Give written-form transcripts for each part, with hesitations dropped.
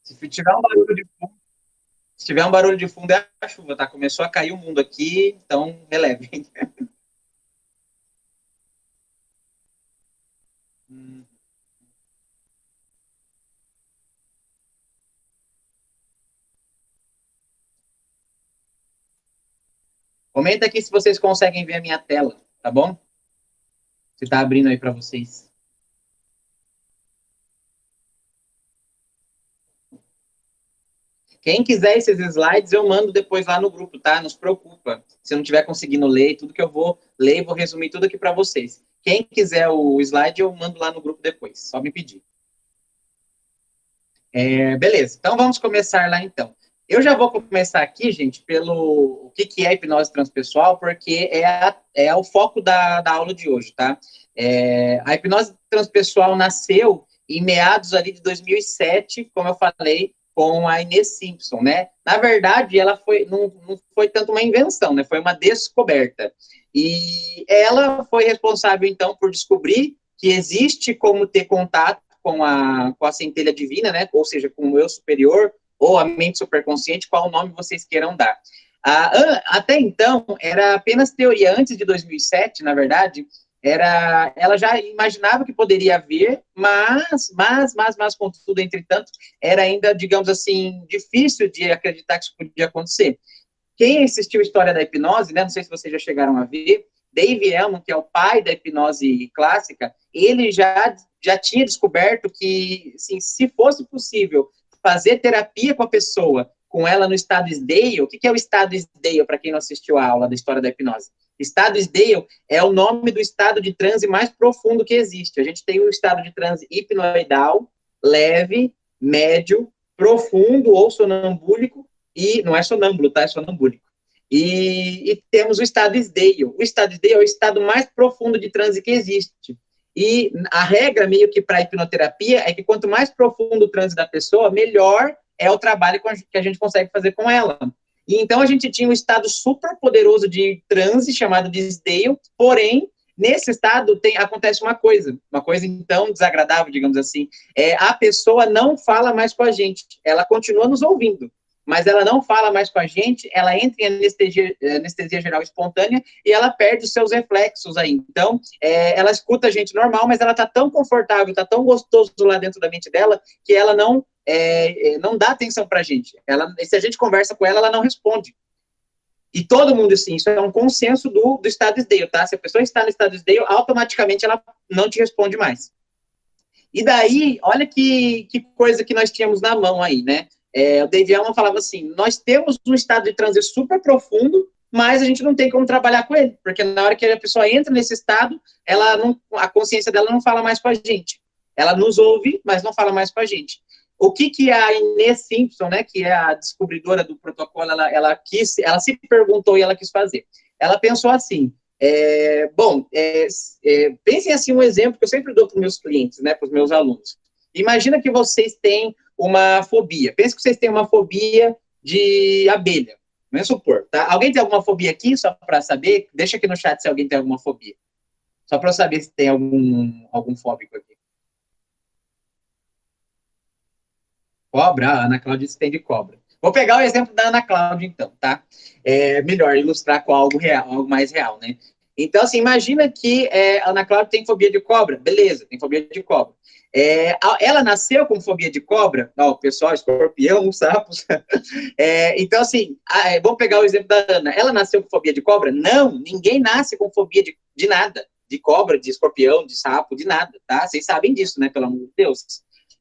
Se tiver um barulho de fundo, se tiver um barulho de fundo é a chuva, tá? Começou a cair o mundo aqui, então releve. Comenta aqui se vocês conseguem ver a minha tela, tá bom? Se tá abrindo aí para vocês. Quem quiser esses slides, eu mando depois lá no grupo, tá? Não se preocupa. Se eu não estiver conseguindo ler, tudo que eu vou ler, vou resumir tudo aqui para vocês. Quem quiser o slide, eu mando lá no grupo depois. Só me pedir. Beleza, então vamos começar lá então. Eu já vou começar aqui, gente, pelo o que é hipnose transpessoal, porque é o foco da aula de hoje, tá? A hipnose transpessoal nasceu em meados ali de 2007, como eu falei, com a Inês Simpson, né? Na verdade, ela não foi tanto uma invenção, né? Foi uma descoberta. E ela foi responsável, então, por descobrir que existe como ter contato com a centelha divina, né? Ou seja, com o eu superior ou a mente superconsciente, qual o nome vocês queiram dar. Até então, era apenas teoria. Antes de 2007, na verdade, ela já imaginava que poderia haver, mas, contudo, entretanto, era ainda, digamos assim, difícil de acreditar que isso podia acontecer. Quem assistiu a História da Hipnose, né, não sei se vocês já chegaram a ver, Dave Elman, que é o pai da hipnose clássica, ele já tinha descoberto que, assim, se fosse possível fazer terapia com a pessoa, com ela no estado Sdale. O que é o estado Sdale, para quem não assistiu a aula da História da Hipnose? Estado Sdale é o nome do estado de transe mais profundo que existe. A gente tem o estado de transe hipnoidal, leve, médio, profundo ou sonambúlico, e não é sonâmbulo, tá? É sonambúlico. E temos o estado Sdale. O estado Sdale é o estado mais profundo de transe que existe. E a regra, meio que para a hipnoterapia, é que quanto mais profundo o transe da pessoa, melhor é o trabalho que a gente consegue fazer com ela. E então a gente tinha um estado super poderoso de transe, chamado de Sdale, porém, nesse estado acontece uma coisa então desagradável, digamos assim, a pessoa não fala mais com a gente, ela continua nos ouvindo, mas ela não fala mais com a gente, ela entra em anestesia geral espontânea e ela perde os seus reflexos aí. Então, ela escuta a gente normal, mas ela está tão confortável, está tão gostoso lá dentro da mente dela, que ela não dá atenção para a gente. Se a gente conversa com ela, ela não responde. E todo mundo, assim, isso é um consenso do estado Sdale, tá? Se a pessoa está no estado Sdale, automaticamente ela não te responde mais. E daí, olha que coisa que nós tínhamos na mão aí, né? O David Alman falava assim, nós temos um estado de transe super profundo, mas a gente não tem como trabalhar com ele, porque na hora que a pessoa entra nesse estado, a consciência dela não fala mais com a gente. Ela nos ouve, mas não fala mais com a gente. O que a Inês Simpson, né, que é a descobridora do protocolo, ela se perguntou e ela quis fazer. Ela pensou assim, pensem assim um exemplo que eu sempre dou para os meus clientes, né, para os meus alunos. Imagina que vocês têm uma fobia. Pense que vocês têm uma fobia de abelha. Vamos supor, tá? Alguém tem alguma fobia aqui, só para saber? Deixa aqui no chat se alguém tem alguma fobia. Só para eu saber se tem algum fóbico aqui. Cobra? A Ana Cláudia disse que tem de cobra. Vou pegar o exemplo da Ana Cláudia, então, tá? Melhor ilustrar com algo real, algo mais real, né? Então, assim, imagina que a Ana Cláudia tem fobia de cobra. Beleza, tem fobia de cobra. Ela nasceu com fobia de cobra? Não, pessoal, escorpião, sapos. Então, assim, vamos pegar o exemplo da Ana. Ela nasceu com fobia de cobra? Não, ninguém nasce com fobia de nada. De cobra, de escorpião, de sapo, de nada, tá? Vocês sabem disso, né? Pelo amor de Deus.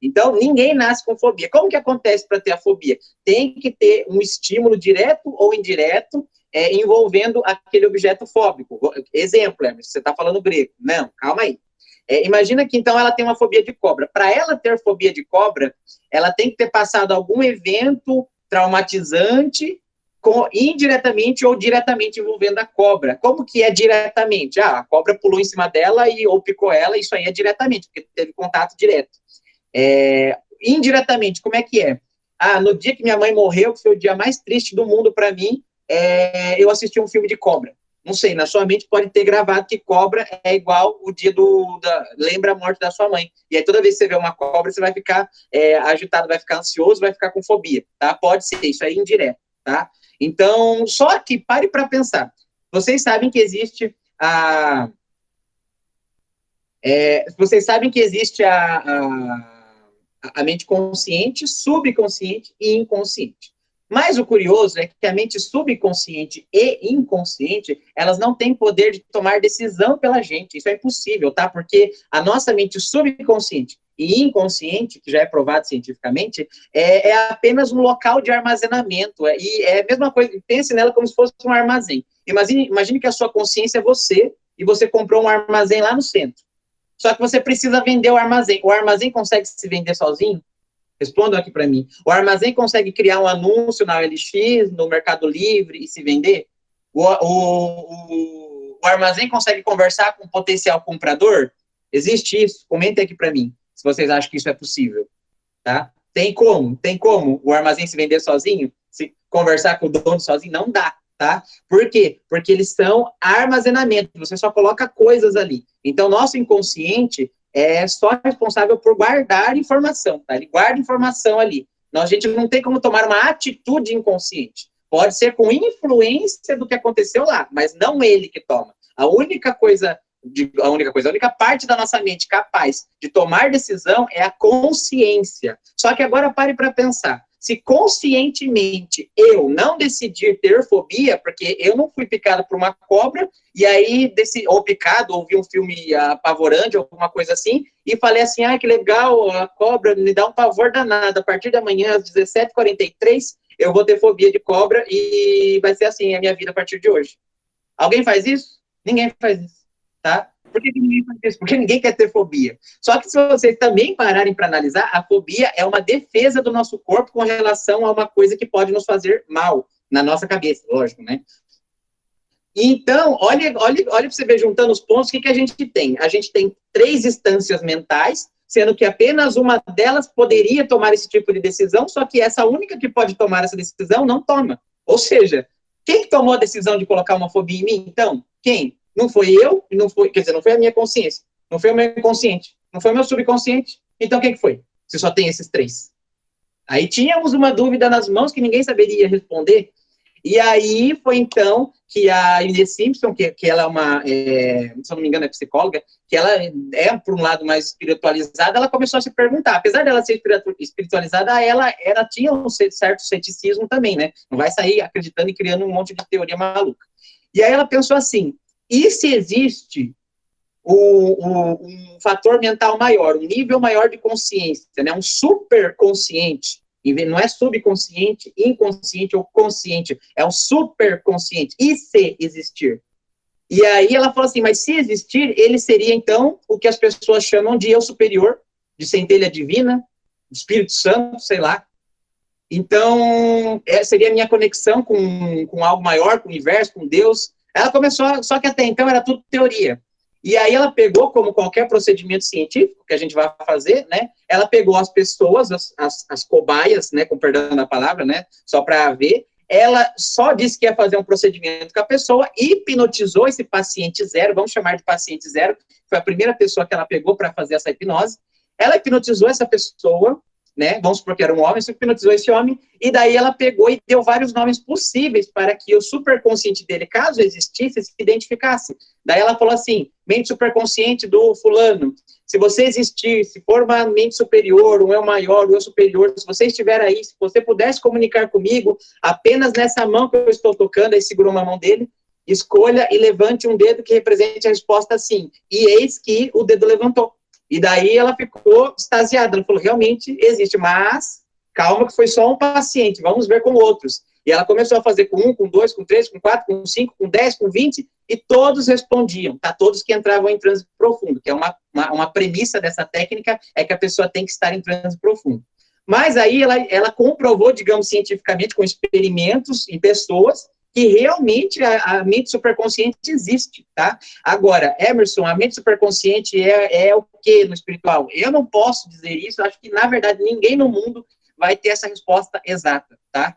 Então, ninguém nasce com fobia. Como que acontece para ter a fobia? Tem que ter um estímulo direto ou indireto envolvendo aquele objeto fóbico. Exemplo, Hermes, você está falando grego. Não, calma aí. Imagina que, então, ela tem uma fobia de cobra. Para ela ter fobia de cobra, ela tem que ter passado algum evento traumatizante indiretamente ou diretamente envolvendo a cobra. Como que é diretamente? A cobra pulou em cima dela ou picou ela, isso aí é diretamente, porque teve contato direto. Indiretamente, como é que é? No dia que minha mãe morreu, que foi o dia mais triste do mundo para mim, eu assisti um filme de cobra. Não sei, na sua mente pode ter gravado que cobra é igual o dia lembra a morte da sua mãe. E aí toda vez que você vê uma cobra, você vai ficar agitado, vai ficar ansioso, vai ficar com fobia, tá? Pode ser, isso aí é indireto, tá? Então, só que pare para pensar. Vocês sabem que existe vocês sabem que existe a mente consciente, subconsciente e inconsciente. Mas o curioso é que a mente subconsciente e inconsciente, elas não têm poder de tomar decisão pela gente. Isso é impossível, tá? Porque a nossa mente subconsciente e inconsciente, que já é provado cientificamente, é apenas um local de armazenamento. E é a mesma coisa, pense nela como se fosse um armazém. Imagine que a sua consciência é você, e você comprou um armazém lá no centro. Só que você precisa vender o armazém. O armazém consegue se vender sozinho? Respondam aqui para mim. O armazém consegue criar um anúncio na OLX, no Mercado Livre e se vender? O armazém consegue conversar com um potencial comprador? Existe isso? Comentem aqui para mim, se vocês acham que isso é possível. Tá? Tem como o armazém se vender sozinho? Se conversar com o dono sozinho? Não dá. Tá? Por quê? Porque eles são armazenamento, você só coloca coisas ali. Então, nosso inconsciente é só responsável por guardar informação, tá? Ele guarda informação ali. A gente não tem como tomar uma atitude inconsciente. Pode ser com influência do que aconteceu lá, mas não ele que toma. A única parte da nossa mente capaz de tomar decisão é a consciência. Só que agora pare para pensar. Se conscientemente eu não decidir ter fobia, porque eu não fui picado por uma cobra, e aí, ou picado, ou vi um filme apavorante, alguma coisa assim, e falei assim, que legal, a cobra me dá um pavor danado, a partir da manhã, às 17h43, eu vou ter fobia de cobra, e vai ser assim a minha vida a partir de hoje. Alguém faz isso? Ninguém faz isso, tá? Por que ninguém faz isso? Porque ninguém quer ter fobia. Só que se vocês também pararem para analisar, a fobia é uma defesa do nosso corpo com relação a uma coisa que pode nos fazer mal, na nossa cabeça, lógico, né? Então, olha para você ver, juntando os pontos, o que a gente tem? A gente tem 3 instâncias mentais, sendo que apenas uma delas poderia tomar esse tipo de decisão, só que essa única que pode tomar essa decisão não toma. Ou seja, quem tomou a decisão de colocar uma fobia em mim, então? Quem? Não foi eu, não foi a minha consciência, não foi o meu inconsciente, não foi o meu subconsciente. Então, quem que foi? Se só tem esses 3. Aí tínhamos uma dúvida nas mãos que ninguém saberia responder. E aí foi então que a Inês Simpson, que ela é uma, se eu não me engano, é psicóloga, que ela é, por um lado, mais espiritualizada, ela começou a se perguntar. Apesar dela ser espiritualizada, ela tinha um certo ceticismo também, né? Não vai sair acreditando e criando um monte de teoria maluca. E aí ela pensou assim, e se existe um fator mental maior, um nível maior de consciência, né? Um superconsciente, não é subconsciente, inconsciente ou consciente, é um superconsciente. E se existir? E aí ela falou assim, mas se existir, ele seria, então, o que as pessoas chamam de eu superior, de centelha divina, de Espírito Santo, sei lá. Então, seria a minha conexão com algo maior, com o universo, com Deus. Ela começou, só que até então era tudo teoria. E aí ela pegou, como qualquer procedimento científico que a gente vai fazer, né? Ela pegou as pessoas, as cobaias, né? Com perdão da palavra, né? Só para ver. Ela só disse que ia fazer um procedimento com a pessoa, hipnotizou esse paciente zero, vamos chamar de paciente zero, foi a primeira pessoa que ela pegou para fazer essa hipnose. Ela hipnotizou essa pessoa, né? Vamos supor que era um homem, se hipnotizou esse homem, e daí ela pegou e deu vários nomes possíveis para que o superconsciente dele, caso existisse, se identificasse. Daí ela falou assim, mente superconsciente do fulano, se você existir, se for uma mente superior, um eu maior, um eu superior, se você estiver aí, se você pudesse comunicar comigo, apenas nessa mão que eu estou tocando, aí segurou uma mão dele, escolha e levante um dedo que represente a resposta sim. E eis que o dedo levantou. E daí ela ficou extasiada, ela falou, realmente existe, mas calma que foi só um paciente, vamos ver com outros. E ela começou a fazer com 1, com 2, com 3, com 4, com 5, com 10, com 20, e todos respondiam, tá? Todos que entravam em transe profundo, que é uma premissa dessa técnica, é que a pessoa tem que estar em transe profundo. Mas aí ela comprovou, digamos, cientificamente, com experimentos em pessoas, que realmente a mente superconsciente existe, tá? Agora, Emerson, a mente superconsciente é o que no espiritual? Eu não posso dizer isso, acho que, na verdade, ninguém no mundo vai ter essa resposta exata, tá?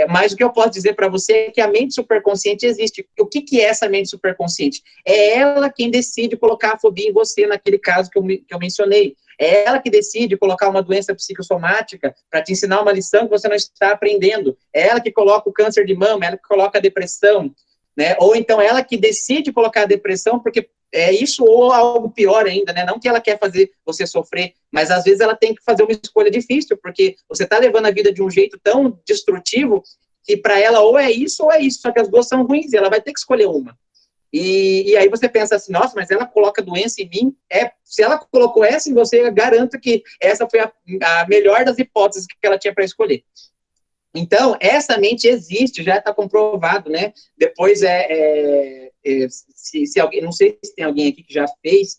Mas o que eu posso dizer para você é que a mente superconsciente existe. O que é essa mente superconsciente? É ela quem decide colocar a fobia em você, naquele caso que eu mencionei. É ela que decide colocar uma doença psicossomática para te ensinar uma lição que você não está aprendendo. É ela que coloca o câncer de mama, é ela que coloca a depressão, né? Ou então ela que decide colocar a depressão porque é isso ou algo pior ainda, né? Não que ela quer fazer você sofrer, mas às vezes ela tem que fazer uma escolha difícil, porque você está levando a vida de um jeito tão destrutivo que para ela ou é isso, só que as duas são ruins e ela vai ter que escolher uma. E aí você pensa assim, nossa, mas ela coloca doença em mim? Se ela colocou essa em você, eu garanto que essa foi a melhor das hipóteses que ela tinha para escolher. Então, essa mente existe, já está comprovado, né? Depois, se alguém, não sei se tem alguém aqui que já fez,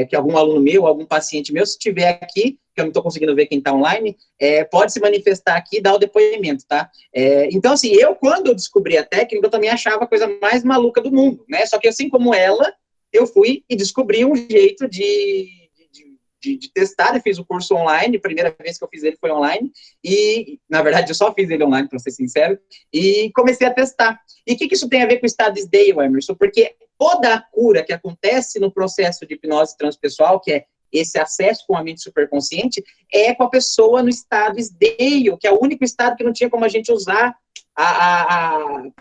que algum aluno meu, algum paciente meu, se tiver aqui, que eu não estou conseguindo ver quem está online, pode se manifestar aqui e dar o depoimento, tá? Então, assim, quando eu descobri a técnica, eu também achava a coisa mais maluca do mundo, né? Só que, assim como ela, eu fui e descobri um jeito de testar, eu fiz o curso online, a primeira vez que eu fiz ele foi online, e, na verdade, eu só fiz ele online, para ser sincero, e comecei a testar. E o que isso tem a ver com o estado de Dale, Emerson? Porque toda a cura que acontece no processo de hipnose transpessoal, que é esse acesso com a mente superconsciente, é com a pessoa no estado Dale, que é o único estado que não tinha como a gente usar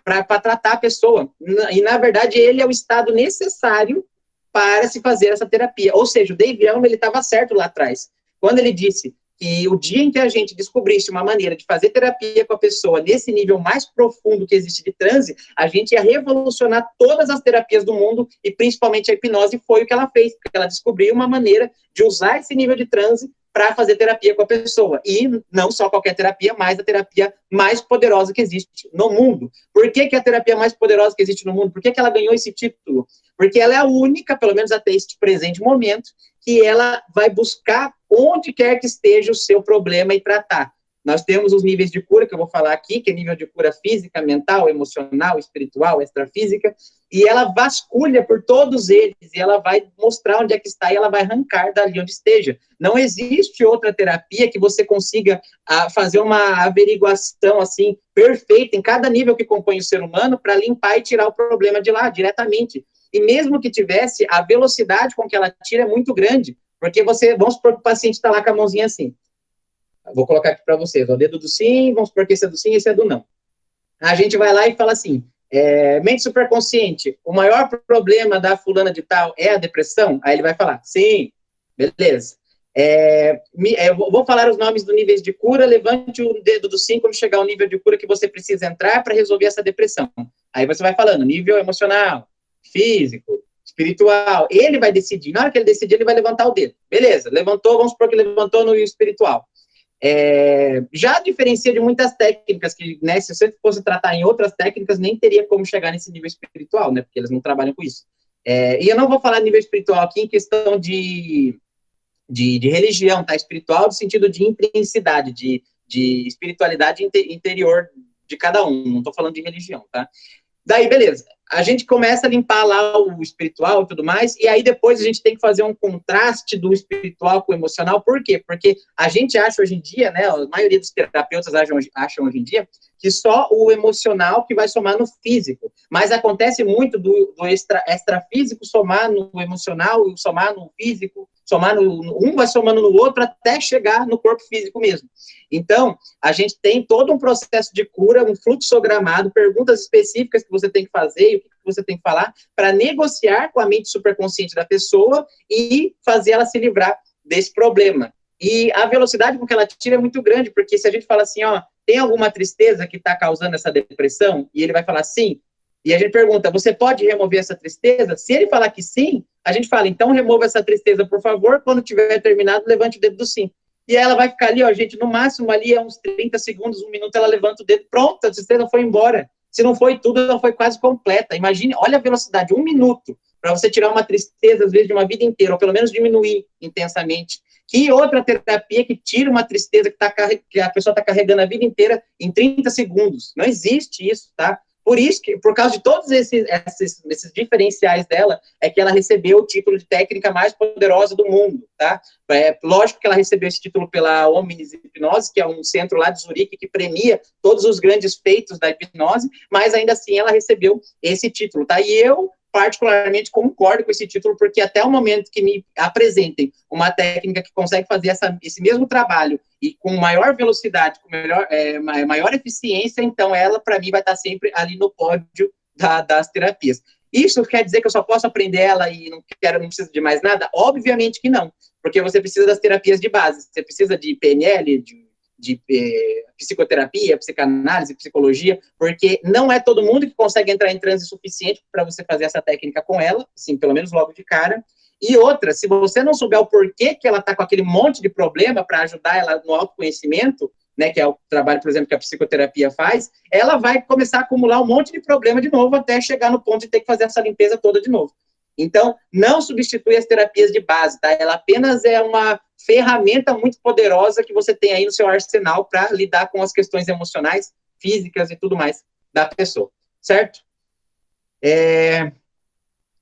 para tratar a pessoa. E, na verdade, ele é o estado necessário para se fazer essa terapia. Ou seja, o Dave Elm, ele estava certo lá atrás. Quando ele disse que o dia em que a gente descobrisse uma maneira de fazer terapia com a pessoa nesse nível mais profundo que existe de transe, a gente ia revolucionar todas as terapias do mundo e principalmente a hipnose foi o que ela fez, porque ela descobriu uma maneira de usar esse nível de transe para fazer terapia com a pessoa. E não só qualquer terapia, mas a terapia mais poderosa que existe no mundo. Por que a terapia mais poderosa que existe no mundo? Por que ela ganhou esse título? Porque ela é a única, pelo menos até este presente momento, que ela vai buscar onde quer que esteja o seu problema e tratar. Nós temos os níveis de cura, que eu vou falar aqui, que é nível de cura física, mental, emocional, espiritual, extrafísica, e ela vasculha por todos eles, e ela vai mostrar onde é que está, e ela vai arrancar dali onde esteja. Não existe outra terapia que você consiga fazer uma averiguação, assim, perfeita, em cada nível que compõe o ser humano, para limpar e tirar o problema de lá, diretamente. E mesmo que tivesse, a velocidade com que ela tira é muito grande, porque vamos supor que o paciente está lá com a mãozinha assim. Vou colocar aqui para vocês, o dedo do sim, vamos supor que esse é do sim e esse é do não. A gente vai lá e fala assim, mente superconsciente, o maior problema da fulana de tal é a depressão? Aí ele vai falar, sim, beleza. Vou falar os nomes dos níveis de cura, levante o dedo do sim quando chegar ao nível de cura que você precisa entrar para resolver essa depressão. Aí você vai falando, nível emocional, físico, espiritual, ele vai decidir, na hora que ele decidir, ele vai levantar o dedo. Beleza, levantou, vamos supor que levantou no espiritual. Já diferencia de muitas técnicas que, né, se você fosse tratar em outras técnicas, nem teria como chegar nesse nível espiritual, né, porque eles não trabalham com isso. E eu não vou falar nível espiritual aqui em questão de religião, tá? Espiritual no sentido de intensidade, de espiritualidade interior de cada um, não estou falando de religião, tá? Daí, beleza. A gente começa a limpar lá o espiritual e tudo mais, e aí depois a gente tem que fazer um contraste do espiritual com o emocional. Por quê? Porque a gente acha hoje em dia, né, a maioria dos terapeutas acham hoje em dia, que só o emocional que vai somar no físico. Mas acontece muito do extrafísico somar no emocional, somar no físico, um vai somando no outro até chegar no corpo físico mesmo. Então, a gente tem todo um processo de cura, um fluxogramado, perguntas específicas que você tem que fazer e o que você tem que falar para negociar com a mente superconsciente da pessoa e fazer ela se livrar desse problema. E a velocidade com que ela tira é muito grande, porque se a gente fala assim, ó, tem alguma tristeza que está causando essa depressão? E ele vai falar sim. E a gente pergunta, você pode remover essa tristeza? Se ele falar que sim, a gente fala, então remova essa tristeza, por favor, quando tiver terminado, levante o dedo do sim. E ela vai ficar ali, ó, gente, no máximo ali é uns 30 segundos, um minuto, ela levanta o dedo, pronto, a tristeza foi embora. Se não foi tudo, ela foi quase completa. Imagine, olha a velocidade, 1 minuto, para você tirar uma tristeza, às vezes, de uma vida inteira, ou pelo menos diminuir intensamente. Que outra terapia que tira uma tristeza que a pessoa está carregando a vida inteira em 30 segundos? Não existe isso, tá? Por isso que, por causa de todos esses diferenciais dela, é que ela recebeu o título de técnica mais poderosa do mundo, tá? Lógico que ela recebeu esse título pela Omnis Hipnose, que é um centro lá de Zurique que premia todos os grandes feitos da hipnose, mas ainda assim ela recebeu esse título, tá? E eu particularmente concordo com esse título, porque até o momento que me apresentem uma técnica que consegue fazer esse mesmo trabalho e com maior velocidade, com maior eficiência, então ela, para mim, vai estar sempre ali no pódio das terapias. Isso quer dizer que eu só posso aprender ela e não preciso de mais nada? Obviamente que não, porque você precisa das terapias de base, você precisa de PNL, de psicoterapia, psicanálise, psicologia, porque não é todo mundo que consegue entrar em transe suficiente para você fazer essa técnica com ela, assim, pelo menos logo de cara. E outra, se você não souber o porquê que ela está com aquele monte de problema para ajudar ela no autoconhecimento, né, que é o trabalho, por exemplo, que a psicoterapia faz, ela vai começar a acumular um monte de problema de novo até chegar no ponto de ter que fazer essa limpeza toda de novo. Então, não substitui as terapias de base, tá? Ela apenas é uma ferramenta muito poderosa que você tem aí no seu arsenal para lidar com as questões emocionais, físicas e tudo mais da pessoa, certo?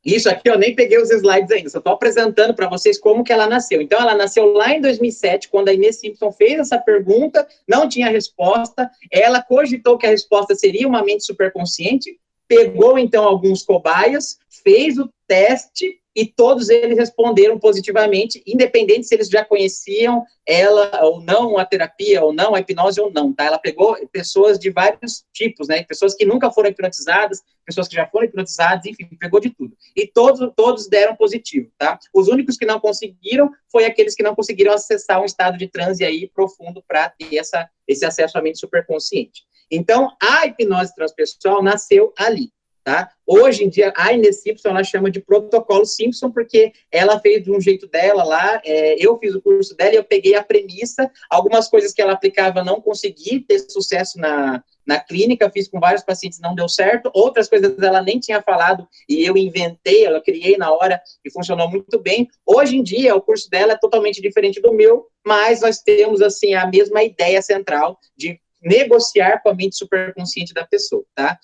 Isso aqui eu nem peguei os slides ainda, só estou apresentando para vocês como que ela nasceu. Então, ela nasceu lá em 2007, quando a Inês Simpson fez essa pergunta, não tinha resposta, ela cogitou que a resposta seria uma mente superconsciente, pegou, então, alguns cobaias, fez o teste e todos eles responderam positivamente, independente se eles já conheciam ela ou não, a terapia ou não, a hipnose ou não, tá? Ela pegou pessoas de vários tipos, né? Pessoas que nunca foram hipnotizadas, pessoas que já foram hipnotizadas, enfim, pegou de tudo. E todos deram positivo, tá? Os únicos que não conseguiram foi aqueles que não conseguiram acessar um estado de transe aí profundo para ter esse acesso à mente superconsciente. Então, a hipnose transpessoal nasceu ali, tá? Hoje em dia, a Inês Simpson, ela chama de protocolo Simpson, porque ela fez de um jeito dela lá, eu fiz o curso dela e eu peguei a premissa, algumas coisas que ela aplicava não consegui ter sucesso na clínica, fiz com vários pacientes, não deu certo, outras coisas ela nem tinha falado e eu inventei, ela criei na hora e funcionou muito bem. Hoje em dia, o curso dela é totalmente diferente do meu, mas nós temos, assim, a mesma ideia central de negociar com a mente superconsciente da pessoa, tá?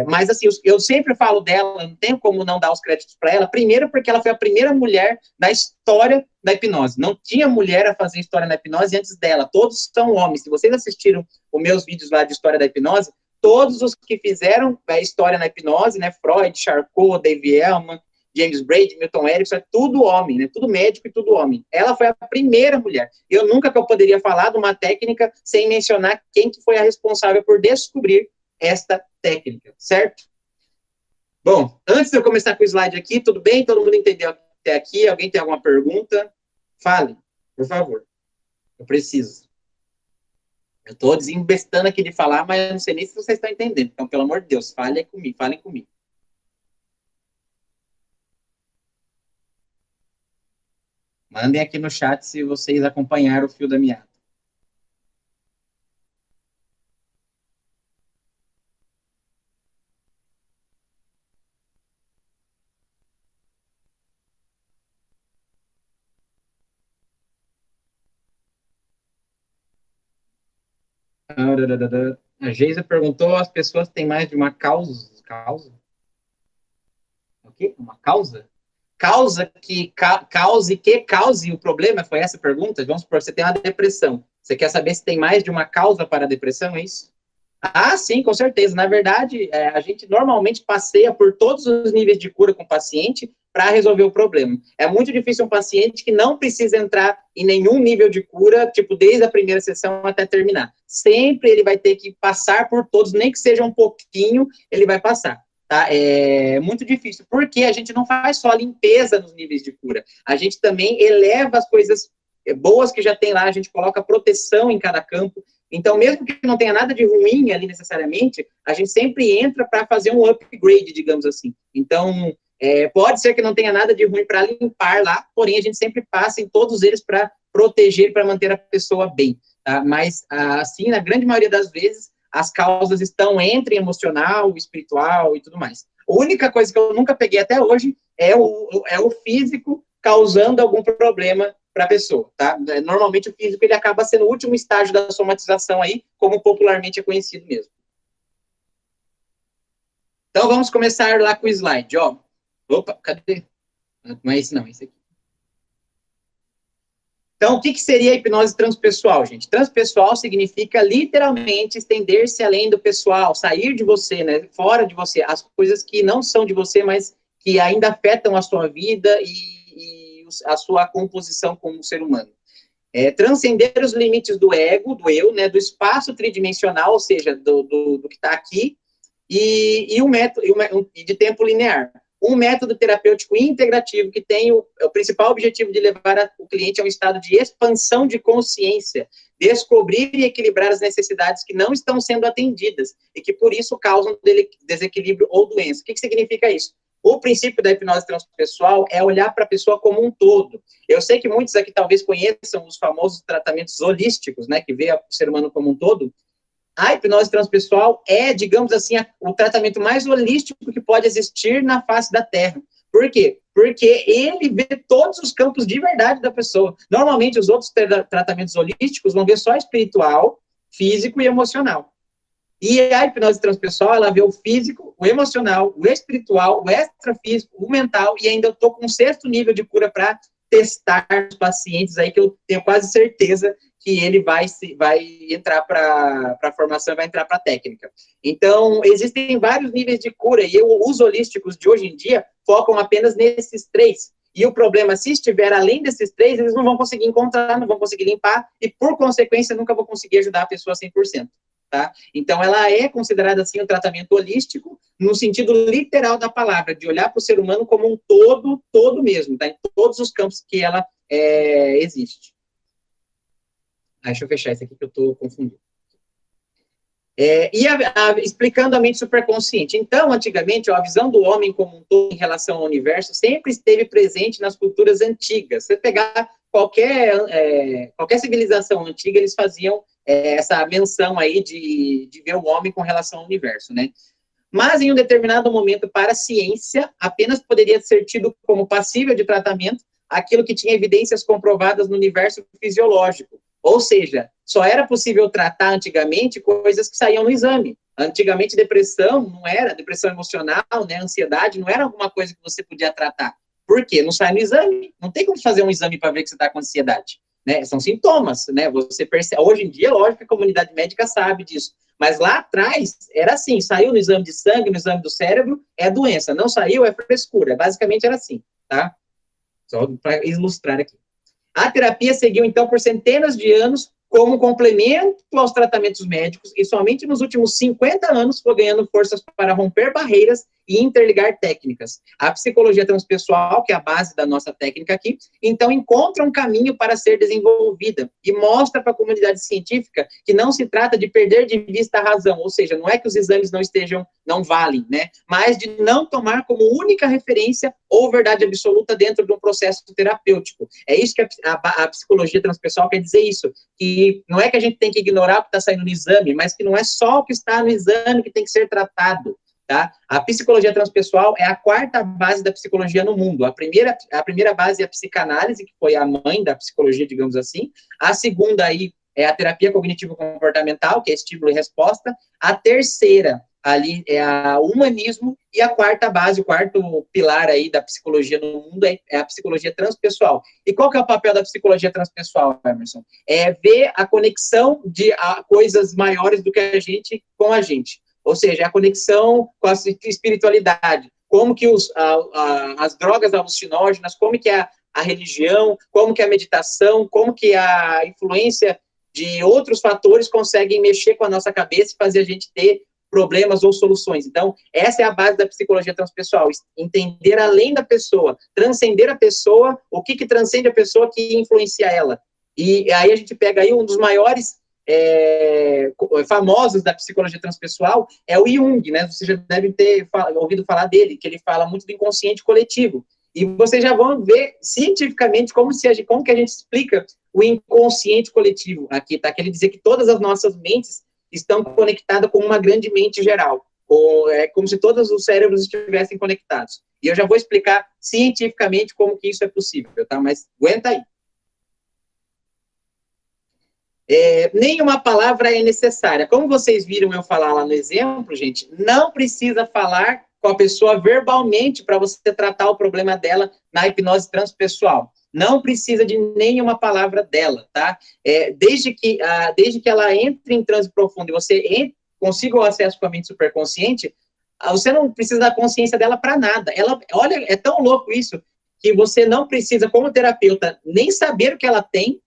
Mas, assim, eu sempre falo dela, não tenho como não dar os créditos para ela, primeiro porque ela foi a primeira mulher da história da hipnose. Não tinha mulher a fazer história na hipnose antes dela, todos são homens. Se vocês assistiram os meus vídeos lá de história da hipnose, todos os que fizeram a história na hipnose, né, Freud, Charcot, Dave Elman, James Braid, Milton Erickson, é tudo homem, né, tudo médico e tudo homem. Ela foi a primeira mulher. Eu nunca que eu poderia falar de uma técnica sem mencionar quem que foi a responsável por descobrir esta técnica, certo? Bom, antes de eu começar com o slide aqui, tudo bem? Todo mundo entendeu até aqui? Alguém tem alguma pergunta? Fale, por favor. Eu preciso. Eu estou desembestando aqui de falar, mas eu não sei nem se vocês estão entendendo. Então, pelo amor de Deus, falem comigo. Mandem aqui no chat se vocês acompanharam o fio da meada. A Geisa perguntou, as pessoas têm mais de uma causa? O quê? Uma causa? Cause o problema? Foi essa a pergunta? Vamos supor, você tem uma depressão. Você quer saber se tem mais de uma causa para a depressão, é isso? Ah, sim, com certeza. Na verdade, a gente normalmente passeia por todos os níveis de cura com o paciente para resolver o problema. É muito difícil um paciente que não precisa entrar em nenhum nível de cura, tipo, desde a primeira sessão até terminar. Sempre ele vai ter que passar por todos, nem que seja um pouquinho, ele vai passar. Tá? É muito difícil, porque a gente não faz só a limpeza nos níveis de cura, a gente também eleva as coisas boas que já tem lá, a gente coloca proteção em cada campo. Então, mesmo que não tenha nada de ruim ali necessariamente, a gente sempre entra para fazer um upgrade, digamos assim. Então, pode ser que não tenha nada de ruim para limpar lá, porém a gente sempre passa em todos eles para proteger, para manter a pessoa bem. Tá? Mas, assim, na grande maioria das vezes, as causas estão entre emocional, espiritual e tudo mais. A única coisa que eu nunca peguei até hoje é o físico causando algum problema para a pessoa, tá? Normalmente o físico ele acaba sendo o último estágio da somatização aí, como popularmente é conhecido mesmo. Então, vamos começar lá com o slide, ó. Opa, cadê? Não é esse não, é esse aqui. Então, o que seria a hipnose transpessoal, gente? Transpessoal significa, literalmente, estender-se além do pessoal, sair de você, né? Fora de você, as coisas que não são de você, mas que ainda afetam a sua vida e a sua composição como ser humano. Transcender os limites do ego, do eu, né? Do espaço tridimensional, ou seja, do que está aqui, e um método de tempo linear. Um método terapêutico integrativo que tem o principal objetivo de levar o cliente a um estado de expansão de consciência, descobrir e equilibrar as necessidades que não estão sendo atendidas e que, por isso, causam desequilíbrio ou doença. O que significa isso? O princípio da hipnose transpessoal é olhar para a pessoa como um todo. Eu sei que muitos aqui talvez conheçam os famosos tratamentos holísticos, né, que vê o ser humano como um todo. A hipnose transpessoal é, digamos assim, o tratamento mais holístico que pode existir na face da Terra. Por quê? Porque ele vê todos os campos de verdade da pessoa. Normalmente, os outros tratamentos holísticos vão ver só espiritual, físico e emocional. E a hipnose transpessoal, ela vê o físico, o emocional, o espiritual, o extrafísico, o mental, e ainda eu estou com um sexto nível de cura para testar os pacientes aí, que eu tenho quase certeza que ele vai entrar para a formação, vai entrar para a técnica. Então, existem vários níveis de cura, e os holísticos de hoje em dia focam apenas nesses três. E o problema, se estiver além desses três, eles não vão conseguir encontrar, não vão conseguir limpar, e por consequência, nunca vão conseguir ajudar a pessoa 100%. Tá? Então, ela é considerada, assim, um tratamento holístico, no sentido literal da palavra, de olhar para o ser humano como um todo mesmo, tá? Em todos os campos que ela existe. Deixa eu fechar esse aqui que eu estou confundindo. Explicando a mente superconsciente. Então, antigamente, a visão do homem como um todo em relação ao universo sempre esteve presente nas culturas antigas. Se você pegar qualquer civilização antiga, eles faziam essa menção aí de ver o homem com relação ao universo, né? Mas, em um determinado momento, para a ciência, apenas poderia ser tido como passível de tratamento aquilo que tinha evidências comprovadas no universo fisiológico. Ou seja, só era possível tratar antigamente coisas que saíam no exame. Antigamente, depressão não era, depressão emocional, né, ansiedade, não era alguma coisa que você podia tratar. Por quê? Não sai no exame. Não tem como fazer um exame para ver que você está com ansiedade. Né? São sintomas, né? Você percebe. Hoje em dia, lógico que a comunidade médica sabe disso. Mas lá atrás, era assim, saiu no exame de sangue, no exame do cérebro, é doença. Não saiu, é frescura. Basicamente era assim, tá? Só para ilustrar aqui. A terapia seguiu, então, por centenas de anos como complemento aos tratamentos médicos e somente nos últimos 50 anos foi ganhando forças para romper barreiras e interligar técnicas. A psicologia transpessoal, que é a base da nossa técnica aqui, então encontra um caminho para ser desenvolvida e mostra para a comunidade científica que não se trata de perder de vista a razão, ou seja, não é que os exames não valem, né? Mas de não tomar como única referência ou verdade absoluta dentro de um processo terapêutico. É isso que a psicologia transpessoal quer dizer isso, que não é que a gente tem que ignorar o que está saindo no exame, mas que não é só o que está no exame que tem que ser tratado. Tá? A psicologia transpessoal é a quarta base da psicologia no mundo. A primeira base é a psicanálise, que foi a mãe da psicologia, digamos assim. A segunda aí é a terapia cognitivo-comportamental, que é estímulo e resposta. A terceira ali é o humanismo. E a quarta base, o quarto pilar aí da psicologia no mundo é a psicologia transpessoal. E qual que é o papel da psicologia transpessoal, Emerson? É ver a conexão de coisas maiores do que a gente com a gente. Ou seja, a conexão com a espiritualidade, como que as drogas alucinógenas, como que a religião, como que a meditação, como que a influência de outros fatores conseguem mexer com a nossa cabeça e fazer a gente ter problemas ou soluções. Então, essa é a base da psicologia transpessoal, entender além da pessoa, transcender a pessoa, o que transcende a pessoa que influencia ela. E aí a gente pega aí um dos maiores famosos da psicologia transpessoal é o Jung, né? Vocês já devem ter ouvido falar dele, que ele fala muito do inconsciente coletivo. E vocês já vão ver cientificamente como que a gente explica o inconsciente coletivo aqui, tá? Que ele dizer que todas as nossas mentes estão conectadas com uma grande mente geral. É como se todos os cérebros estivessem conectados. E eu já vou explicar cientificamente como que isso é possível, tá? Mas aguenta aí. Nenhuma palavra é necessária. Como vocês viram eu falar lá no exemplo, gente, não precisa falar com a pessoa verbalmente para você tratar o problema dela na hipnose transpessoal. Não precisa de nenhuma palavra dela, tá? Desde que ela entre em transe profundo e você consiga o acesso com a mente superconsciente, você não precisa da consciência dela para nada. Olha, é tão louco isso, que você não precisa, como terapeuta, nem saber o que ela tem,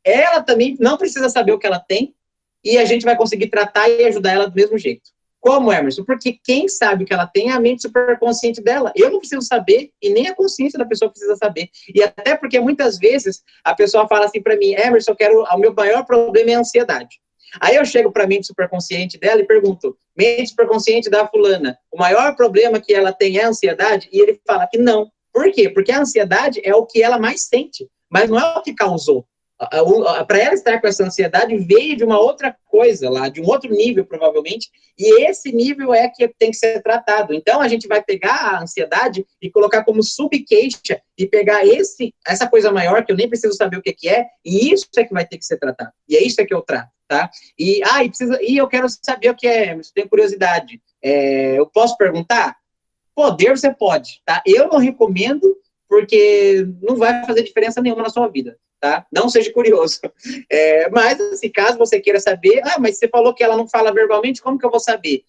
ela também não precisa saber o que ela tem, e a gente vai conseguir tratar e ajudar ela do mesmo jeito. Como, Emerson? Porque quem sabe o que ela tem é a mente superconsciente dela. Eu não preciso saber, e nem a consciência da pessoa precisa saber. E até porque muitas vezes a pessoa fala assim para mim, Emerson, o meu maior problema é a ansiedade. Aí eu chego para a mente superconsciente dela e pergunto, mente superconsciente da fulana, o maior problema que ela tem é a ansiedade? E ele fala que não. Por quê? Porque a ansiedade é o que ela mais sente, mas não é o que causou. Para ela estar com essa ansiedade veio de uma outra coisa lá, de um outro nível, provavelmente, e esse nível é que tem que ser tratado. Então, a gente vai pegar a ansiedade e colocar como subqueixa e pegar essa coisa maior, que eu nem preciso saber o que é, e isso é que vai ter que ser tratado. E é isso que eu trato, tá? E eu quero saber o que é, eu tenho curiosidade. Eu posso perguntar? Poder você pode, tá? Eu não recomendo, porque não vai fazer diferença nenhuma na sua vida, tá? Não seja curioso. Mas, assim, caso você queira saber, mas você falou que ela não fala verbalmente, como que eu vou saber?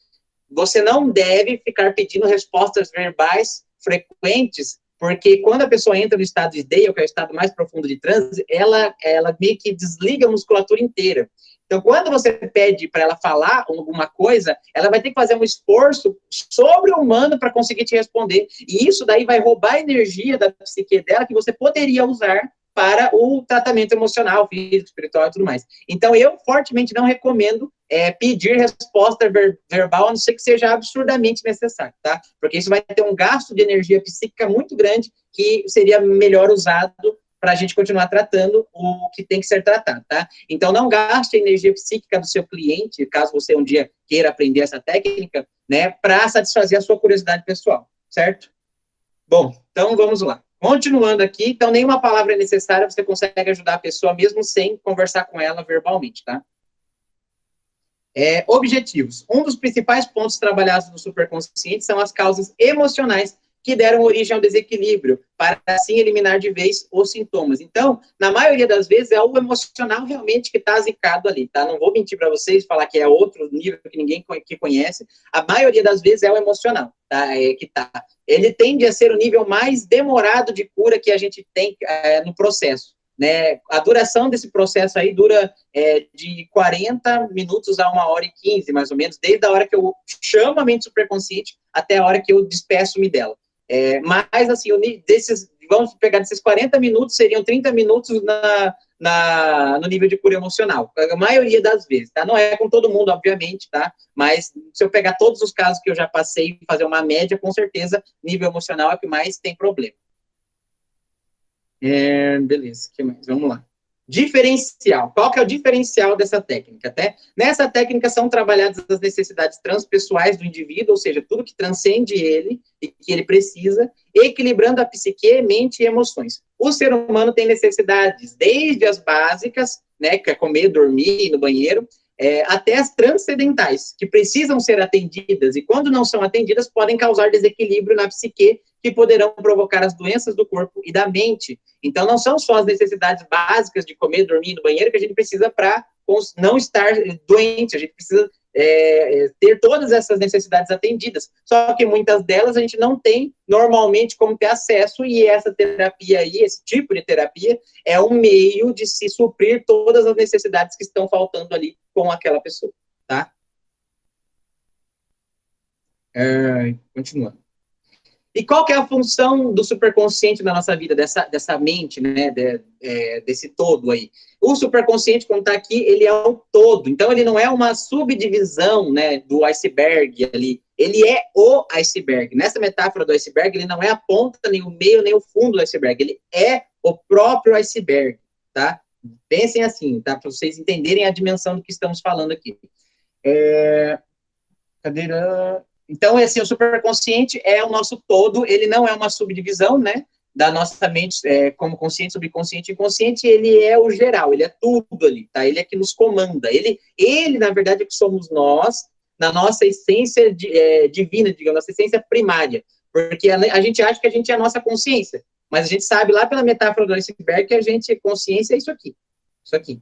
Você não deve ficar pedindo respostas verbais frequentes, porque quando a pessoa entra no estado de Dale, que é o estado mais profundo de transe, ela meio que desliga a musculatura inteira. Então, quando você pede para ela falar alguma coisa, ela vai ter que fazer um esforço sobre-humano para conseguir te responder. E isso daí vai roubar a energia da psique dela que você poderia usar para o tratamento emocional, físico, espiritual e tudo mais. Então, eu fortemente não recomendo pedir resposta verbal, a não ser que seja absurdamente necessário, tá? Porque isso vai ter um gasto de energia psíquica muito grande que seria melhor usado para a gente continuar tratando o que tem que ser tratado, tá? Então, não gaste a energia psíquica do seu cliente, caso você um dia queira aprender essa técnica, né, para satisfazer a sua curiosidade pessoal, certo? Bom, então vamos lá. Continuando aqui, então nenhuma palavra é necessária, você consegue ajudar a pessoa mesmo sem conversar com ela verbalmente, tá? Objetivos. Um dos principais pontos trabalhados no superconsciente são as causas emocionais que deram origem ao desequilíbrio, para assim eliminar de vez os sintomas. Então, na maioria das vezes, é o emocional realmente que está zicado ali, tá? Não vou mentir para vocês, falar que é outro nível que ninguém que conhece. A maioria das vezes é o emocional, tá? Que tá. Ele tende a ser o nível mais demorado de cura que a gente tem no processo. Né? A duração desse processo aí dura de 40 minutos a 1h15, mais ou menos, desde a hora que eu chamo a mente superconsciente até a hora que eu despeço-me dela. Mas, assim, vamos pegar desses 40 minutos, seriam 30 minutos no nível de cura emocional, a maioria das vezes, tá? Não é com todo mundo, obviamente, tá? Mas se eu pegar todos os casos que eu já passei e fazer uma média, com certeza, nível emocional é o que mais tem problema. Beleza, o que mais? Vamos lá. Diferencial. Qual que é o diferencial dessa técnica? Até nessa técnica são trabalhadas as necessidades transpessoais do indivíduo, ou seja, tudo que transcende ele e que ele precisa, equilibrando a psique, mente e emoções. O ser humano tem necessidades, desde as básicas, né, que é comer, dormir, ir no banheiro, até as transcendentais, que precisam ser atendidas, e quando não são atendidas, podem causar desequilíbrio na psique, que poderão provocar as doenças do corpo e da mente. Então, não são só as necessidades básicas de comer, dormir, no banheiro, que a gente precisa para não estar doente, a gente precisa ter todas essas necessidades atendidas. Só que muitas delas a gente não tem normalmente como ter acesso, e essa terapia aí, esse tipo de terapia, é um meio de se suprir todas as necessidades que estão faltando ali com aquela pessoa, tá? Continuando. E qual que é a função do superconsciente na nossa vida, dessa mente, né, desse todo aí? O superconsciente, como está aqui, ele é um todo, então ele não é uma subdivisão, né, do iceberg ali, ele é o iceberg. Nessa metáfora do iceberg, ele não é a ponta, nem o meio, nem o fundo do iceberg, ele é o próprio iceberg, tá? Pensem assim, tá? Para vocês entenderem a dimensão do que estamos falando aqui. Cadeira... Então, assim, o superconsciente é o nosso todo, ele não é uma subdivisão, né, da nossa mente, como consciente, subconsciente e inconsciente, ele é o geral, ele é tudo ali, tá? Ele é que nos comanda. Ele na verdade, é que somos nós, na nossa essência divina, digamos, nossa essência primária. Porque a gente acha que a gente é a nossa consciência, mas a gente sabe lá pela metáfora do iceberg que a gente, consciência é isso aqui. Isso aqui.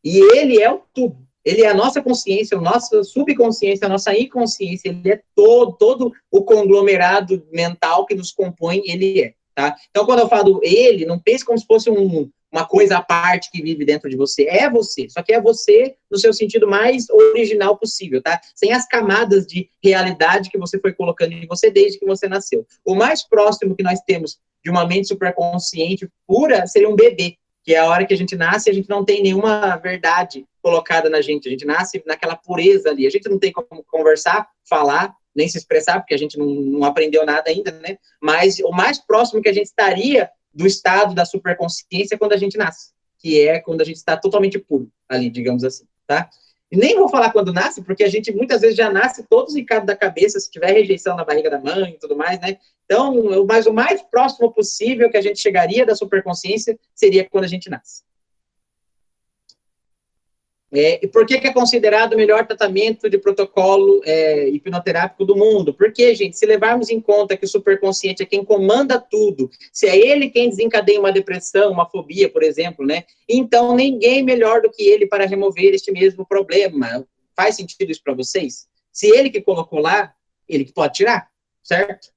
E ele é o tudo. Ele é a nossa consciência, a nossa subconsciência, a nossa inconsciência. Ele é todo o conglomerado mental que nos compõe, ele é. Tá? Então, quando eu falo ele, não pense como se fosse uma coisa à parte que vive dentro de você. É você, só que é você no seu sentido mais original possível, tá? Sem as camadas de realidade que você foi colocando em você desde que você nasceu. O mais próximo que nós temos de uma mente superconsciente pura seria um bebê, que é a hora que a gente nasce, a gente não tem nenhuma verdade colocada na gente, a gente nasce naquela pureza ali, a gente não tem como conversar, falar, nem se expressar, porque a gente não aprendeu nada ainda, né? Mas o mais próximo que a gente estaria do estado da superconsciência é quando a gente nasce, que é quando a gente está totalmente puro ali, digamos assim, tá? E nem vou falar quando nasce, porque a gente muitas vezes já nasce todos em cada da cabeça, se tiver rejeição na barriga da mãe e tudo mais, né? Então, mas o mais próximo possível que a gente chegaria da superconsciência seria quando a gente nasce. E por que é considerado o melhor tratamento de protocolo hipnoterápico do mundo? Porque, gente, se levarmos em conta que o superconsciente é quem comanda tudo, se é ele quem desencadeia uma depressão, uma fobia, por exemplo, né? Então, ninguém melhor do que ele para remover este mesmo problema. Faz sentido isso para vocês? Se ele que colocou lá, ele que pode tirar, certo?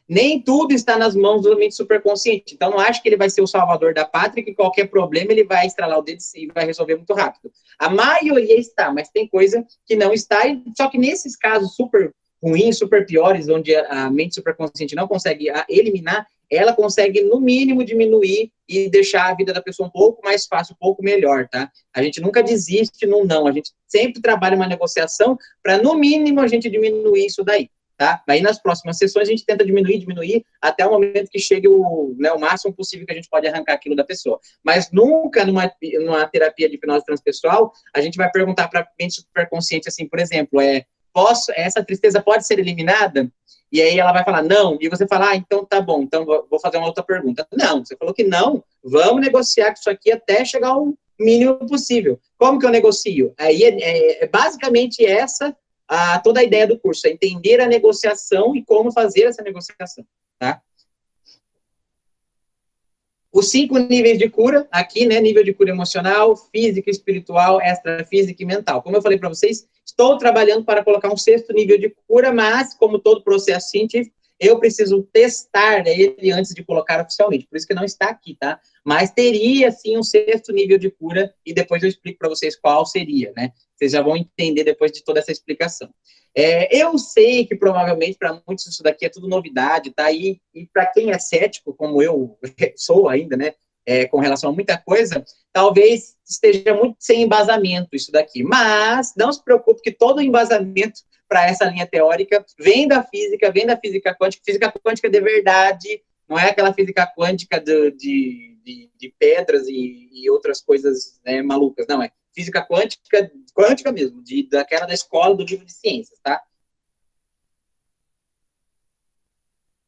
Nem tudo está nas mãos do mente superconsciente. Então, não acho que ele vai ser o salvador da pátria, que qualquer problema ele vai estralar o dedo e vai resolver muito rápido. A maioria está, mas tem coisa que não está, só que nesses casos super ruins, super piores, onde a mente superconsciente não consegue eliminar, ela consegue, no mínimo, diminuir e deixar a vida da pessoa um pouco mais fácil, um pouco melhor, tá? A gente nunca desiste num não, a gente sempre trabalha uma negociação para, no mínimo, a gente diminuir isso daí. Tá? Aí nas próximas sessões a gente tenta diminuir até o momento que chegue o máximo possível que a gente pode arrancar aquilo da pessoa. Mas nunca numa terapia de hipnose transpessoal a gente vai perguntar para a mente superconsciente assim, por exemplo, essa tristeza pode ser eliminada? E aí ela vai falar não, e você fala, então tá bom, então vou fazer uma outra pergunta. Não, você falou que não, vamos negociar isso aqui até chegar ao mínimo possível. Como que eu negocio? Aí basicamente toda a ideia do curso, é entender a negociação e como fazer essa negociação, tá? Os 5 níveis de cura, aqui, né, nível de cura emocional, física, espiritual, extrafísica e mental. Como eu falei para vocês, estou trabalhando para colocar um 6º nível de cura, mas, como todo processo científico, eu preciso testar ele antes de colocar oficialmente, por isso que não está aqui, tá? Mas teria, sim, um 6º nível de cura, e depois eu explico para vocês qual seria, né? Vocês já vão entender depois de toda essa explicação. Eu sei que provavelmente para muitos isso daqui é tudo novidade, tá? E para quem é cético, como eu sou ainda, né? Com relação a muita coisa, talvez esteja muito sem embasamento isso daqui. Mas não se preocupe que todo embasamento para essa linha teórica vem da física quântica de verdade, não é aquela física quântica de pedras e outras coisas, né, malucas, não, é física quântica mesmo, daquela da escola do livro de ciências, tá?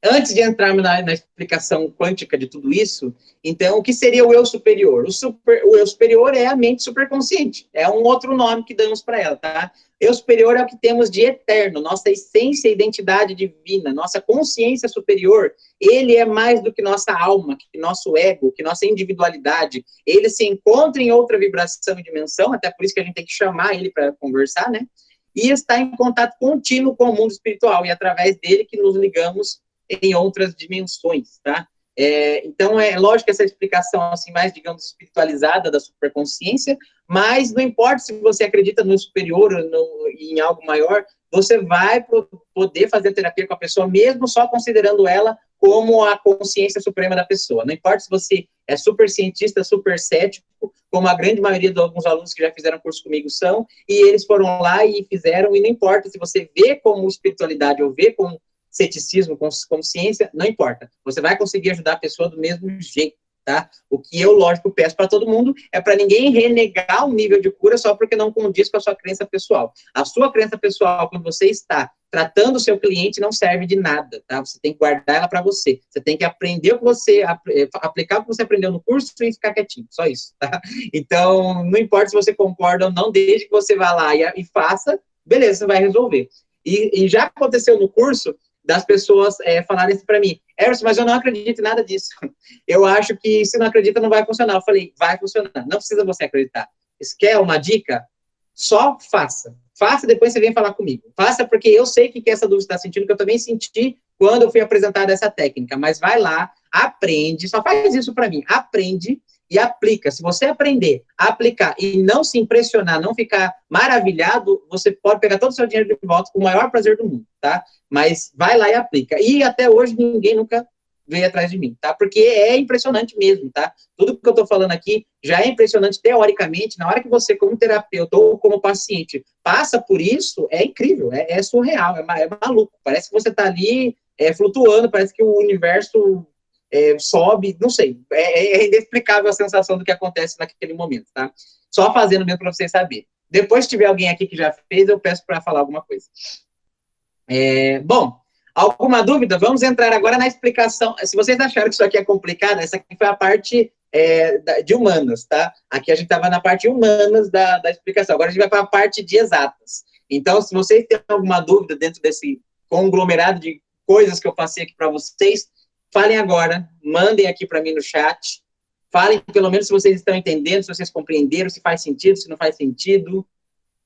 Antes de entrarmos na explicação quântica de tudo isso, então, o que seria o eu superior? O eu superior é a mente superconsciente, é um outro nome que damos para ela, tá? Eu superior é o que temos de eterno, nossa essência e identidade divina, nossa consciência superior, ele é mais do que nossa alma, que nosso ego, que nossa individualidade, ele se encontra em outra vibração e dimensão, até por isso que a gente tem que chamar ele para conversar, né? E está em contato contínuo com o mundo espiritual, e através dele que nos ligamos em outras dimensões, tá? Então, é lógico que essa explicação, assim, mais, digamos, espiritualizada da superconsciência, mas não importa se você acredita no superior ou em algo maior, você vai poder fazer terapia com a pessoa, mesmo só considerando ela como a consciência suprema da pessoa. Não importa se você é super cientista, super cético, como a grande maioria de alguns alunos que já fizeram curso comigo são, e eles foram lá e fizeram, e não importa se você vê como espiritualidade ou vê como ceticismo, como ciência, não importa. Você vai conseguir ajudar a pessoa do mesmo jeito, tá? O que eu, lógico, peço para todo mundo é para ninguém renegar o nível de cura só porque não condiz com a sua crença pessoal. A sua crença pessoal, quando você está tratando o seu cliente, não serve de nada, tá? Você tem que guardar ela para você. Você tem que aprender o que você, aplicar o que você aprendeu no curso e ficar quietinho, só isso, tá? Então, não importa se você concorda ou não, desde que você vá lá e faça, beleza, você vai resolver. E já aconteceu no curso das pessoas falarem isso para mim, Emerson, mas eu não acredito em nada disso. Eu acho que se não acredita não vai funcionar. Eu falei, vai funcionar, não precisa você acreditar. Se quer uma dica? Só faça. Faça, depois você vem falar comigo. Faça porque eu sei que essa dúvida está sentindo, que eu também senti quando eu fui apresentada essa técnica. Mas vai lá, aprende, só faz isso para mim. Aprende e aplica. Se você aprender a aplicar e não se impressionar, não ficar maravilhado, você pode pegar todo o seu dinheiro de volta com o maior prazer do mundo, tá? Mas vai lá e aplica. E até hoje ninguém nunca veio atrás de mim, tá? Porque é impressionante mesmo, tá? Tudo que eu tô falando aqui já é impressionante teoricamente. Na hora que você, como terapeuta ou como paciente, passa por isso, é incrível, é surreal, é maluco. Parece que você tá ali flutuando, parece que o universo sobe, não sei. É inexplicável a sensação do que acontece naquele momento, tá? Só fazendo mesmo para vocês saberem. Depois, se tiver alguém aqui que já fez, eu peço para falar alguma coisa. Bom, alguma dúvida? Vamos entrar agora na explicação. Se vocês acharam que isso aqui é complicado, essa aqui foi a parte de humanas, tá? Aqui a gente estava na parte humanas da explicação. Agora a gente vai para a parte de exatas. Então, se vocês têm alguma dúvida dentro desse conglomerado de coisas que eu passei aqui para vocês, falem agora, mandem aqui para mim no chat. Falem pelo menos se vocês estão entendendo, se vocês compreenderam, se faz sentido, se não faz sentido.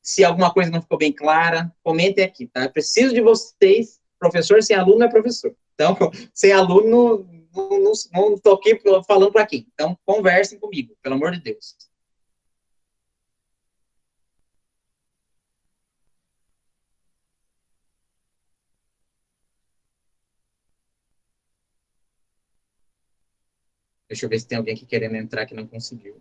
Se alguma coisa não ficou bem clara, comentem aqui, tá? Eu preciso de vocês. Professor sem aluno não é professor. Então, sem aluno, não estou aqui falando para quem. Então, conversem comigo, pelo amor de Deus. Deixa eu ver se tem alguém aqui querendo entrar que não conseguiu.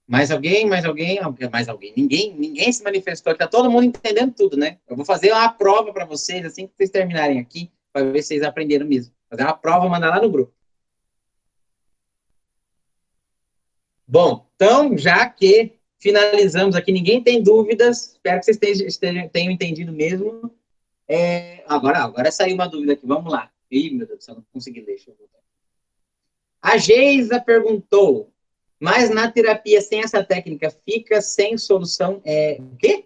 Mais alguém? Mais alguém? Mais alguém? Ninguém se manifestou. Está todo mundo entendendo tudo, né? Eu vou fazer uma prova para vocês assim que vocês terminarem aqui, para ver se vocês aprenderam mesmo. Fazer uma prova, mandar lá no grupo. Bom, então, já que finalizamos aqui, ninguém tem dúvidas, espero que vocês tenham entendido mesmo. Agora saiu uma dúvida aqui, vamos lá. Ih, meu Deus do céu, não consegui ler. Deixa eu voltar. A Geisa perguntou, mas na terapia sem essa técnica fica sem solução? O quê?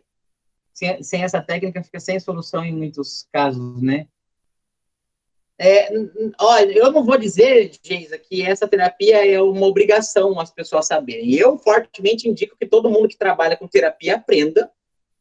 Sem essa técnica fica sem solução em muitos casos, né? Olha, eu não vou dizer, Geisa, que essa terapia é uma obrigação as pessoas saberem. Eu fortemente indico que todo mundo que trabalha com terapia aprenda,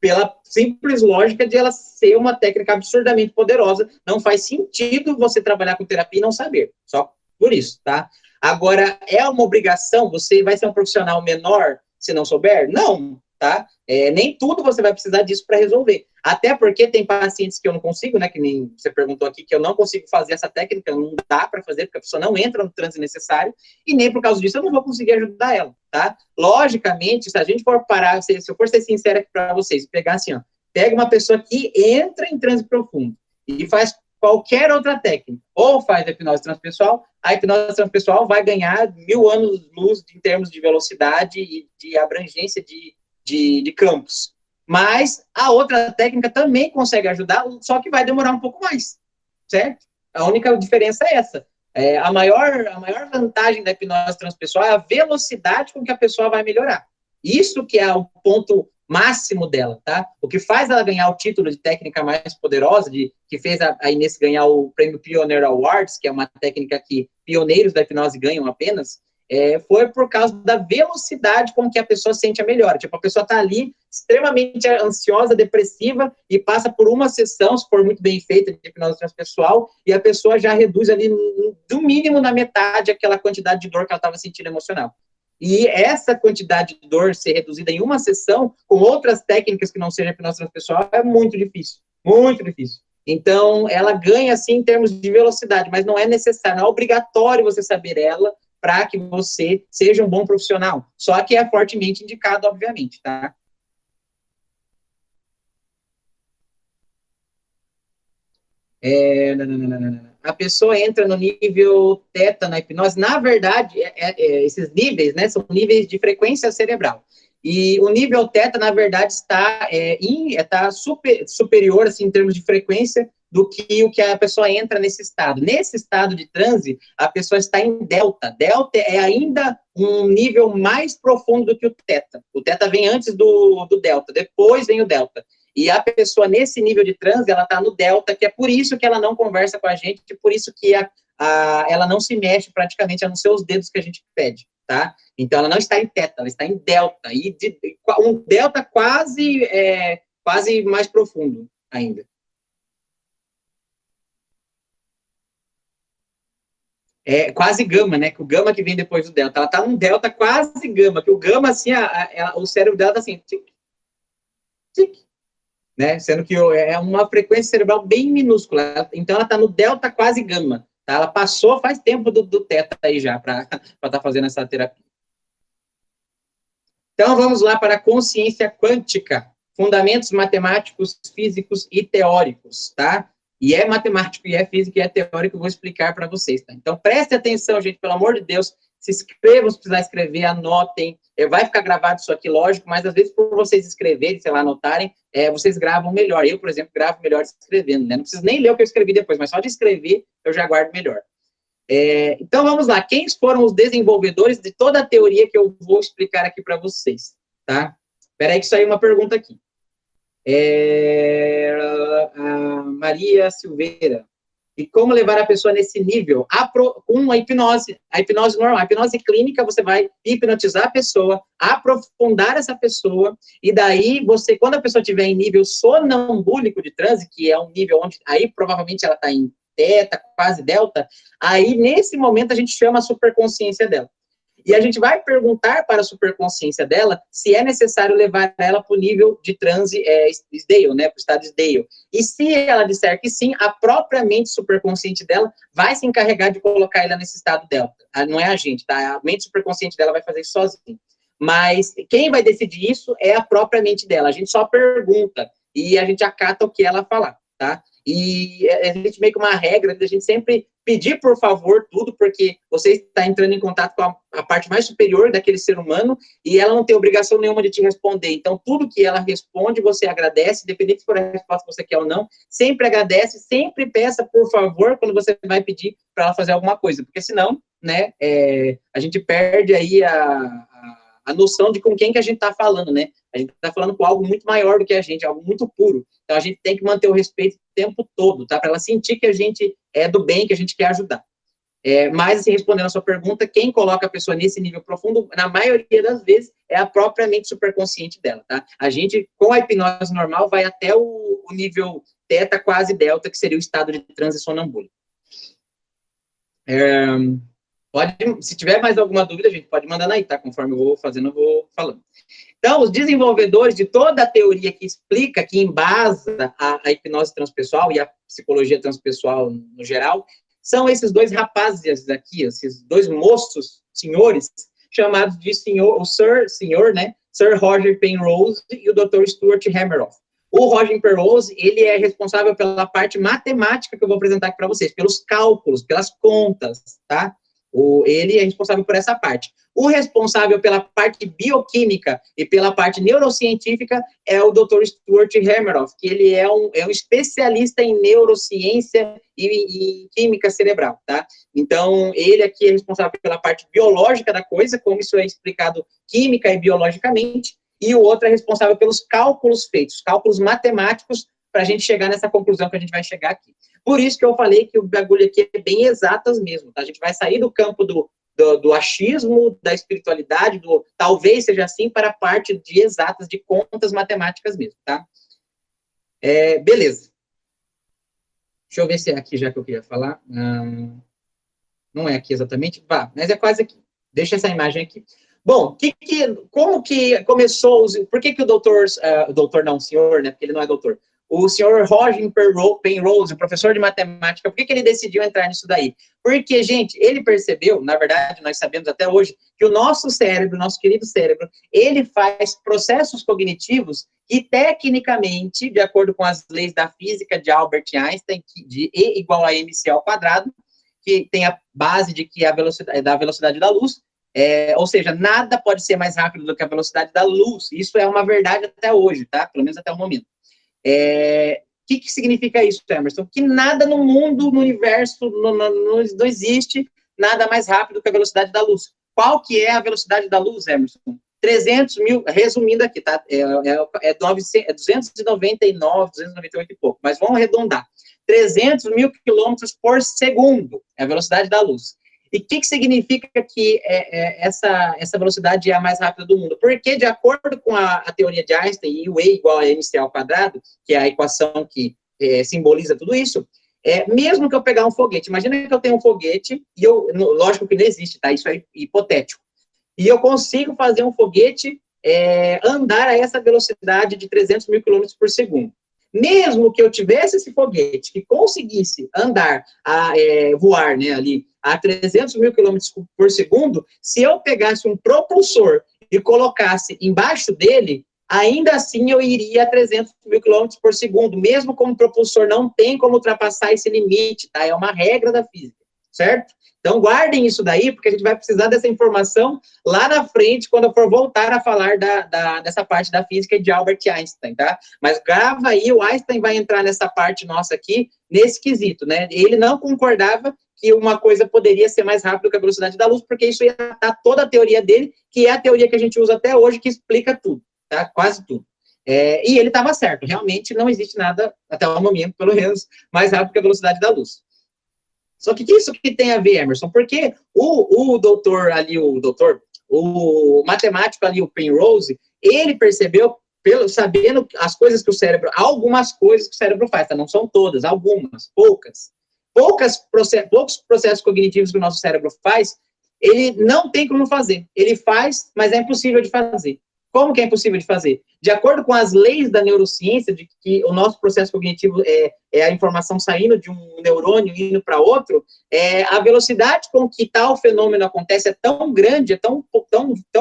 pela simples lógica de ela ser uma técnica absurdamente poderosa. Não faz sentido você trabalhar com terapia e não saber. Só por isso, tá? Agora, é uma obrigação? Você vai ser um profissional menor se não souber? Não, tá? Nem tudo você vai precisar disso para resolver. Até porque tem pacientes que eu não consigo, né? Que nem você perguntou aqui, que eu não consigo fazer essa técnica, não dá para fazer, porque a pessoa não entra no transe necessário, e nem por causa disso eu não vou conseguir ajudar ela, tá? Logicamente, se a gente for parar, se eu for ser sincero aqui para vocês, pegar assim, ó, pega uma pessoa que entra em transe profundo e faz qualquer outra técnica, ou faz a hipnose transpessoal, a hipnose transpessoal vai ganhar 1000 anos-luz em termos de velocidade e de abrangência de campos. Mas a outra técnica também consegue ajudar, só que vai demorar um pouco mais, certo? A única diferença é essa. A maior vantagem da hipnose transpessoal é a velocidade com que a pessoa vai melhorar. Isso que é o ponto máximo dela, tá? O que faz ela ganhar o título de técnica mais poderosa, que fez a Inês ganhar o prêmio Pioneer Awards, que é uma técnica que pioneiros da hipnose ganham apenas, foi por causa da velocidade com que a pessoa sente a melhora. Tipo, a pessoa está ali extremamente ansiosa, depressiva, e passa por uma sessão, se for muito bem feita, de hipnose transpessoal, e a pessoa já reduz ali, do mínimo, na metade, aquela quantidade de dor que ela estava sentindo emocional. E essa quantidade de dor ser reduzida em uma sessão, com outras técnicas que não sejam hipnose transpessoal, é muito difícil. Muito difícil. Então, ela ganha, assim, em termos de velocidade, mas não é necessário, não é obrigatório você saber ela para que você seja um bom profissional. Só que é fortemente indicado, obviamente, tá? A pessoa entra no nível teta na hipnose. Na verdade, esses níveis, né, são níveis de frequência cerebral. E o nível teta, na verdade, está superior, assim, em termos de frequência, do que o que a pessoa entra nesse estado. Nesse estado de transe, a pessoa está em delta. Delta é ainda um nível mais profundo do que o teta. O teta vem antes do delta, depois vem o delta. E a pessoa, nesse nível de transe, ela está no delta, que é por isso que ela não conversa com a gente, por isso que ela não se mexe praticamente, a não ser os dedos que a gente pede, tá? Então, ela não está em teta, ela está em delta, e um delta quase mais profundo ainda. É quase gama, né? Que o gama que vem depois do delta. Ela está num delta quase gama, que o gama, assim, o cérebro dela tá assim, tic, tic, né? Sendo que é uma frequência cerebral bem minúscula. Então, ela está no delta quase gama. Tá? Ela passou faz tempo do teta aí já para estar tá fazendo essa terapia. Então, vamos lá para a consciência quântica. Fundamentos matemáticos, físicos e teóricos, tá? E é matemático, e é físico, e é teórico, eu vou explicar para vocês, tá? Então, preste atenção, gente, pelo amor de Deus, se inscrevam se precisar escrever, anotem, vai ficar gravado isso aqui, lógico, mas às vezes por vocês escreverem, sei lá, anotarem, vocês gravam melhor. Eu, por exemplo, gravo melhor escrevendo, né? Não preciso nem ler o que eu escrevi depois, mas só de escrever eu já guardo melhor. Então, vamos lá. Quem foram os desenvolvedores de toda a teoria que eu vou explicar aqui para vocês, tá? Espera aí que saiu uma pergunta aqui. A Maria Silveira. E como levar a pessoa nesse nível? Com a hipnose normal. A hipnose clínica, você vai hipnotizar a pessoa, aprofundar essa pessoa, e daí você, quando a pessoa estiver em nível sonambúlico de transe, que é um nível onde, aí provavelmente ela está em teta, quase delta, aí nesse momento a gente chama a superconsciência dela. E a gente vai perguntar para a superconsciência dela se é necessário levar ela para o nível de transe Sdale, né, para o estado Sdale. E se ela disser que sim, a própria mente superconsciente dela vai se encarregar de colocar ela nesse estado delta. Não é a gente, tá? A mente superconsciente dela vai fazer isso sozinha. Mas quem vai decidir isso é a própria mente dela. A gente só pergunta e a gente acata o que ela falar, tá? E a gente meio que uma regra da gente sempre pedir, por favor, tudo, porque você está entrando em contato com a parte mais superior daquele ser humano e ela não tem obrigação nenhuma de te responder. Então, tudo que ela responde, você agradece, independente se for a resposta que você quer ou não, sempre agradece, sempre peça, por favor, quando você vai pedir para ela fazer alguma coisa, porque senão, né, a gente perde aí a noção de com quem que a gente está falando, né? A gente está falando com algo muito maior do que a gente, algo muito puro. Então, a gente tem que manter o respeito o tempo todo, tá? Para ela sentir que a gente é do bem, que a gente quer ajudar. Mas, assim, respondendo a sua pergunta, quem coloca a pessoa nesse nível profundo, na maioria das vezes, é a própria mente superconsciente dela, tá? A gente, com a hipnose normal, vai até o nível teta, quase delta, que seria o estado de transe sonambúlico. Se tiver mais alguma dúvida, gente, pode mandar aí, tá? Conforme eu vou fazendo, eu vou falando. Então, os desenvolvedores de toda a teoria que explica, que embasa a hipnose transpessoal e a psicologia transpessoal no geral, são esses dois rapazes aqui, esses dois moços, senhores, chamados de senhor, né? Sir Roger Penrose e o Dr. Stuart Hameroff. O Roger Penrose, ele é responsável pela parte matemática que eu vou apresentar aqui para vocês, pelos cálculos, pelas contas, tá? Ele é responsável por essa parte. O responsável pela parte bioquímica e pela parte neurocientífica é o Dr. Stuart Hameroff, que ele é um especialista em neurociência e química cerebral, tá? Então, ele aqui é responsável pela parte biológica da coisa, como isso é explicado química e biologicamente, e o outro é responsável pelos cálculos feitos, cálculos matemáticos, para a gente chegar nessa conclusão que a gente vai chegar aqui. Por isso que eu falei que o bagulho aqui é bem exatas mesmo, tá? A gente vai sair do campo do achismo, da espiritualidade, do talvez seja assim, para a parte de exatas, de contas matemáticas mesmo, tá? Beleza. Deixa eu ver se é aqui já que eu queria falar. Não é aqui exatamente, mas é quase aqui. Deixa essa imagem aqui. Bom, como que começou, por que o doutor não, o senhor, né, porque ele não é doutor, o senhor Roger Penrose, o professor de matemática, por que ele decidiu entrar nisso daí? Porque, gente, ele percebeu, na verdade, nós sabemos até hoje, que o nosso cérebro, nosso querido cérebro, ele faz processos cognitivos que, tecnicamente, de acordo com as leis da física de Albert Einstein, de E igual a mc ao quadrado, que tem a base de que a velocidade, da velocidade da luz, ou seja, nada pode ser mais rápido do que a velocidade da luz. Isso é uma verdade até hoje, tá? Pelo menos até o momento. O que significa isso, Emerson? Que nada no mundo, no universo, não existe nada mais rápido que a velocidade da luz. Qual que é a velocidade da luz, Emerson? 300 mil, resumindo aqui, tá? É 299, 298 e pouco, mas vamos arredondar. 300 mil quilômetros por segundo é a velocidade da luz. E o que significa que essa velocidade é a mais rápida do mundo? Porque, de acordo com a teoria de Einstein, e o E igual a mc ao quadrado, que é a equação que simboliza tudo isso, mesmo que eu pegar um foguete, imagina que eu tenho um foguete, e lógico que não existe, tá? Isso é hipotético. E eu consigo fazer um foguete andar a essa velocidade de 300 mil quilômetros por segundo. Mesmo que eu tivesse esse foguete que conseguisse andar, voar, né, ali, a 300 mil quilômetros por segundo, se eu pegasse um propulsor e colocasse embaixo dele, ainda assim eu iria a 300 mil quilômetros por segundo, mesmo como propulsor não tem como ultrapassar esse limite, tá? É uma regra da física, certo? Então, guardem isso daí, porque a gente vai precisar dessa informação lá na frente, quando eu for voltar a falar dessa parte da física de Albert Einstein, tá? Mas grava aí, o Einstein vai entrar nessa parte nossa aqui, nesse quesito, né? Ele não concordava que uma coisa poderia ser mais rápido que a velocidade da luz, porque isso ia matar toda a teoria dele, que é a teoria que a gente usa até hoje, que explica tudo, tá? Quase tudo. E ele estava certo, realmente não existe nada, até o momento, pelo menos, mais rápido que a velocidade da luz. Só que isso que tem a ver, Emerson? Porque o matemático ali, o Penrose, ele percebeu, sabendo as coisas que o cérebro, algumas coisas que o cérebro faz, tá? Não são todas, algumas, poucos processos cognitivos que o nosso cérebro faz, ele não tem como fazer. Ele faz, mas é impossível de fazer. Como que é impossível de fazer? De acordo com as leis da neurociência, de que o nosso processo cognitivo é a informação saindo de um neurônio e indo para outro, a velocidade com que tal fenômeno acontece é tão grande, é tão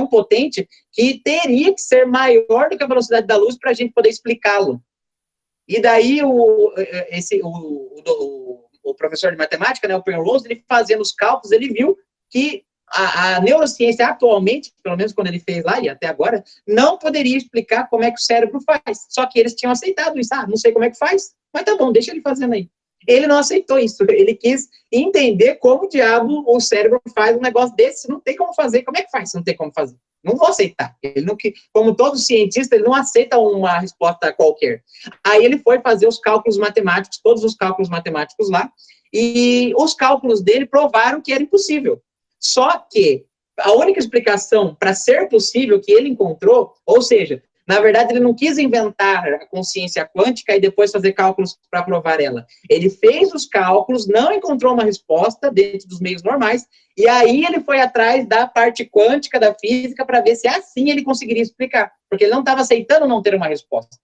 potente, que teria que ser maior do que a velocidade da luz para a gente poder explicá-lo. E daí o professor de matemática, né, o Penrose, ele fazendo os cálculos, ele viu que a neurociência atualmente, pelo menos quando ele fez lá e até agora, não poderia explicar como é que o cérebro faz. Só que eles tinham aceitado isso. Não sei como é que faz, mas tá bom, deixa ele fazendo aí. Ele não aceitou isso. Ele quis entender como o diabo, o cérebro faz um negócio desse. Não tem como fazer. Como é que faz se não tem como fazer? Não vou aceitar. Ele não, como todo cientista, ele não aceita uma resposta qualquer. Aí ele foi fazer os cálculos matemáticos, todos os cálculos matemáticos lá, e os cálculos dele provaram que era impossível. Só que a única explicação para ser possível que ele encontrou, ou seja, na verdade ele não quis inventar a consciência quântica e depois fazer cálculos para provar ela. Ele fez os cálculos, não encontrou uma resposta dentro dos meios normais, e aí ele foi atrás da parte quântica da física para ver se assim ele conseguiria explicar, porque ele não estava aceitando não ter uma resposta.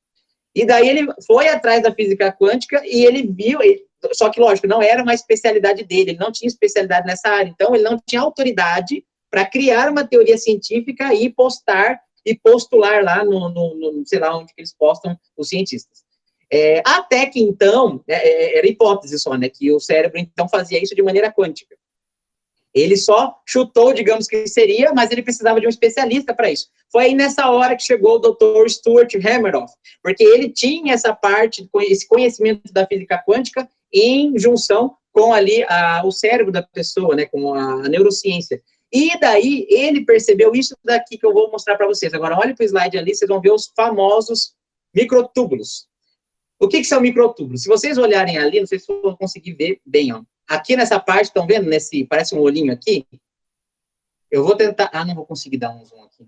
E daí ele foi atrás da física quântica e ele viu, só que, lógico, não era uma especialidade dele, ele não tinha especialidade nessa área, então ele não tinha autoridade para criar uma teoria científica e postar e postular lá sei lá onde eles postam os cientistas. Até que, então, era hipótese só, né, que o cérebro, então, fazia isso de maneira quântica. Ele só chutou, digamos que seria, mas ele precisava de um especialista para isso. Foi aí nessa hora que chegou o Dr. Stuart Hameroff, porque ele tinha essa parte, esse conhecimento da física quântica em junção com ali o cérebro da pessoa, né, com a neurociência. E daí ele percebeu isso daqui que eu vou mostrar para vocês. Agora, olha para o slide ali, vocês vão ver os famosos microtúbulos. O que são microtúbulos? Se vocês olharem ali, não sei se vão conseguir ver bem, ó. Aqui nessa parte, estão vendo? Parece um olhinho aqui. Eu vou tentar... não vou conseguir dar um zoom aqui.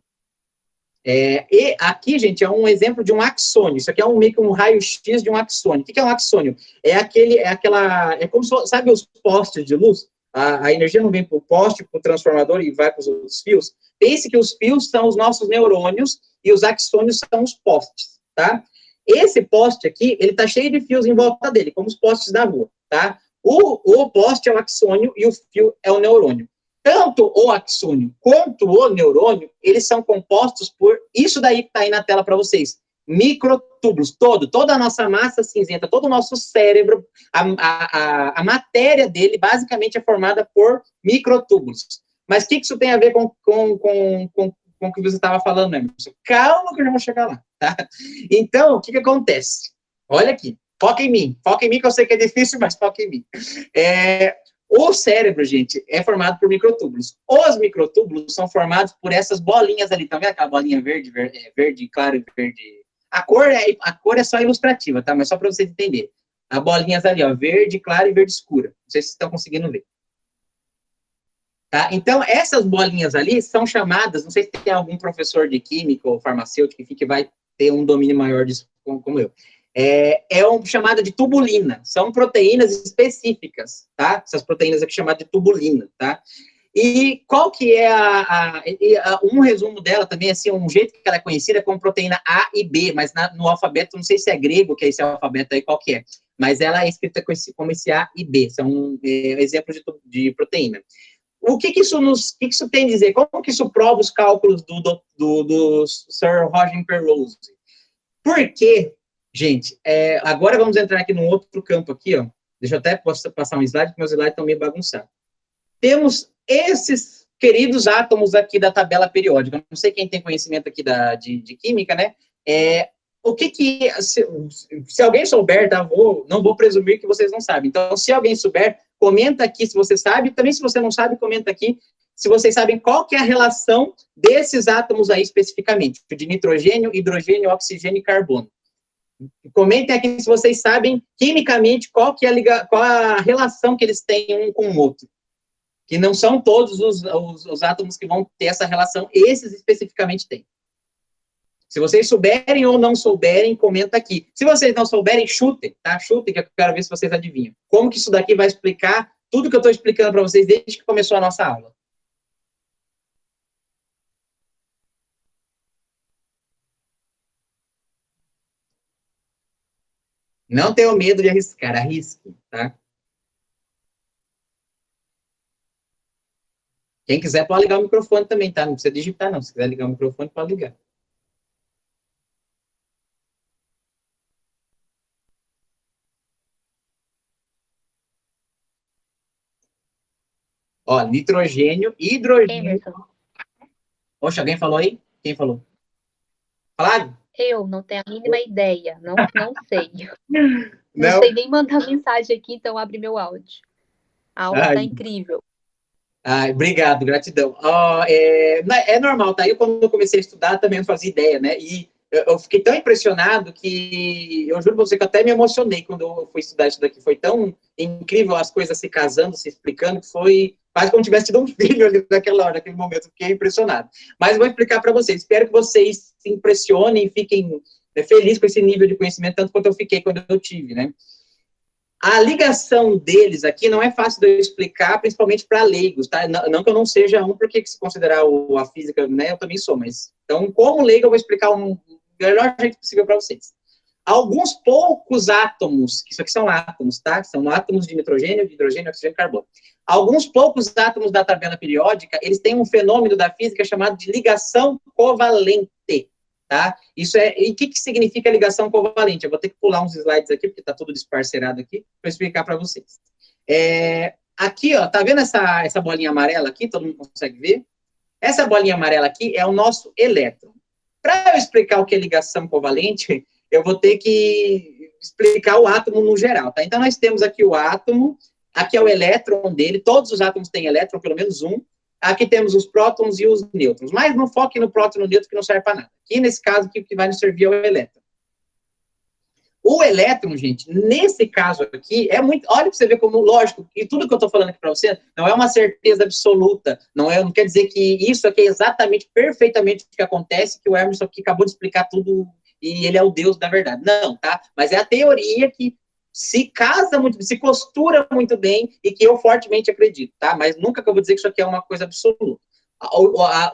E aqui, gente, é um exemplo de um axônio. Isso aqui é meio que um raio-x de um axônio. O que é um axônio? É como se fosse, sabe os postes de luz? A energia não vem para o poste, para o transformador e vai para os outros fios. Pense que os fios são os nossos neurônios e os axônios são os postes, tá? Esse poste aqui, ele tá cheio de fios em volta dele, como os postes da rua, tá? O poste é o axônio e o fio é o neurônio. Tanto o axônio quanto o neurônio, eles são compostos por isso daí que está aí na tela para vocês. Microtúbulos, toda a nossa massa cinzenta, todo o nosso cérebro, a matéria dele basicamente é formada por microtúbulos. Mas o que isso tem a ver com o que você estava falando, Emerson? Calma que eu já vou chegar lá, tá? Então, o que acontece? Olha aqui, foca em mim que eu sei que é difícil, mas foca em mim. O cérebro, gente, é formado por microtúbulos. Os microtúbulos são formados por essas bolinhas ali, tá vendo aquela bolinha verde claro e verde? A cor é só ilustrativa, tá? Mas só para vocês entenderem. As bolinhas ali, ó, verde claro e verde escura. Não sei se vocês estão conseguindo ver. Tá? Então, essas bolinhas ali são chamadas, não sei se tem algum professor de química ou farmacêutico que vai ter um domínio maior disso, como eu. Chamada de tubulina, são proteínas específicas, tá? Essas proteínas aqui chamadas de tubulina, tá? E qual que é um resumo dela também, assim, um jeito que ela é conhecida como proteína A e B, mas no alfabeto, não sei se é grego, que é esse alfabeto aí, qual que é, mas ela é escrita como esse A e B, são exemplos de proteína. O que isso tem a dizer? Como que isso prova os cálculos do Sir Roger Penrose? Porque, gente, agora vamos entrar aqui num outro campo aqui, ó. Deixa eu até passar um slide, porque meus slides estão meio bagunçados. Temos esses queridos átomos aqui da tabela periódica. Não sei quem tem conhecimento aqui de química, né? Se alguém souber, tá? Não vou presumir que vocês não sabem. Então, se alguém souber, comenta aqui se você sabe. Também, se você não sabe, comenta aqui se vocês sabem qual que é a relação desses átomos aí especificamente, de nitrogênio, hidrogênio, oxigênio e carbono. Comentem aqui se vocês sabem, quimicamente, qual a relação que eles têm um com o outro. Que não são todos os átomos que vão ter essa relação, esses especificamente têm. Se vocês souberem ou não souberem, comenta aqui. Se vocês não souberem, chutem, tá? Chutem, que eu quero ver se vocês adivinham. Como que isso daqui vai explicar tudo que eu estou explicando para vocês desde que começou a nossa aula. Não tenham medo de arriscar, arrisque, tá? Quem quiser pode ligar o microfone também, tá? Não precisa digitar, não. Se quiser ligar o microfone, pode ligar. Ó, nitrogênio, hidrogênio. Emerson. Poxa, alguém falou aí? Quem falou? Falaram? Eu não tenho a mínima ideia, não sei. Não sei nem mandar mensagem aqui, então abre meu áudio. A aula tá incrível. Obrigado, gratidão. É normal, tá? Eu, quando eu comecei a estudar, também não fazia ideia, né? E eu fiquei tão impressionado que eu juro pra você que eu até me emocionei quando eu fui estudar isso daqui. Foi tão incrível as coisas se casando, se explicando, que foi quase como se tivesse tido um filho ali naquela hora, naquele momento. Eu fiquei impressionado. Mas eu vou explicar para vocês. Espero que vocês se impressionem e fiquem felizes com esse nível de conhecimento, tanto quanto eu fiquei quando eu tive, né? A ligação deles aqui não é fácil de eu explicar, principalmente para leigos, tá? Não que eu não seja um, porque se considerar a física, né, eu também sou, mas... Então, como leigo, eu vou explicar o melhor jeito possível para vocês. Alguns poucos átomos, que isso aqui são átomos, tá? São átomos de nitrogênio, de hidrogênio, oxigênio e carbono. Alguns poucos átomos da tabela periódica, eles têm um fenômeno da física chamado de ligação covalente. Tá? E o que significa ligação covalente? Eu vou ter que pular uns slides aqui, porque está tudo desparcerado aqui, para explicar para vocês. Aqui, ó, tá vendo essa bolinha amarela aqui? Todo mundo consegue ver? Essa bolinha amarela aqui é o nosso elétron. Para eu explicar o que é ligação covalente, eu vou ter que explicar o átomo no geral, tá? Então, nós temos aqui o átomo, aqui é o elétron dele, todos os átomos têm elétron, pelo menos um. Aqui temos os prótons e os nêutrons, mas não foque no próton e no nêutron, que não serve para nada. Aqui, nesse caso, o que vai nos servir é o elétron. O elétron, gente, nesse caso aqui, é muito... Olha para você ver como, lógico, e tudo que eu estou falando aqui para você não é uma certeza absoluta, não quer dizer que isso aqui é exatamente, perfeitamente o que acontece, que o Emerson aqui acabou de explicar tudo e ele é o Deus da verdade. Não, tá? Mas é a teoria que se casa muito, se costura muito bem e que eu fortemente acredito, tá? Mas nunca que eu vou dizer que isso aqui é uma coisa absoluta.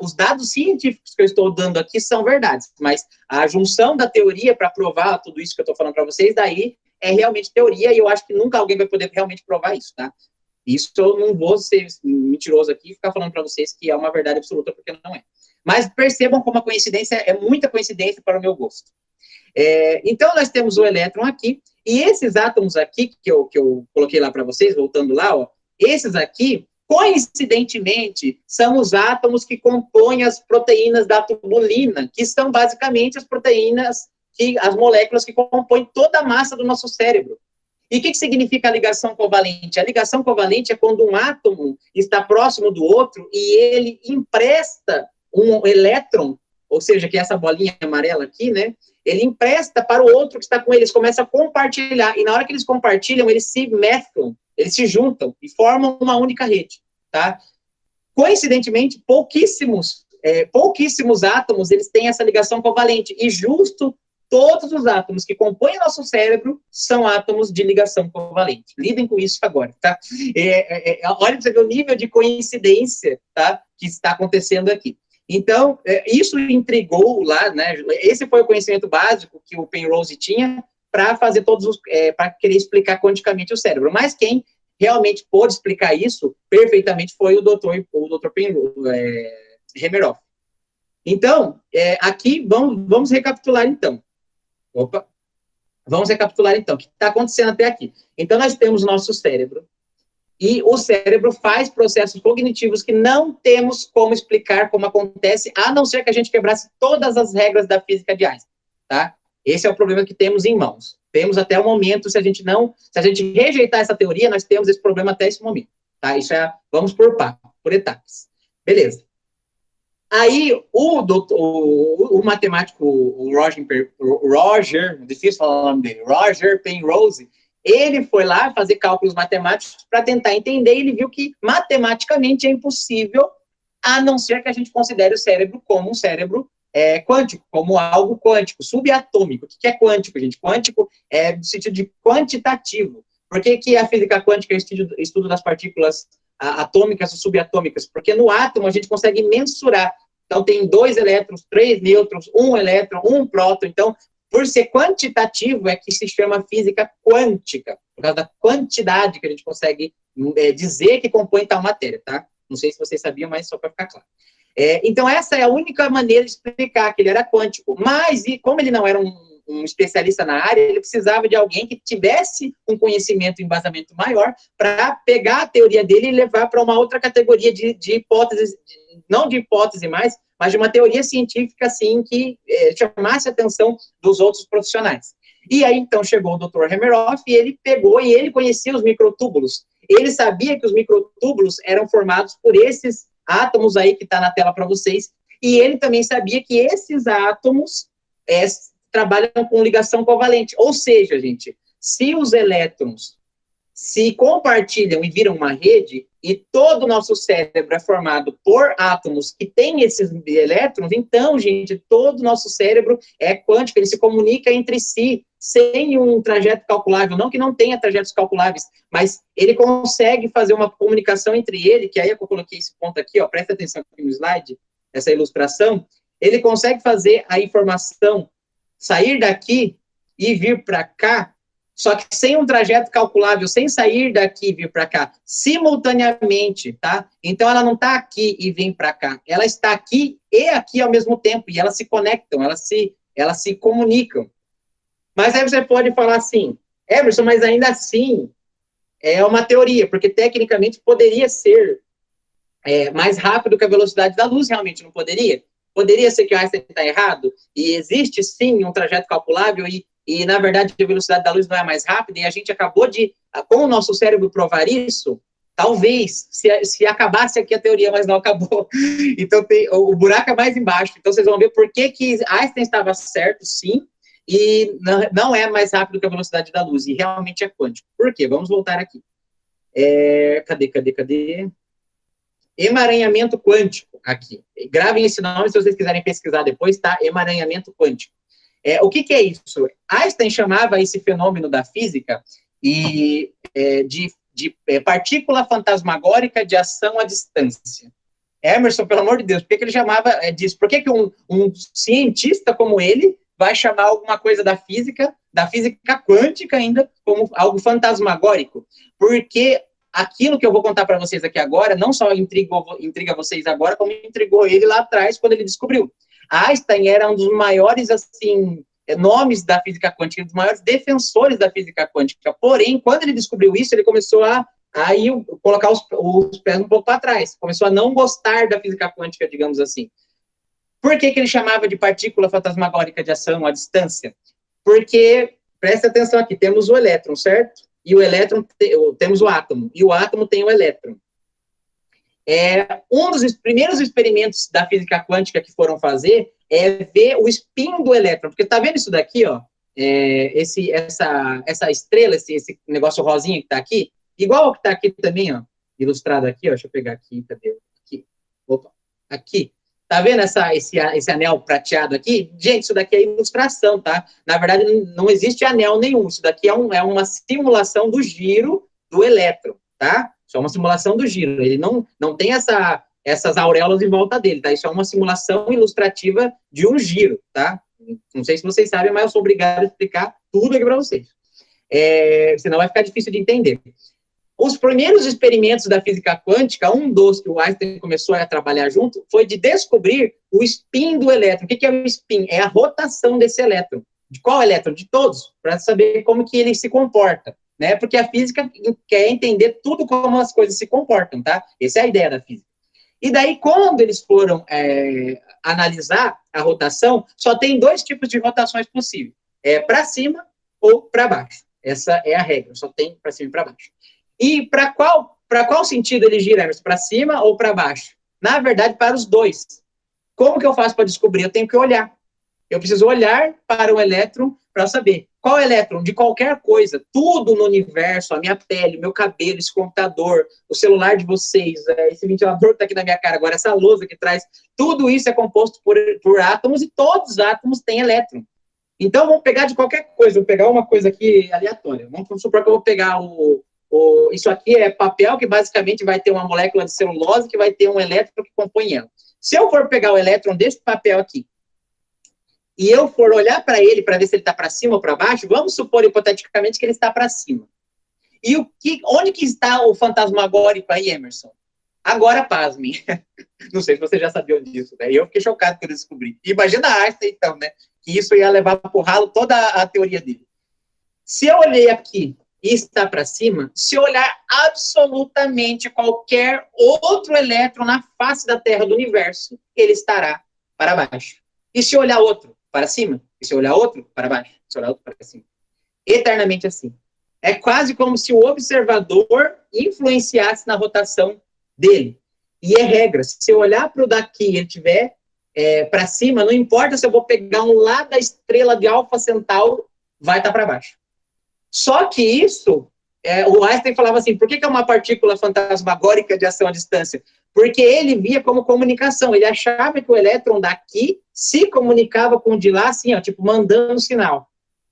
Os dados científicos que eu estou dando aqui são verdades, mas a junção da teoria para provar tudo isso que eu estou falando para vocês, daí é realmente teoria, e eu acho que nunca alguém vai poder realmente provar isso, tá? Isso eu não vou ser mentiroso aqui e ficar falando para vocês que é uma verdade absoluta, porque não é. Mas percebam como a coincidência é muita coincidência para o meu gosto. Então, nós temos o elétron aqui, e esses átomos aqui, que eu coloquei lá para vocês, voltando lá, ó, esses aqui, coincidentemente, são os átomos que compõem as proteínas da tubulina, que são basicamente as proteínas, as moléculas que compõem toda a massa do nosso cérebro. E o que significa a ligação covalente? A ligação covalente é quando um átomo está próximo do outro e ele empresta um elétron, ou seja, que é essa bolinha amarela aqui, né? Ele empresta para o outro que está com ele, eles começam a compartilhar, e na hora que eles compartilham, eles se mesclam, eles se juntam e formam uma única rede, tá? Coincidentemente, pouquíssimos átomos, eles têm essa ligação covalente, e justo todos os átomos que compõem o nosso cérebro são átomos de ligação covalente. Lidem com isso agora, tá? Olha para você ver o nível de coincidência, tá, que está acontecendo aqui. Então, isso intrigou lá, né? Esse foi o conhecimento básico que o Penrose tinha para fazer para querer explicar quanticamente o cérebro. Mas quem realmente pôde explicar isso perfeitamente foi o Dr. Penrose, Hameroff. Então, aqui vamos recapitular então. Vamos recapitular então o que está acontecendo até aqui. Então, nós temos o nosso cérebro, e o cérebro faz processos cognitivos que não temos como explicar como acontece, a não ser que a gente quebrasse todas as regras da física de Einstein, tá? Esse é o problema que temos em mãos. Temos até o momento, se a gente rejeitar essa teoria, nós temos esse problema até esse momento, tá? Vamos por etapas. Beleza. Aí, o matemático, Roger, difícil falar o nome dele, Roger Penrose, ele foi lá fazer cálculos matemáticos para tentar entender, e ele viu que matematicamente é impossível, a não ser que a gente considere o cérebro como um cérebro quântico, como algo quântico, subatômico. O que é quântico, gente? Quântico é no sentido de quantitativo. Por que a física quântica é o estudo das partículas atômicas ou subatômicas? Porque no átomo a gente consegue mensurar. Então, tem 2 elétrons, 3 nêutrons, 1 elétron, 1 próton. Então, por ser quantitativo, é que se chama física quântica, por causa da quantidade que a gente consegue dizer que compõe tal matéria, tá? Não sei se vocês sabiam, mas só para ficar claro. Então, essa é a única maneira de explicar que ele era quântico. Mas, e como ele não era um especialista na área, ele precisava de alguém que tivesse um conhecimento, um embasamento maior, para pegar a teoria dele e levar para uma outra categoria de hipóteses, não de hipótese mais, mas de uma teoria científica, assim, que chamasse a atenção dos outros profissionais. E aí, então, chegou o Dr. Hameroff, e ele pegou, e ele conhecia os microtúbulos. Ele sabia que os microtúbulos eram formados por esses átomos aí que está na tela para vocês, e ele também sabia que esses átomos trabalham com ligação covalente. Ou seja, gente, se os elétrons se compartilham e viram uma rede, e todo o nosso cérebro é formado por átomos que têm esses elétrons, então, gente, todo o nosso cérebro é quântico, ele se comunica entre si, sem um trajeto calculável, não que não tenha trajetos calculáveis, mas ele consegue fazer uma comunicação entre ele, que aí é que eu coloquei esse ponto aqui, ó, presta atenção aqui no slide, essa ilustração, ele consegue fazer a informação sair daqui e vir para cá, só que sem um trajeto calculável, sem sair daqui e vir para cá, simultaneamente, tá? Então, ela não está aqui e vem para cá. Ela está aqui e aqui ao mesmo tempo, e elas se conectam, elas se comunicam. Mas aí você pode falar assim, Emerson, mas ainda assim é uma teoria, porque tecnicamente poderia ser mais rápido que a velocidade da luz, realmente não poderia? Poderia ser que o Einstein está errado? E existe, sim, um trajeto calculável e, na verdade, a velocidade da luz não é mais rápida, e a gente acabou de, com o nosso cérebro, provar isso? Talvez, se acabasse aqui a teoria, mas não acabou. Então, o buraco é mais embaixo. Então, vocês vão ver por que Einstein estava certo, sim, e não é mais rápido que a velocidade da luz, e realmente é quântico. Por quê? Vamos voltar aqui. Cadê? Emaranhamento quântico, aqui. Gravem esse nome se vocês quiserem pesquisar depois, tá? Emaranhamento quântico. O que é isso? Einstein chamava esse fenômeno da física de partícula fantasmagórica de ação à distância. Emerson, pelo amor de Deus, por que ele chamava disso? Por que um cientista como ele vai chamar alguma coisa da física quântica ainda, como algo fantasmagórico? Porque aquilo que eu vou contar para vocês aqui agora, não só intriga vocês agora, como intrigou ele lá atrás, quando ele descobriu. Einstein era um dos maiores, assim, nomes da física quântica, um dos maiores defensores da física quântica. Porém, quando ele descobriu isso, ele começou a colocar os pés um pouco para trás. Começou a não gostar da física quântica, digamos assim. Por que ele chamava de partícula fantasmagórica de ação à distância? Porque, presta atenção aqui, temos o elétron, certo? E o elétron, temos o átomo, e o átomo tem o elétron. Um dos primeiros experimentos da física quântica que foram fazer é ver o spin do elétron, porque tá vendo isso daqui, ó? Essa estrela, esse negócio rosinha que tá aqui, igual ao que tá aqui também, ó, ilustrado aqui, ó, deixa eu pegar aqui, cadê? Aqui, opa, aqui. Tá vendo esse anel prateado aqui? Gente, isso daqui é ilustração, tá? Na verdade, não existe anel nenhum. Isso daqui é uma simulação do giro do elétron, tá? Isso é uma simulação do giro. Ele não tem essas auréolas em volta dele, tá? Isso é uma simulação ilustrativa de um giro, tá? Não sei se vocês sabem, mas eu sou obrigado a explicar tudo aqui para vocês. Senão vai ficar difícil de entender. Os primeiros experimentos da física quântica, um dos que o Einstein começou a trabalhar junto, foi de descobrir o spin do elétron. O que é o spin? É a rotação desse elétron. De qual elétron? De todos, para saber como que ele se comporta, né? Porque a física quer entender tudo como as coisas se comportam, tá? Essa é a ideia da física. E daí, quando eles foram analisar a rotação, só tem dois tipos de rotações possíveis. Para cima ou para baixo. Essa é a regra, só tem para cima e para baixo. E para qual sentido ele gira, Emerson? Para cima ou para baixo? Na verdade, para os dois. Como que eu faço para descobrir? Eu tenho que olhar. Eu preciso olhar para o elétron para saber. Qual elétron? De qualquer coisa. Tudo no universo, a minha pele, o meu cabelo, esse computador, o celular de vocês, esse ventilador que está aqui na minha cara agora, essa lousa que traz, tudo isso é composto por átomos e todos os átomos têm elétron. Então, vamos pegar de qualquer coisa. Vou pegar uma coisa aqui aleatória. Vamos supor que eu vou pegar isso aqui é papel, que basicamente vai ter uma molécula de celulose que vai ter um elétron que compõe ela. Se eu for pegar o elétron desse papel aqui, e eu for olhar para ele para ver se ele está para cima ou para baixo, vamos supor hipoteticamente que ele está para cima. E onde que está o fantasmagórico aí, Emerson? Agora, pasmem. Não sei se vocês já sabiam disso, né? Eu fiquei chocado quando eu descobri. Imagina a Einstein, então, né? Que isso ia levar para o ralo toda a teoria dele. Se eu olhei aqui e está para cima, se eu olhar absolutamente qualquer outro elétron na face da Terra do universo, ele estará para baixo. E se eu olhar outro para cima, e se eu olhar outro para baixo, se eu olhar outro para cima, eternamente assim. É quase como se o observador influenciasse na rotação dele. E é regra, se eu olhar para o daqui e ele estiver para cima, não importa se eu vou pegar um lá da estrela de Alfa Centauro, vai estar para baixo. Só que isso, o Einstein falava assim, por que é uma partícula fantasmagórica de ação à distância? Porque ele via como comunicação, ele achava que o elétron daqui se comunicava com o de lá, assim, ó, tipo, mandando sinal.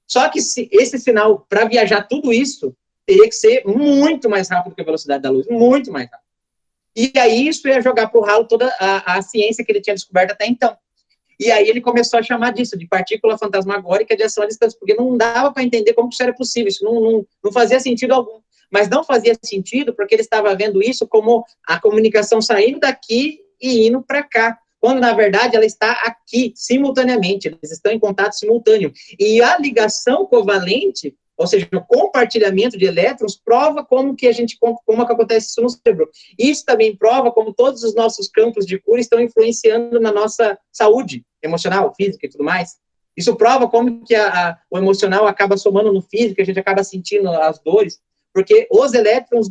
Só que esse sinal, para viajar tudo isso, teria que ser muito mais rápido que a velocidade da luz, muito mais rápido. E aí isso ia jogar para o ralo toda a ciência que ele tinha descoberto até então. E aí ele começou a chamar disso, de partícula fantasmagórica de ação à distância, porque não dava para entender como isso era possível, isso não fazia sentido algum. Mas não fazia sentido porque ele estava vendo isso como a comunicação saindo daqui e indo para cá, quando, na verdade, ela está aqui, simultaneamente, eles estão em contato simultâneo. E a ligação covalente, ou seja, o compartilhamento de elétrons, prova como que acontece isso no cérebro. Isso também prova como todos os nossos campos de cura estão influenciando na nossa saúde emocional, física e tudo mais. Isso prova como que o emocional acaba somando no físico, a gente acaba sentindo as dores, porque os elétrons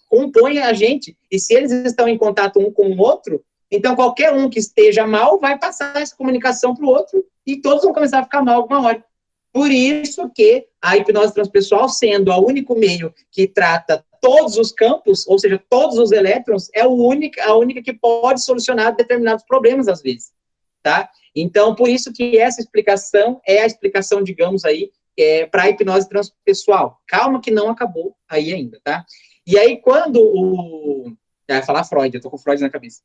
compõem a gente, e se eles estão em contato um com o outro, então qualquer um que esteja mal vai passar essa comunicação para o outro, e todos vão começar a ficar mal alguma hora. Por isso que a hipnose transpessoal, sendo o único meio que trata todos os campos, ou seja, todos os elétrons, é a única que pode solucionar determinados problemas, às vezes, tá? Então, por isso que essa explicação é a explicação, digamos aí, para a hipnose transpessoal. Calma que não acabou aí ainda, tá? E aí, quando falar Freud, eu tô com Freud na cabeça.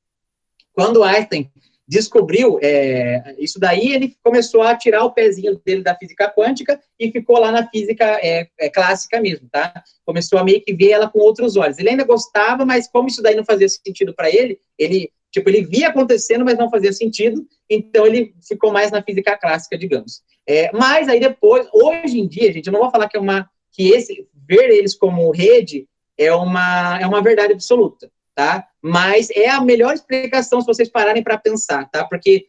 Quando Einstein descobriu isso daí, ele começou a tirar o pezinho dele da física quântica e ficou lá na física clássica mesmo, tá? Começou a meio que ver ela com outros olhos. Ele ainda gostava, mas como isso daí não fazia sentido para ele, ele via acontecendo, mas não fazia sentido, então ele ficou mais na física clássica, digamos. Mas aí depois, hoje em dia, gente, eu não vou falar ver eles como rede é uma verdade absoluta, tá? Mas é a melhor explicação se vocês pararem para pensar, tá? Porque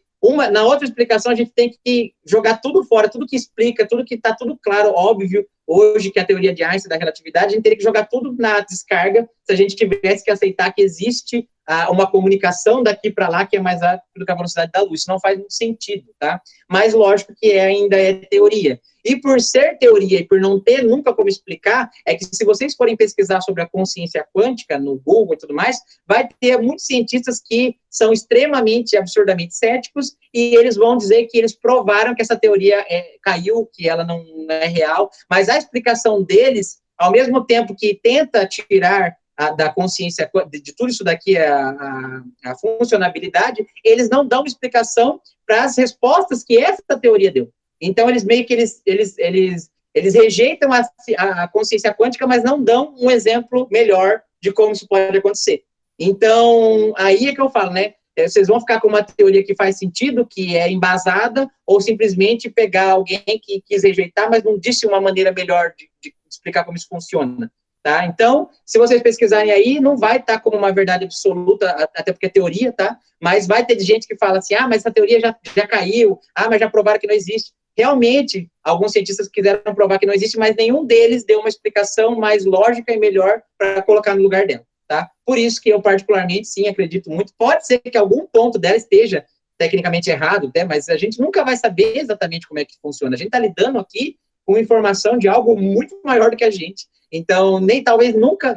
na outra explicação a gente tem que jogar tudo fora, tudo que explica, tudo que está tudo claro, óbvio, hoje que a teoria de Einstein da relatividade, a gente teria que jogar tudo na descarga se a gente tivesse que aceitar que existe uma comunicação daqui para lá que é mais rápida do que a velocidade da luz. Isso não faz muito sentido, tá? Mas lógico que ainda é teoria. E por ser teoria e por não ter nunca como explicar, é que se vocês forem pesquisar sobre a consciência quântica no Google e tudo mais, vai ter muitos cientistas que são extremamente, absurdamente céticos e eles vão dizer que eles provaram que essa teoria caiu, que ela não é real, mas a explicação deles, ao mesmo tempo que tenta tirar da consciência, de tudo isso daqui, a funcionabilidade, eles não dão explicação para as respostas que essa teoria deu. Então, eles meio que eles rejeitam a consciência quântica, mas não dão um exemplo melhor de como isso pode acontecer. Então, aí é que eu falo, né? Vocês vão ficar com uma teoria que faz sentido, que é embasada, ou simplesmente pegar alguém que quis rejeitar, mas não disse uma maneira melhor de explicar como isso funciona. Tá? Então, se vocês pesquisarem aí, não vai estar como uma verdade absoluta, até porque é teoria, tá? Mas vai ter gente que fala assim, mas essa teoria já caiu, mas já provaram que não existe. Realmente, alguns cientistas quiseram provar que não existe, mas nenhum deles deu uma explicação mais lógica e melhor para colocar no lugar dela, tá? Por isso que eu, particularmente, sim, acredito muito. Pode ser que algum ponto dela esteja tecnicamente errado, até, mas a gente nunca vai saber exatamente como é que funciona. A gente está lidando aqui com informação de algo muito maior do que a gente. Então, talvez nunca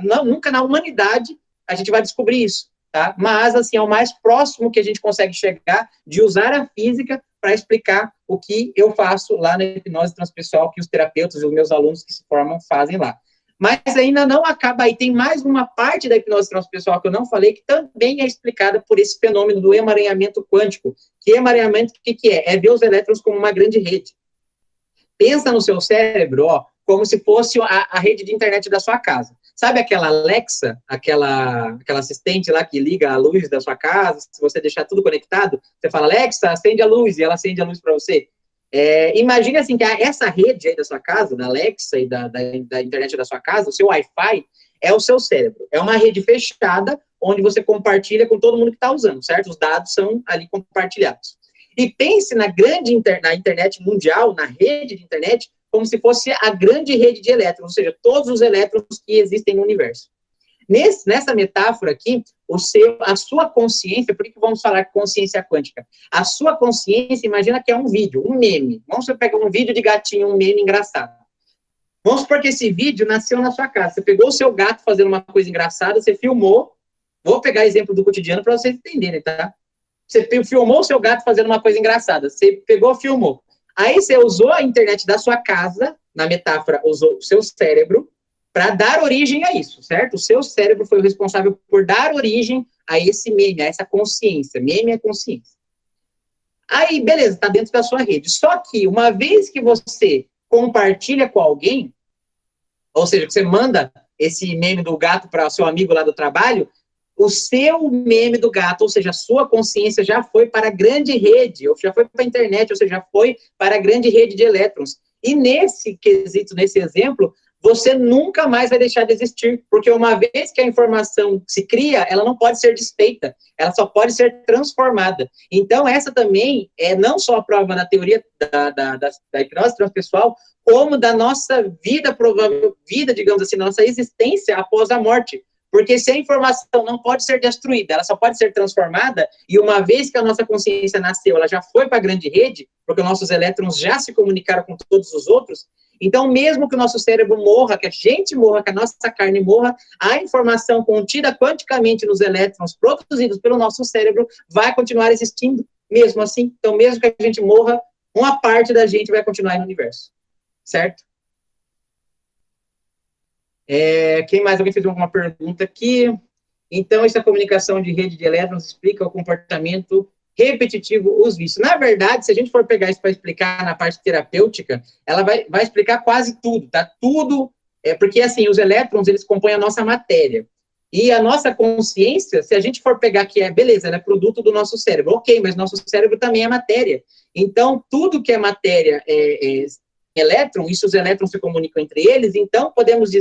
na humanidade a gente vai descobrir isso, tá? Mas, assim, é o mais próximo que a gente consegue chegar de usar a física para explicar o que eu faço lá na hipnose transpessoal, que os terapeutas e os meus alunos que se formam fazem lá. Mas ainda não acaba aí, tem mais uma parte da hipnose transpessoal que eu não falei, que também é explicada por esse fenômeno do emaranhamento quântico. Que emaranhamento, o que é? É ver os elétrons como uma grande rede. Pensa no seu cérebro, como se fosse a rede de internet da sua casa. Sabe aquela Alexa, aquela assistente lá que liga a luz da sua casa, se você deixar tudo conectado, você fala, Alexa, acende a luz, e ela acende a luz para você. Imagine assim, que essa rede aí da sua casa, da Alexa e da internet da sua casa, o seu Wi-Fi, é o seu cérebro. É uma rede fechada, onde você compartilha com todo mundo que está usando, certo? Os dados são ali compartilhados. E pense na na internet mundial, na rede de internet, como se fosse a grande rede de elétrons, ou seja, todos os elétrons que existem no universo. Nessa metáfora aqui, a sua consciência, por que vamos falar consciência quântica? A sua consciência, imagina que é um vídeo, um meme. Vamos pegar um vídeo de gatinho, um meme engraçado. Vamos supor que esse vídeo nasceu na sua casa. Você pegou o seu gato fazendo uma coisa engraçada, você filmou. Vou pegar exemplo do cotidiano para vocês entenderem, tá? Você filmou o seu gato fazendo uma coisa engraçada. Você pegou, filmou. Aí você usou a internet da sua casa, na metáfora, usou o seu cérebro, para dar origem a isso, certo? O seu cérebro foi o responsável por dar origem a esse meme, a essa consciência. Meme é consciência. Aí, beleza, está dentro da sua rede. Só que, uma vez que você compartilha com alguém, ou seja, que você manda esse meme do gato para o seu amigo lá do trabalho, o seu meme do gato, ou seja, a sua consciência já foi para a grande rede, ou já foi para a internet, ou seja, já foi para a grande rede de elétrons. E nesse quesito, nesse exemplo, você nunca mais vai deixar de existir, porque uma vez que a informação se cria, ela não pode ser desfeita, ela só pode ser transformada. Então, essa também é não só a prova na teoria da hipnose transpessoal, como da nossa vida, provável vida, digamos assim, nossa existência após a morte. Porque se a informação não pode ser destruída, ela só pode ser transformada, e uma vez que a nossa consciência nasceu, ela já foi para a grande rede, porque os nossos elétrons já se comunicaram com todos os outros, então mesmo que o nosso cérebro morra, que a gente morra, que a nossa carne morra, a informação contida quanticamente nos elétrons produzidos pelo nosso cérebro vai continuar existindo, mesmo assim. Então mesmo que a gente morra, uma parte da gente vai continuar no universo, certo? Quem mais? Alguém fez alguma pergunta aqui? Então, essa comunicação de rede de elétrons explica o comportamento repetitivo, os vícios. Na verdade, se a gente for pegar isso para explicar na parte terapêutica, ela vai explicar quase tudo, tá? Tudo, porque, assim, os elétrons, eles compõem a nossa matéria. E a nossa consciência, se a gente for pegar que beleza, ela é produto do nosso cérebro, ok, mas nosso cérebro também é matéria. Então, tudo que é matéria é elétron, e se os elétrons se comunicam entre eles, então podemos,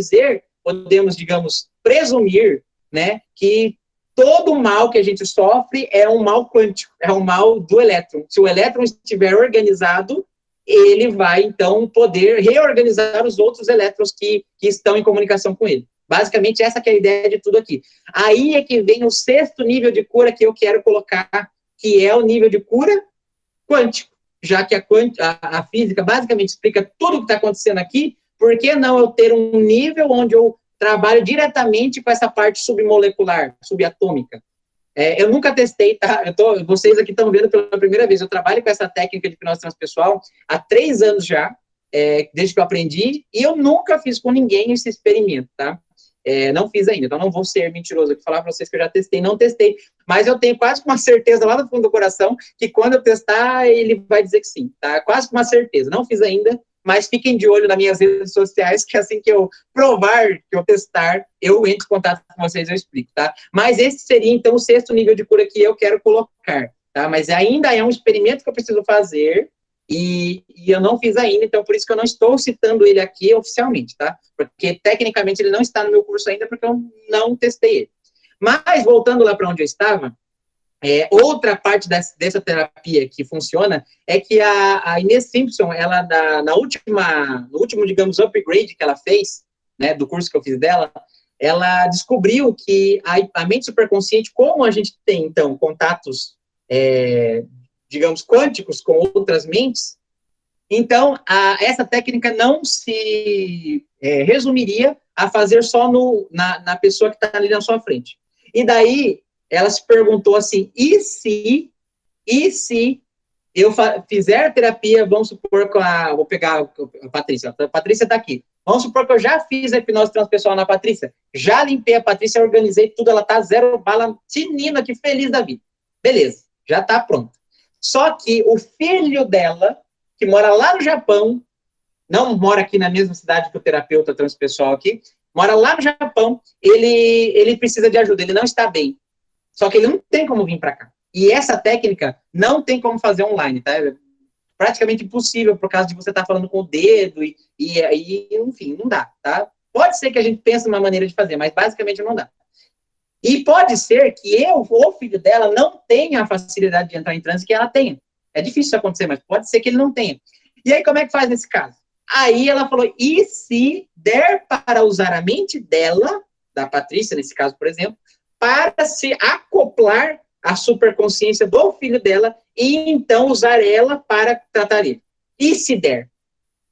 digamos, presumir, né, que todo mal que a gente sofre é um mal quântico, é um mal do elétron. Se o elétron estiver organizado, ele vai, então, poder reorganizar os outros elétrons que estão em comunicação com ele. Basicamente, essa que é a ideia de tudo aqui. Aí é que vem o 6º nível de cura que eu quero colocar, que é o nível de cura quântico. Já que a física basicamente explica tudo o que está acontecendo aqui, por que não eu ter um nível onde eu trabalho diretamente com essa parte submolecular, subatômica? Eu nunca testei, tá? Vocês aqui estão vendo pela primeira vez. Eu trabalho com essa técnica de hipnose transpessoal há 3 anos já, desde que eu aprendi, e eu nunca fiz com ninguém esse experimento, tá? Não fiz ainda, então não vou ser mentiroso aqui falar para vocês que eu já testei, não testei, mas eu tenho quase uma certeza lá no fundo do coração que quando eu testar, ele vai dizer que sim, tá? Quase com uma certeza, não fiz ainda, mas fiquem de olho nas minhas redes sociais, que assim que eu provar, que eu testar, eu entro em contato com vocês, eu explico, tá? Mas esse seria, então, o 6º nível de cura que eu quero colocar, tá? Mas ainda é um experimento que eu preciso fazer, e eu não fiz ainda, então por isso que eu não estou citando ele aqui oficialmente, tá? Porque tecnicamente ele não está no meu curso ainda, porque eu não testei ele. Mas, voltando lá para onde eu estava, outra parte dessa terapia que funciona é que a Inês Simpson, ela, no último, digamos, upgrade que ela fez, né, do curso que eu fiz dela, ela descobriu que a mente superconsciente, como a gente tem, então, contatos, digamos, quânticos com outras mentes, então, essa técnica não se resumiria a fazer só na pessoa que está ali na sua frente. E daí, ela se perguntou assim, e se eu fizer terapia, vamos supor vou pegar a Patrícia está aqui, vamos supor que eu já fiz a hipnose transpessoal na Patrícia, já limpei a Patrícia, organizei tudo, ela está 0 bala, tinina aqui, feliz da vida. Beleza, já está pronto. Só que o filho dela, que mora lá no Japão, não mora aqui na mesma cidade que o terapeuta transpessoal aqui, mora lá no Japão, ele precisa de ajuda, ele não está bem. Só que ele não tem como vir para cá. E essa técnica não tem como fazer online, tá? É praticamente impossível por causa de você estar falando com o dedo e enfim, não dá, tá? Pode ser que a gente pense uma maneira de fazer, mas basicamente não dá. E pode ser que o filho dela, não tenha a facilidade de entrar em transe que ela tenha. É difícil isso acontecer, mas pode ser que ele não tenha. E aí, como é que faz nesse caso? Aí ela falou, e se der para usar a mente dela, da Patrícia, nesse caso, por exemplo, para se acoplar à superconsciência do filho dela e então usar ela para tratar ele. E se der?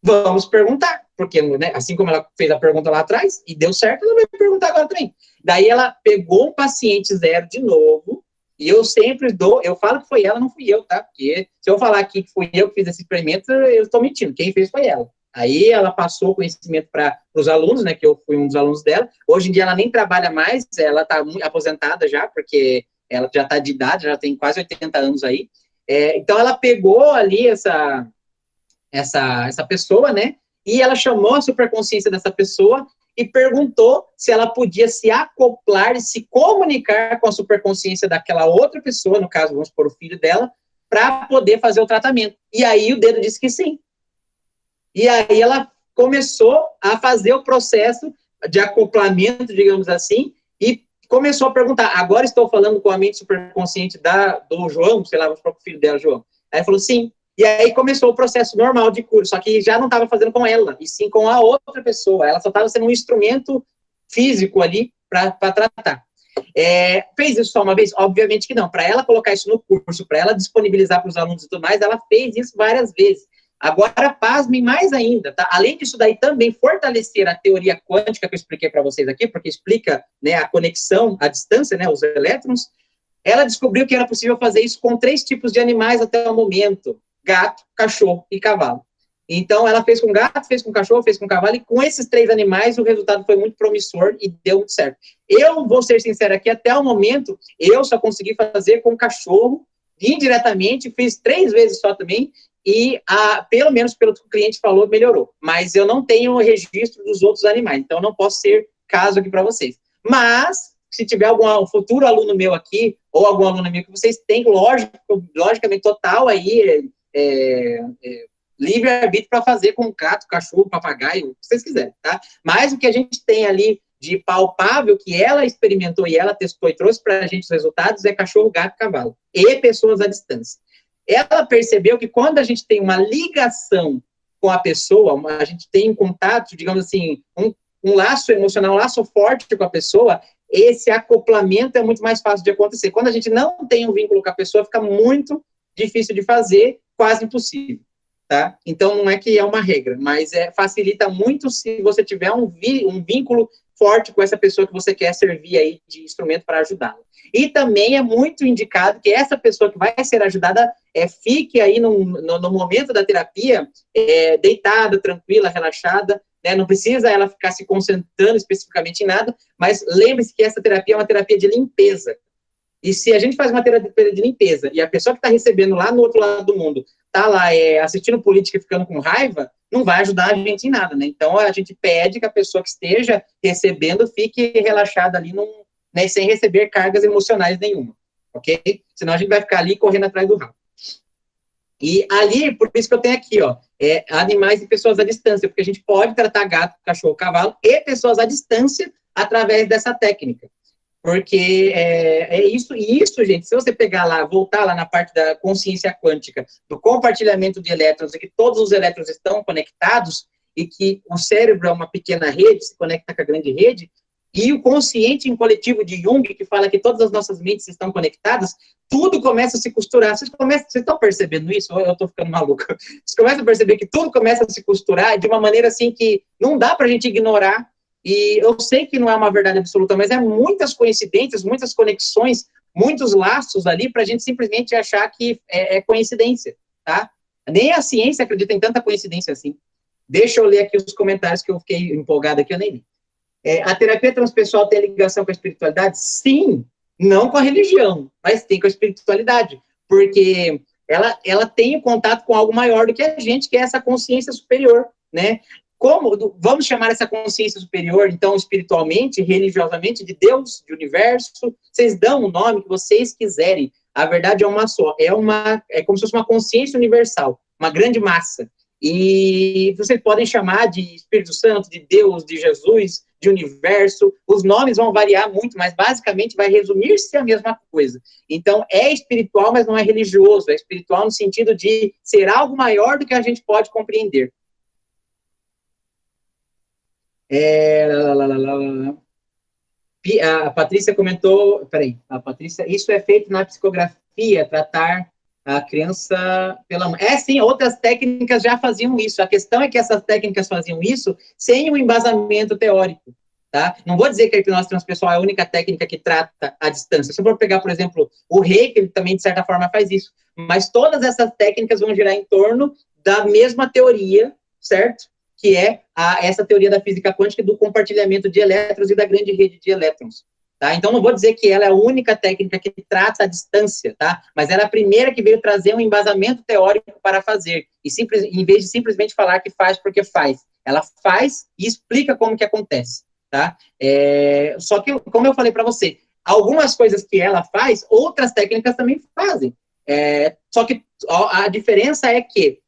Vamos perguntar, porque, né, assim como ela fez a pergunta lá atrás e deu certo, ela vai perguntar agora também. Daí ela pegou um paciente 0 de novo, e eu sempre eu falo que foi ela, não fui eu, tá? Porque se eu falar aqui que fui eu que fiz esse experimento, eu estou mentindo, quem fez foi ela. Aí ela passou o conhecimento para os alunos, né, que eu fui um dos alunos dela. Hoje em dia ela nem trabalha mais, ela está aposentada já, porque ela já está de idade, já tem quase 80 anos aí. Então ela pegou ali essa pessoa, né, e ela chamou a superconsciência dessa pessoa e perguntou se ela podia se acoplar e se comunicar com a superconsciência daquela outra pessoa, no caso, vamos supor, o filho dela, para poder fazer o tratamento. E aí o dedo disse que sim. E aí ela começou a fazer o processo de acoplamento, digamos assim, e começou a perguntar, agora estou falando com a mente superconsciente do João, sei lá, o próprio filho dela, João. Aí falou, sim. E aí começou o processo normal de cura, só que já não estava fazendo com ela, e sim com a outra pessoa. Ela só estava sendo um instrumento físico ali para tratar. Fez isso só uma vez? Obviamente que não. Para ela colocar isso no curso, para ela disponibilizar para os alunos e tudo mais, ela fez isso várias vezes. Agora, pasmem mais ainda, tá? Além disso daí, também fortalecer a teoria quântica que eu expliquei para vocês aqui, porque explica, né, a conexão à distância, né, os elétrons. Ela descobriu que era possível fazer isso com 3 tipos de animais até o momento: gato, cachorro e cavalo. Então, ela fez com gato, fez com cachorro, fez com cavalo, e com esses 3 animais, o resultado foi muito promissor e deu muito certo. Eu vou ser sincero aqui, até o momento, eu só consegui fazer com cachorro, indiretamente, fiz 3 vezes só também, e pelo menos pelo que o cliente falou, melhorou. Mas eu não tenho registro dos outros animais, então eu não posso ser caso aqui para vocês. Mas, se tiver algum futuro aluno meu aqui, ou algum aluno meu que vocês têm, logicamente, total aí, livre-arbítrio para fazer com gato, cachorro, papagaio, o que vocês quiserem, tá? Mas o que a gente tem ali de palpável, que ela experimentou e ela testou e trouxe para a gente os resultados, é cachorro, gato, cavalo. E pessoas à distância. Ela percebeu que quando a gente tem uma ligação com a pessoa, a gente tem um contato, digamos assim, um laço emocional, um laço forte com a pessoa, esse acoplamento é muito mais fácil de acontecer. Quando a gente não tem um vínculo com a pessoa, fica muito difícil de fazer, quase impossível. Tá? Então, não é que é uma regra, mas facilita muito se você tiver um vínculo forte com essa pessoa que você quer servir aí de instrumento para ajudá-la. E também é muito indicado que essa pessoa que vai ser ajudada fique aí no momento da terapia deitada, tranquila, relaxada, né? Não precisa ela ficar se concentrando especificamente em nada, mas lembre-se que essa terapia é uma terapia de limpeza. E se a gente faz uma terapia de limpeza e a pessoa que está recebendo lá no outro lado do mundo está lá assistindo política e ficando com raiva, não vai ajudar a gente em nada, né? Então, a gente pede que a pessoa que esteja recebendo fique relaxada ali, né, sem receber cargas emocionais nenhuma, ok? Senão a gente vai ficar ali correndo atrás do rabo. E ali, por isso que eu tenho aqui, ó, animais e pessoas à distância, porque a gente pode tratar gato, cachorro, cavalo e pessoas à distância através dessa técnica. Porque isso, gente, se você pegar lá, voltar lá na parte da consciência quântica, do compartilhamento de elétrons, e que todos os elétrons estão conectados, e que o cérebro é uma pequena rede, se conecta com a grande rede, e o consciente em coletivo de Jung, que fala que todas as nossas mentes estão conectadas, tudo começa a se costurar. Vocês estão percebendo isso? Ou eu estou ficando maluco? Vocês começam a perceber que tudo começa a se costurar de uma maneira assim que não dá para a gente ignorar. E eu sei que não é uma verdade absoluta, mas muitas coincidências, muitas conexões, muitos laços ali para a gente simplesmente achar que é coincidência, tá? Nem a ciência acredita em tanta coincidência assim. Deixa eu ler aqui os comentários que eu fiquei empolgado aqui, eu nem li. A terapia transpessoal tem ligação com a espiritualidade? Sim, não com a religião, mas tem com a espiritualidade, porque ela tem contato com algo maior do que a gente, que é essa consciência superior, né? Vamos chamar essa consciência superior, então, espiritualmente, religiosamente, de Deus, de universo, vocês dão o nome que vocês quiserem, a verdade é uma só, é como se fosse uma consciência universal, uma grande massa, e vocês podem chamar de Espírito Santo, de Deus, de Jesus, de universo, os nomes vão variar muito, mas basicamente vai resumir-se a mesma coisa. Então, é espiritual, mas não é religioso, é espiritual no sentido de ser algo maior do que a gente pode compreender. A Patrícia comentou, isso é feito na psicografia, tratar a criança pela mãe. Sim, outras técnicas já faziam isso. A questão é que essas técnicas faziam isso sem um embasamento teórico, tá? Não vou dizer que a hipnose transpessoal é a única técnica que trata a distância. Se eu for pegar, por exemplo, o Reiki, ele também, de certa forma, faz isso. Mas todas essas técnicas vão girar em torno da mesma teoria, certo? Que é essa teoria da física quântica do compartilhamento de elétrons e da grande rede de elétrons. Tá? Então, não vou dizer que ela é a única técnica que trata a distância, tá? Mas ela é a primeira que veio trazer um embasamento teórico para fazer, em vez de simplesmente falar que faz porque faz. Ela faz e explica como que acontece. Tá? Só que, como eu falei para você, algumas coisas que ela faz, outras técnicas também fazem. Só que a diferença é que,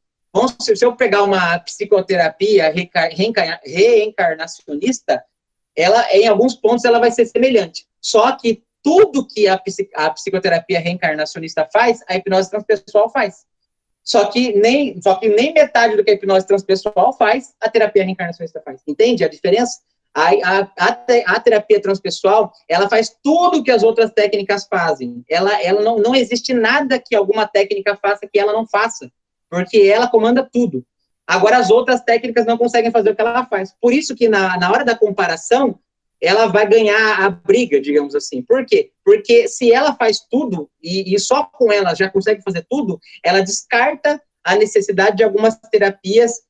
se eu pegar uma psicoterapia reencarnacionista, ela, em alguns pontos, ela vai ser semelhante. Só que tudo que a psicoterapia reencarnacionista faz, a hipnose transpessoal faz. Só que nem metade do que a hipnose transpessoal faz, a terapia reencarnacionista faz. Entende a diferença? A terapia transpessoal, ela faz tudo que as outras técnicas fazem. Ela não existe nada que alguma técnica faça que ela não faça, porque ela comanda tudo. Agora, as outras técnicas não conseguem fazer o que ela faz. Por isso que, na hora da comparação, ela vai ganhar a briga, digamos assim. Por quê? Porque se ela faz tudo, e só com ela já consegue fazer tudo, ela descarta a necessidade de algumas terapias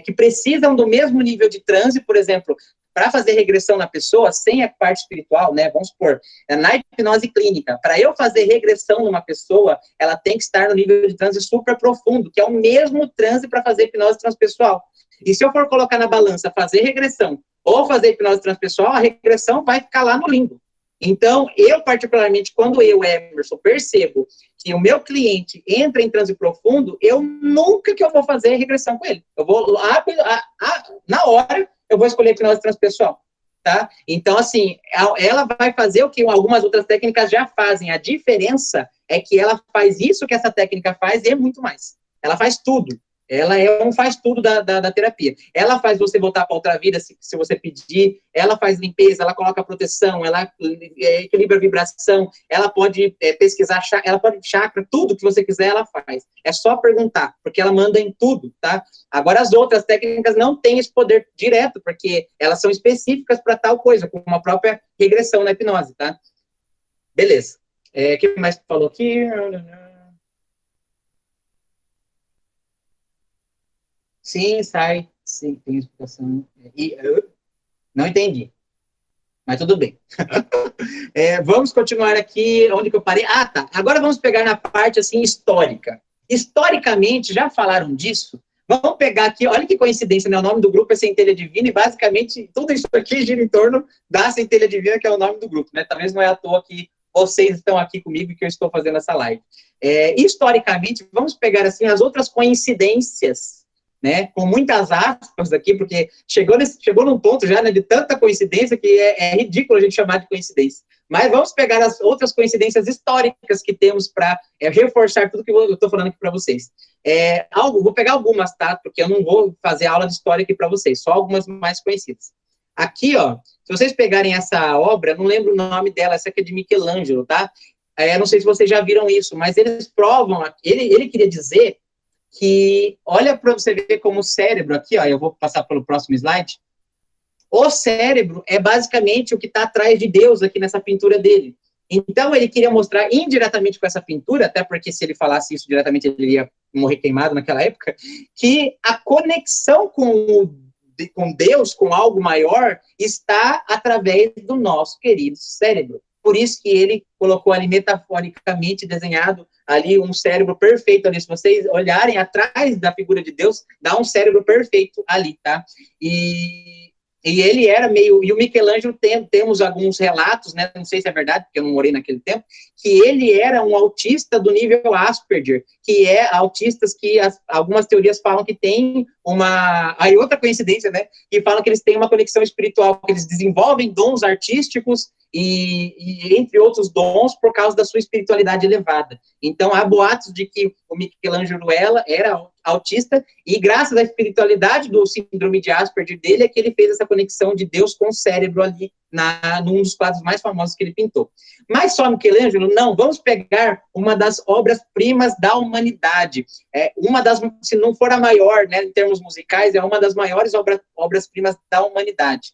que precisam do mesmo nível de transe, por exemplo, para fazer regressão na pessoa, sem a parte espiritual, né? Vamos supor, na hipnose clínica, para eu fazer regressão numa pessoa, ela tem que estar no nível de transe super profundo, que é o mesmo transe para fazer hipnose transpessoal. E se eu for colocar na balança fazer regressão ou fazer hipnose transpessoal, a regressão vai ficar lá no limbo. Então, eu particularmente, quando eu, Emerson, percebo que o meu cliente entra em transe profundo, eu nunca que eu vou fazer regressão com ele. Eu vou, na hora, eu vou escolher hipnose transpessoal, tá? Então, assim, ela vai fazer o que algumas outras técnicas já fazem. A diferença é que ela faz isso que essa técnica faz e muito mais. Ela faz tudo. Ela faz tudo da terapia. Ela faz você voltar para outra vida, se você pedir. Ela faz limpeza, ela coloca proteção, ela equilibra a vibração, ela pode pesquisar, ela pode chakra, tudo que você quiser, ela faz. É só perguntar, porque ela manda em tudo, tá? Agora, as outras técnicas não têm esse poder direto, porque elas são específicas para tal coisa, como a própria regressão na hipnose, tá? Beleza. O que mais falou aqui? Sim, sai. Sim, tem explicação. Não entendi, mas tudo bem. Vamos continuar aqui, onde que eu parei? Ah, tá. Agora vamos pegar na parte, assim, histórica. Historicamente, já falaram disso? Vamos pegar aqui, olha que coincidência, né? O nome do grupo é Centelha Divina e, basicamente, tudo isso aqui gira em torno da Centelha Divina, que é o nome do grupo, né? Talvez não é à toa que vocês estão aqui comigo e que eu estou fazendo essa live. Historicamente, vamos pegar, assim, as outras coincidências, né, com muitas aspas aqui, porque chegou num ponto já, né, de tanta coincidência que é ridículo a gente chamar de coincidência. Mas vamos pegar as outras coincidências históricas que temos para reforçar tudo que eu estou falando aqui para vocês. Vou pegar algumas, tá? Porque eu não vou fazer aula de história aqui para vocês, só algumas mais conhecidas. Aqui, ó, se vocês pegarem essa obra, não lembro o nome dela, essa aqui é de Michelangelo, tá? Não sei se vocês já viram isso, mas eles provam, ele queria dizer que, olha para você ver como o cérebro, aqui, ó, eu vou passar pelo próximo slide, o cérebro é basicamente o que está atrás de Deus aqui nessa pintura dele. Então, ele queria mostrar indiretamente com essa pintura, até porque se ele falasse isso diretamente, ele ia morrer queimado naquela época, que a conexão com Deus, com algo maior, está através do nosso querido cérebro. Por isso que ele colocou ali metaforicamente desenhado ali um cérebro perfeito ali. Se vocês olharem atrás da figura de Deus, dá um cérebro perfeito ali, tá? E ele era meio... E o Michelangelo, temos alguns relatos, né? Não sei se é verdade, porque eu não morei naquele tempo, que ele era um autista do nível Asperger, que é autistas que algumas teorias falam que tem uma... Aí outra coincidência, né? Que falam que eles têm uma conexão espiritual, que eles desenvolvem dons artísticos e entre outros dons, por causa da sua espiritualidade elevada. Então, há boatos de que o Michelangelo era autista, e graças à espiritualidade do síndrome de Asperger dele, é que ele fez essa conexão de Deus com o cérebro ali, num dos quadros mais famosos que ele pintou. Mas só Michelangelo? Não, vamos pegar uma das obras-primas da humanidade. Se não for a maior, né, em termos musicais, é uma das maiores obras-primas da humanidade,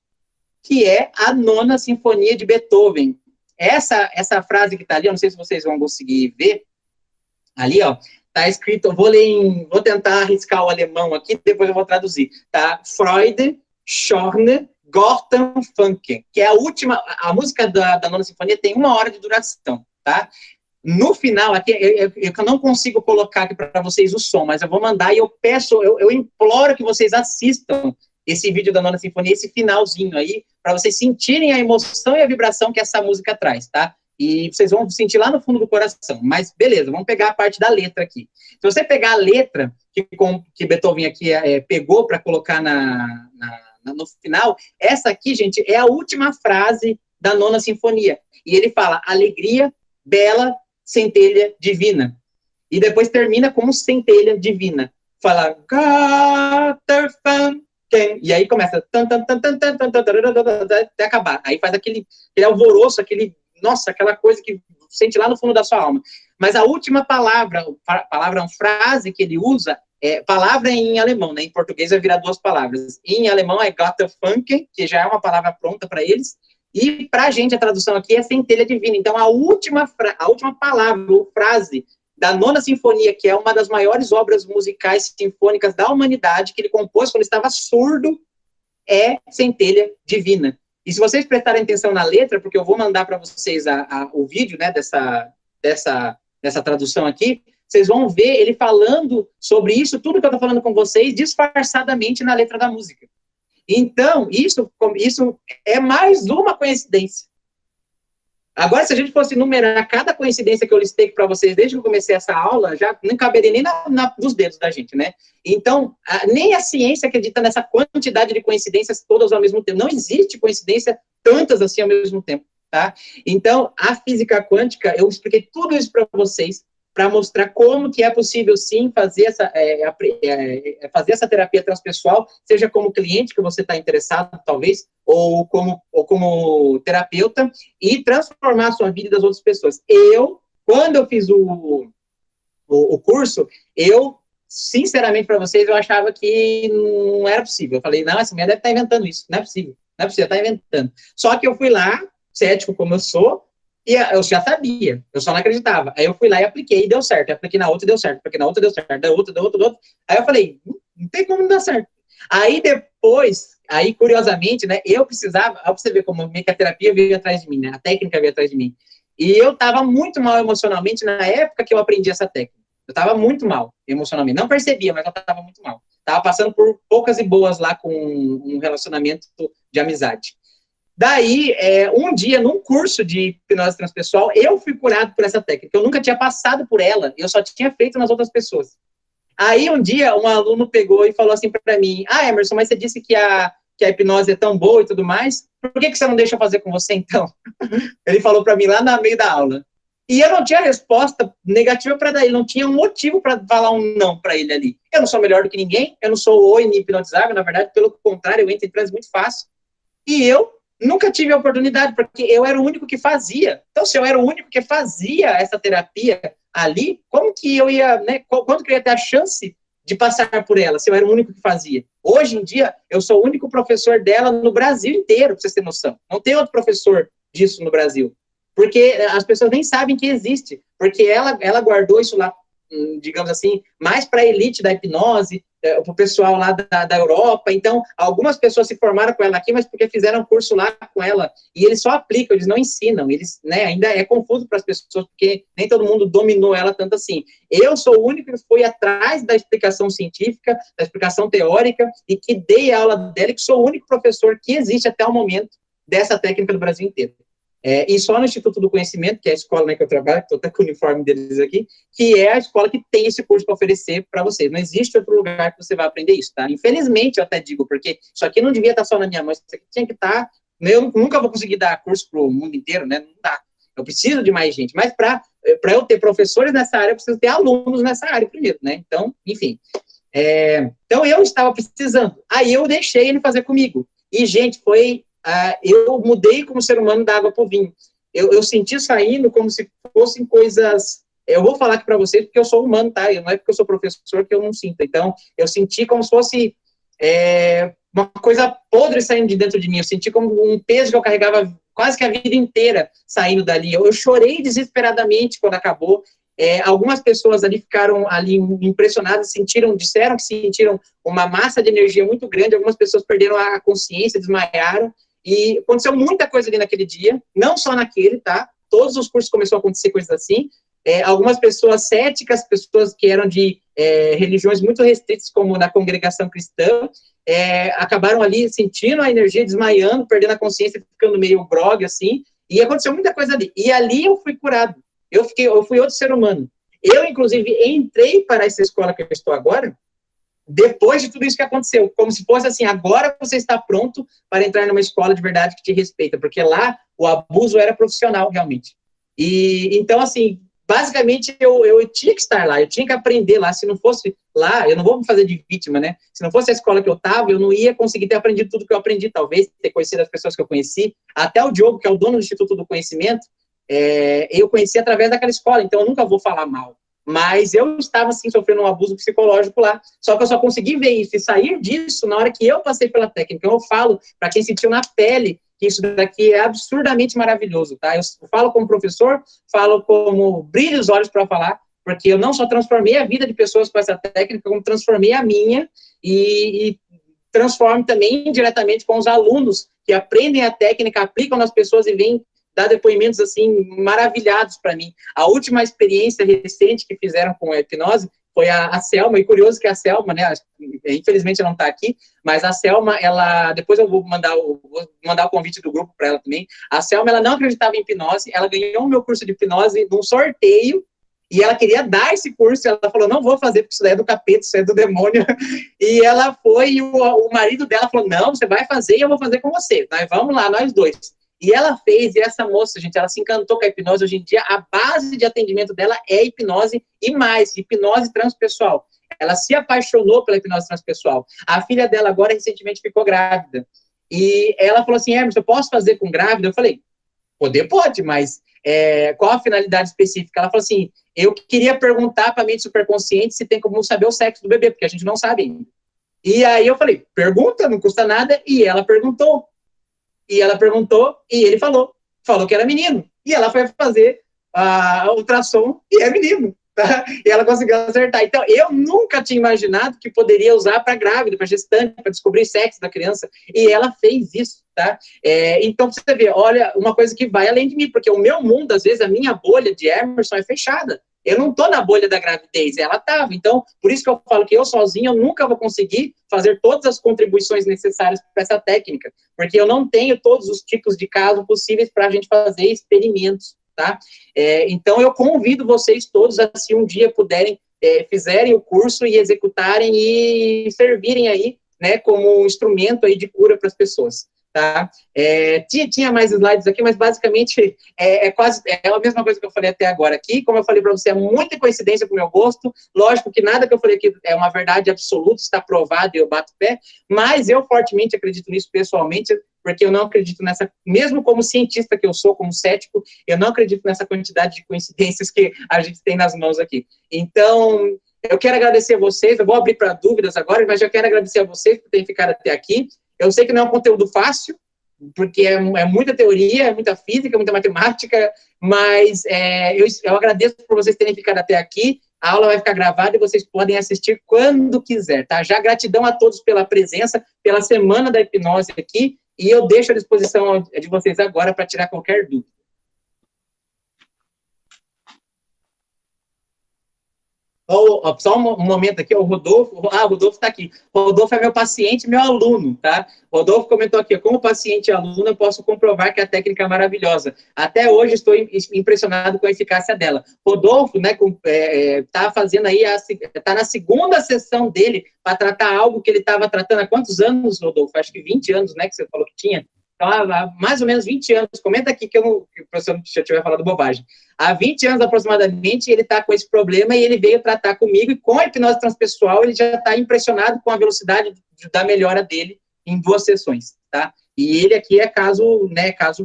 que é a Nona Sinfonia de Beethoven. Essa frase que está ali, eu não sei se vocês vão conseguir ver, ali, ó, tá escrito, vou tentar arriscar o alemão aqui, depois eu vou traduzir, tá? Freude, Schorne, Gartenfunken, que é a música da Nona Sinfonia tem 1 hora de duração, tá? No final, aqui, eu não consigo colocar aqui para vocês o som, mas eu vou mandar e eu imploro que vocês assistam esse vídeo da Nona Sinfonia, esse finalzinho aí, para vocês sentirem a emoção e a vibração que essa música traz, tá? E vocês vão sentir lá no fundo do coração. Mas, beleza, vamos pegar a parte da letra aqui. Se você pegar a letra que Beethoven aqui pegou para colocar no final, essa aqui, gente, é a última frase da Nona Sinfonia. E ele fala, alegria, bela, centelha divina. E depois termina com centelha divina. Fala, Götterfunken. E aí começa até acabar. Aí faz aquele alvoroço, aquela coisa que sente lá no fundo da sua alma. Mas a última palavra, uma frase que ele usa, palavra em alemão, né? Em português vai virar 2 palavras. Em alemão é Götterfunken, que já é uma palavra pronta para eles, e para a gente a tradução aqui é centelha divina. Então a última palavra ou frase da Nona Sinfonia, que é uma das maiores obras musicais sinfônicas da humanidade, que ele compôs quando estava surdo, é Centelha Divina. E se vocês prestarem atenção na letra, porque eu vou mandar para vocês o vídeo, né, dessa tradução aqui, vocês vão ver ele falando sobre isso, tudo que eu estou falando com vocês, disfarçadamente na letra da música. Então, isso é mais uma coincidência. Agora, se a gente fosse numerar cada coincidência que eu listei para vocês desde que eu comecei essa aula, já não caberia nem nos dedos da gente, né? Então, nem a ciência acredita nessa quantidade de coincidências todas ao mesmo tempo. Não existe coincidência tantas assim ao mesmo tempo, tá? Então, a física quântica, eu expliquei tudo isso para vocês, para mostrar como que é possível, sim, fazer essa terapia transpessoal, seja como cliente que você está interessado, talvez, ou como terapeuta, e transformar a sua vida e das outras pessoas. Quando eu fiz o curso, sinceramente para vocês, eu achava que não era possível. Eu falei, não, essa mulher deve estar inventando isso, não é possível, está inventando. Só que eu fui lá, cético como eu sou, e eu já sabia, eu só não acreditava. Aí eu fui lá e apliquei, e deu certo. Eu apliquei na outra, deu certo. Apliquei na outra, deu certo. Da outra. Aí eu falei, não tem como não dar certo. Aí depois, curiosamente, né, eu precisava, pra você ver como a terapia veio atrás de mim, né, a técnica veio atrás de mim. E eu estava muito mal emocionalmente na época que eu aprendi essa técnica. Eu estava muito mal emocionalmente. Não percebia, mas eu estava muito mal. Estava passando por poucas e boas lá com um relacionamento de amizade. Daí, um dia, num curso de hipnose transpessoal, eu fui curado por essa técnica. Eu nunca tinha passado por ela, eu só tinha feito nas outras pessoas. Aí, um dia, um aluno pegou e falou assim para mim, Emerson, mas você disse que a hipnose é tão boa e tudo mais, por que você não deixa eu fazer com você, então? Ele falou para mim lá no meio da aula. E eu não tinha resposta negativa para dar, ele não tinha um motivo para falar um não para ele ali. Eu não sou melhor do que ninguém, eu não sou hipnotizável, na verdade, pelo contrário, eu entro em transe muito fácil. E eu nunca tive a oportunidade, porque eu era o único que fazia. Então, se eu era o único que fazia essa terapia ali, como que eu ia, né, quando que eu ia ter a chance de passar por ela, se eu era o único que fazia? Hoje em dia, eu sou o único professor dela no Brasil inteiro, pra vocês terem noção. Não tem outro professor disso no Brasil. Porque as pessoas nem sabem que existe, porque ela guardou isso lá, digamos assim, mais para a elite da hipnose, para o pessoal lá da Europa. Então, algumas pessoas se formaram com ela aqui, mas porque fizeram curso lá com ela, e eles só aplicam, eles não ensinam, eles, né, ainda é confuso para as pessoas, porque nem todo mundo dominou ela tanto assim. Eu sou o único que fui atrás da explicação científica, da explicação teórica, e que dei aula dela, e que sou o único professor que existe até o momento dessa técnica do Brasil inteiro. E só no Instituto do Conhecimento, que é a escola, né, que eu trabalho, estou até com o uniforme deles aqui, que é a escola que tem esse curso para oferecer para vocês. Não existe outro lugar que você vai aprender isso, tá? Infelizmente, eu até digo, porque isso aqui não devia estar só na minha mão, isso aqui tinha que estar... Eu nunca vou conseguir dar curso para o mundo inteiro, né? Não dá. Eu preciso de mais gente. Mas para eu ter professores nessa área, eu preciso ter alunos nessa área primeiro, né? Então, enfim. Então, eu estava precisando. Aí eu deixei ele fazer comigo. E, gente, eu mudei como ser humano da água para o vinho. Eu senti saindo como se fossem coisas... Eu vou falar aqui para vocês porque eu sou humano, tá? Não é porque eu sou professor que eu não sinto. Então, eu senti como se fosse uma coisa podre saindo de dentro de mim. Eu senti como um peso que eu carregava quase que a vida inteira saindo dali. Eu chorei desesperadamente quando acabou. Algumas pessoas ali ficaram ali impressionadas, disseram que sentiram uma massa de energia muito grande. Algumas pessoas perderam a consciência, desmaiaram. E aconteceu muita coisa ali naquele dia, não só naquele, tá? Todos os cursos começaram a acontecer coisas assim. Algumas pessoas céticas, pessoas que eram de religiões muito restritas, como na congregação cristã, acabaram ali sentindo a energia, desmaiando, perdendo a consciência, ficando meio grogue, assim. E aconteceu muita coisa ali. E ali eu fui curado. Eu fui outro ser humano. Eu, inclusive, entrei para essa escola que eu estou agora, depois de tudo isso que aconteceu, como se fosse assim, agora você está pronto para entrar numa escola de verdade que te respeita, porque lá o abuso era profissional, realmente. E, então, assim, basicamente, eu tinha que estar lá, eu tinha que aprender lá, se não fosse lá, eu não vou me fazer de vítima, né? Se não fosse a escola que eu estava, eu não ia conseguir ter aprendido tudo que eu aprendi, talvez, ter conhecido as pessoas que eu conheci, até o Diogo, que é o dono do Instituto do Conhecimento, eu conheci através daquela escola, então eu nunca vou falar mal. Mas eu estava, assim, sofrendo um abuso psicológico lá. Só que eu só consegui ver isso e sair disso na hora que eu passei pela técnica. Então, eu falo, para quem sentiu na pele, que isso daqui é absurdamente maravilhoso, tá? Eu falo como professor, falo como brilho os olhos para falar, porque eu não só transformei a vida de pessoas com essa técnica, como transformei a minha e transformo também diretamente com os alunos que aprendem a técnica, aplicam nas pessoas e vêm dar depoimentos, assim, maravilhados para mim. A última experiência recente que fizeram com a hipnose foi a Selma, e curioso que a Selma, né, infelizmente ela não está aqui, mas a Selma, ela, depois eu vou mandar o convite do grupo para ela também, a Selma, ela não acreditava em hipnose, ela ganhou o meu curso de hipnose num sorteio, e ela queria dar esse curso, ela falou, não vou fazer, porque isso daí é do capeta, isso é do demônio, e ela foi, e o marido dela falou, não, você vai fazer e eu vou fazer com você, nós vamos lá, nós dois. E ela fez, e essa moça, gente, ela se encantou com a hipnose. Hoje em dia, a base de atendimento dela é hipnose e mais, hipnose transpessoal. Ela se apaixonou pela hipnose transpessoal. A filha dela agora, recentemente, ficou grávida. E ela falou assim, Emerson, eu posso fazer com grávida? Eu falei, poder pode, mas qual a finalidade específica? Ela falou assim, eu queria perguntar para a mente superconsciente se tem como saber o sexo do bebê, porque a gente não sabe ainda. E aí eu falei, pergunta, não custa nada. E ela perguntou. E ela perguntou, e ele falou que era menino. E ela foi fazer a ultrassom e é menino. Tá? E ela conseguiu acertar. Então, eu nunca tinha imaginado que poderia usar para grávida, para gestante, para descobrir sexo da criança. E ela fez isso, tá? Então, você vê, olha, uma coisa que vai além de mim, porque o meu mundo, às vezes, a minha bolha de Emerson é fechada. Eu não estou na bolha da gravidez, ela estava. Então, por isso que eu falo que eu sozinho eu nunca vou conseguir fazer todas as contribuições necessárias para essa técnica, porque eu não tenho todos os tipos de casos possíveis para a gente fazer experimentos, tá? Então, eu convido vocês todos a, se um dia puderem, fizerem o curso e executarem e servirem aí, né, como um instrumento aí de cura para as pessoas. Tá? Tinha mais slides aqui, mas basicamente quase a mesma coisa que eu falei até agora aqui. Como eu falei para você, é muita coincidência com o meu gosto. Lógico que nada que eu falei aqui é uma verdade absoluta, está provado e eu bato pé, mas eu fortemente acredito nisso pessoalmente, porque eu não acredito nessa, mesmo como cientista que eu sou, como cético, eu não acredito nessa quantidade de coincidências que a gente tem nas mãos aqui. Então, eu quero agradecer a vocês, eu vou abrir para dúvidas agora, mas já quero agradecer a vocês por terem ficado até aqui. Eu sei que não é um conteúdo fácil, porque é muita teoria, é muita física, muita matemática, mas eu agradeço por vocês terem ficado até aqui. A aula vai ficar gravada e vocês podem assistir quando quiser, tá? Já gratidão a todos pela presença, pela semana da hipnose aqui, e eu deixo à disposição de vocês agora para tirar qualquer dúvida. Só um momento aqui, o Rodolfo está aqui. O Rodolfo é meu paciente, meu aluno, tá? O Rodolfo comentou aqui, como paciente e aluno, eu posso comprovar que a técnica é maravilhosa. Até hoje estou impressionado com a eficácia dela. Rodolfo, né, tá fazendo aí, tá na segunda sessão dele para tratar algo que ele estava tratando há quantos anos, Rodolfo? Acho que 20 anos, né, que você falou que tinha. Então, há mais ou menos 20 anos, comenta aqui que o professor já tiver falado bobagem. Há 20 anos aproximadamente, ele está com esse problema e ele veio tratar comigo, e com a hipnose transpessoal, ele já está impressionado com a velocidade da melhora dele em 2 sessões, tá? E ele aqui é caso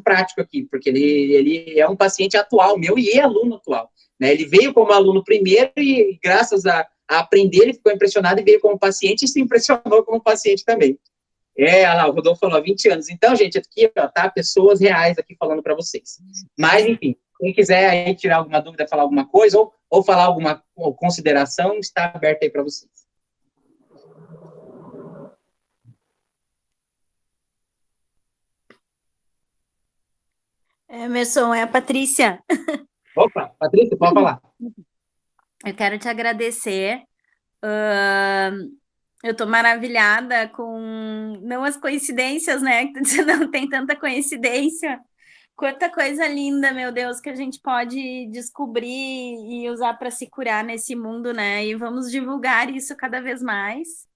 prático aqui, porque ele é um paciente atual meu e é aluno atual, né? Ele veio como aluno primeiro e, graças a aprender, ele ficou impressionado e veio como paciente e se impressionou como paciente também. Olha lá, o Rodolfo falou 20 anos. Então, gente, aqui, ó, tá, pessoas reais aqui falando para vocês. Mas, enfim, quem quiser aí tirar alguma dúvida, falar alguma coisa, ou falar alguma consideração, está aberto aí para vocês. Emerson, é a Patrícia. Opa, Patrícia, pode falar. Eu quero te agradecer. Eu estou maravilhada com, não as coincidências, né? Não tem tanta coincidência. Quanta coisa linda, meu Deus, que a gente pode descobrir e usar para se curar nesse mundo, né? E vamos divulgar isso cada vez mais.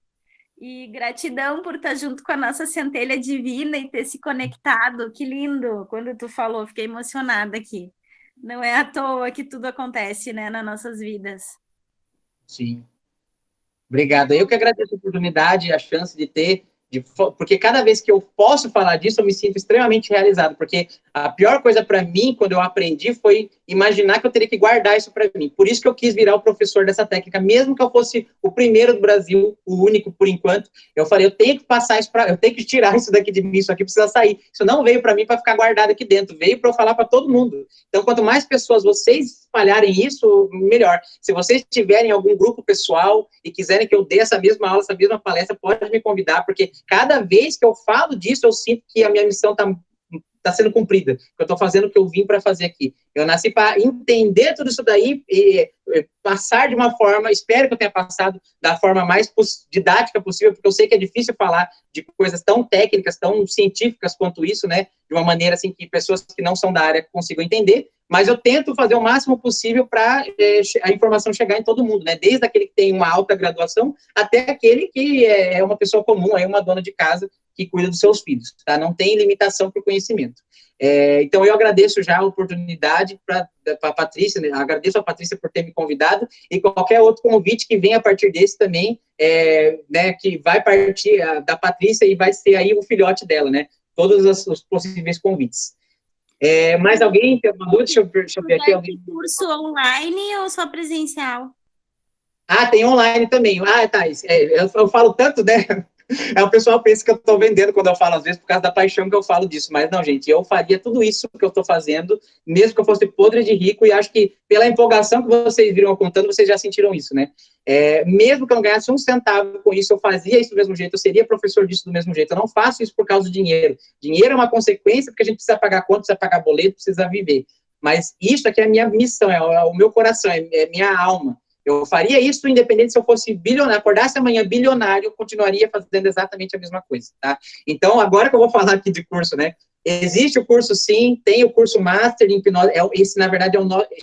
E gratidão por estar junto com a nossa centelha divina e ter se conectado. Que lindo! Quando tu falou, fiquei emocionada aqui. Não é à toa que tudo acontece, né, nas nossas vidas. Sim. Obrigado. Eu que agradeço a oportunidade e a chance de ter, porque cada vez que eu posso falar disso, eu me sinto extremamente realizado, porque A pior coisa para mim, quando eu aprendi, foi imaginar que eu teria que guardar isso para mim. Por isso que eu quis virar o professor dessa técnica, mesmo que eu fosse o primeiro do Brasil, o único por enquanto. Eu falei, eu tenho que passar isso eu tenho que tirar isso daqui de mim, isso aqui precisa sair. Isso não veio para mim para ficar guardado aqui dentro, veio para eu falar para todo mundo. Então, quanto mais pessoas vocês espalharem isso, melhor. Se vocês tiverem algum grupo pessoal e quiserem que eu dê essa mesma aula, essa mesma palestra, pode me convidar, porque cada vez que eu falo disso, eu sinto que a minha missão está sendo cumprida, que eu estou fazendo o que eu vim para fazer aqui. Eu nasci para entender tudo isso daí e passar de uma forma, espero que eu tenha passado da forma mais didática possível, porque eu sei que é difícil falar de coisas tão técnicas, tão científicas quanto isso, né, de uma maneira assim que pessoas que não são da área consigam entender, mas eu tento fazer o máximo possível para a informação chegar em todo mundo, né, desde aquele que tem uma alta graduação até aquele que é uma pessoa comum, é uma dona de casa que cuida dos seus filhos, tá? Não tem limitação para o conhecimento. Então, eu agradeço já a oportunidade para a Patrícia, né? Agradeço a Patrícia por ter me convidado, e qualquer outro convite que venha a partir desse também, né, que vai partir da Patrícia e vai ser aí o filhote dela, né? Todos os possíveis convites. Mais alguém tem uma dúvida? Deixa eu ver aqui. Alguém... Curso online ou só presencial? Tem online também. Tá. Eu falo tanto, né? O pessoal pensa que eu estou vendendo quando eu falo, às vezes, por causa da paixão que eu falo disso. Mas não, gente, eu faria tudo isso que eu estou fazendo, mesmo que eu fosse podre de rico, e acho que pela empolgação que vocês viram contando, vocês já sentiram isso, né? Mesmo que eu não ganhasse um centavo com isso, eu fazia isso do mesmo jeito, eu seria professor disso do mesmo jeito. Eu não faço isso por causa do dinheiro. Dinheiro é uma consequência, porque a gente precisa pagar conta, precisa pagar boleto, precisa viver. Mas isso aqui é a minha missão, é o meu coração, é minha alma. Eu faria isso independente se eu fosse bilionário, acordasse amanhã bilionário, eu continuaria fazendo exatamente a mesma coisa, tá? Então, agora que eu vou falar aqui de curso, né? Existe o curso, sim, tem o curso Master de Hipnose, esse, na verdade,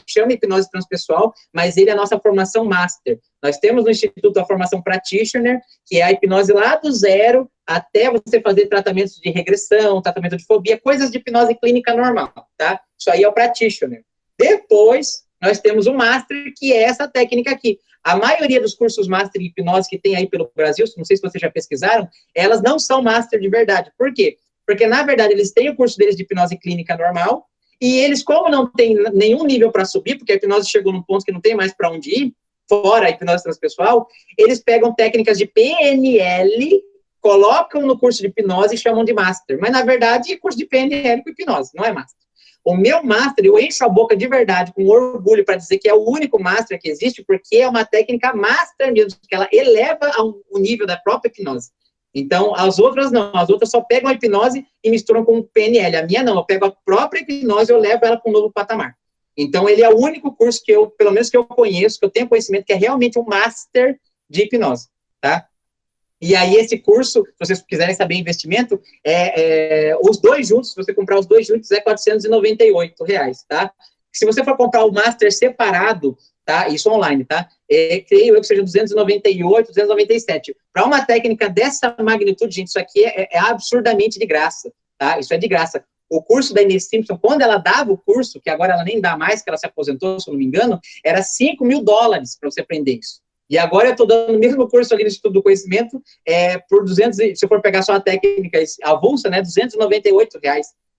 chama Hipnose Transpessoal, mas ele é a nossa formação Master. Nós temos no Instituto a formação Practitioner, que é a hipnose lá do zero, até você fazer tratamentos de regressão, tratamento de fobia, coisas de hipnose clínica normal, tá? Isso aí é o Practitioner. Depois, nós temos o Master, que é essa técnica aqui. A maioria dos cursos Master de hipnose que tem aí pelo Brasil, não sei se vocês já pesquisaram, elas não são Master de verdade. Por quê? Porque, na verdade, eles têm o curso deles de hipnose clínica normal, e eles, como não tem nenhum nível para subir, porque a hipnose chegou num ponto que não tem mais para onde ir, fora a hipnose transpessoal, eles pegam técnicas de PNL, colocam no curso de hipnose e chamam de Master. Mas, na verdade, é curso de PNL com hipnose, não é Master. O meu Master, eu encho a boca de verdade, com orgulho, para dizer que é o único Master que existe, porque é uma técnica Master mesmo, que ela eleva o nível da própria hipnose. Então, as outras não, as outras só pegam a hipnose e misturam com o PNL. A minha não, eu pego a própria hipnose e eu levo ela para um novo patamar. Então, ele é o único curso que eu, pelo menos que eu conheço, que eu tenho conhecimento, que é realmente um Master de hipnose, tá? E aí, esse curso, se vocês quiserem saber investimento, os dois juntos, se você comprar os dois juntos, é R$498, tá? Se você for comprar o Master separado, tá? Isso online, tá? Creio eu que seja 298, 297. Para uma técnica dessa magnitude, gente, isso aqui é absurdamente de graça, tá? Isso é de graça. O curso da Inês Simpson, quando ela dava o curso, que agora ela nem dá mais, que ela se aposentou, se eu não me engano, era $5 mil para você aprender isso. E agora eu estou dando o mesmo curso ali no Instituto do Conhecimento, por 200, se eu for pegar só a técnica avulsa, né, R$298.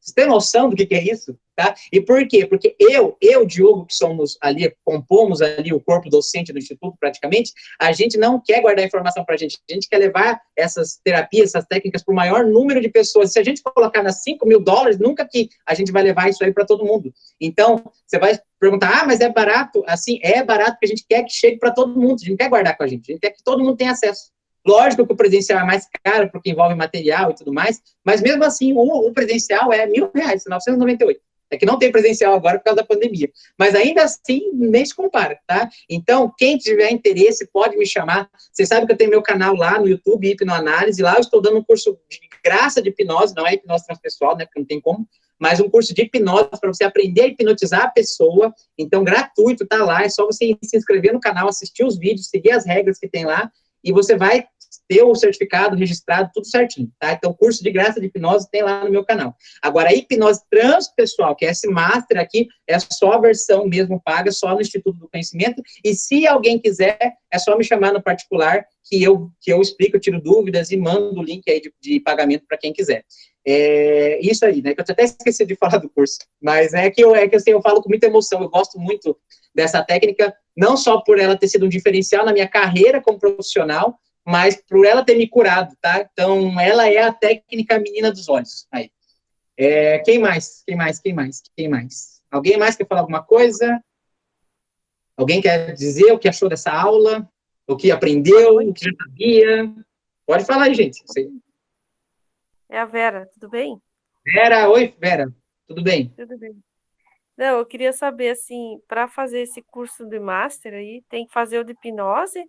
Vocês têm noção do que é isso? Tá? E por quê? Porque eu, Diogo, que somos ali, compomos ali o corpo docente do Instituto praticamente, a gente não quer guardar informação para a gente quer levar essas terapias, essas técnicas para o maior número de pessoas. Se a gente colocar nas $5 mil, nunca que a gente vai levar isso aí para todo mundo. Então, você vai perguntar, mas é barato? Assim, é barato porque a gente quer que chegue para todo mundo, a gente não quer guardar com a gente quer que todo mundo tenha acesso. Lógico que o presencial é mais caro, porque envolve material e tudo mais, mas mesmo assim, o presencial é R$1.000, R$998. É que não tem presencial agora por causa da pandemia. Mas ainda assim, nem se compara, tá? Então, quem tiver interesse, pode me chamar. Vocês sabem que eu tenho meu canal lá no YouTube, Hipnoanálise. Lá eu estou dando um curso de graça de hipnose, não é hipnose transpessoal, né? Porque não tem como. Mas um curso de hipnose para você aprender a hipnotizar a pessoa. Então, gratuito, tá lá. É só você se inscrever no canal, assistir os vídeos, seguir as regras que tem lá. e você vai ter o certificado registrado, tudo certinho, tá? Então, o curso de graça de hipnose tem lá no meu canal. Agora, a hipnose transpessoal, que é esse master aqui, é só a versão mesmo paga, só no Instituto do Conhecimento, e se alguém quiser, é só me chamar no particular, que eu explico, eu tiro dúvidas e mando o link aí de pagamento para quem quiser. Isso aí, né, que eu até esqueci de falar do curso, mas eu falo com muita emoção, eu gosto muito dessa técnica, não só por ela ter sido um diferencial na minha carreira como profissional, mas por ela ter me curado, tá? Então, ela é a técnica menina dos olhos. Aí. Quem mais? Alguém mais quer falar alguma coisa? Alguém quer dizer o que achou dessa aula? O que aprendeu? O que já sabia? Pode falar aí, gente. É a Vera, tudo bem? Vera, oi, Vera. Tudo bem? Tudo bem. Não, eu queria saber, assim, para fazer esse curso de Master aí, tem que fazer o de hipnose?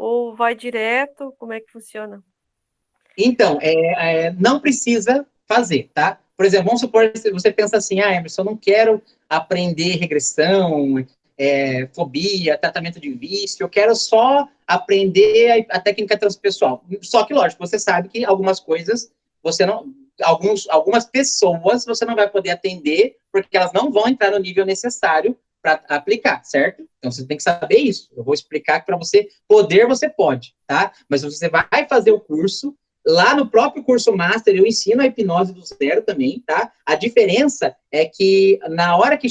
Ou vai direto? Como é que funciona? Então, não precisa fazer, tá? Por exemplo, vamos supor que você pensa assim, Emerson, eu não quero aprender regressão, fobia, tratamento de vício, eu quero só aprender a técnica transpessoal. Só que, lógico, você sabe que algumas coisas você não... Algumas pessoas você não vai poder atender porque elas não vão entrar no nível necessário para aplicar, certo? Então, você tem que saber isso. Eu vou explicar que para você poder, você pode, tá? Mas você vai fazer o curso, lá no próprio curso Master, eu ensino a hipnose do zero também, tá? A diferença é que na hora que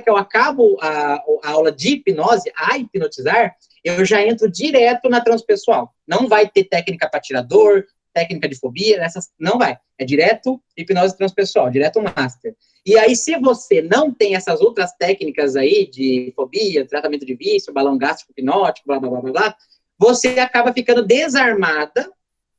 eu acabo a aula de hipnose, a hipnotizar, eu já entro direto na transpessoal. Não vai ter técnica para tirador, técnica de fobia, não vai. É direto hipnose transpessoal, direto Master. E aí, se você não tem essas outras técnicas aí de fobia, tratamento de vício, balão gástrico hipnótico, blá, blá, blá, blá, blá, você acaba ficando desarmada,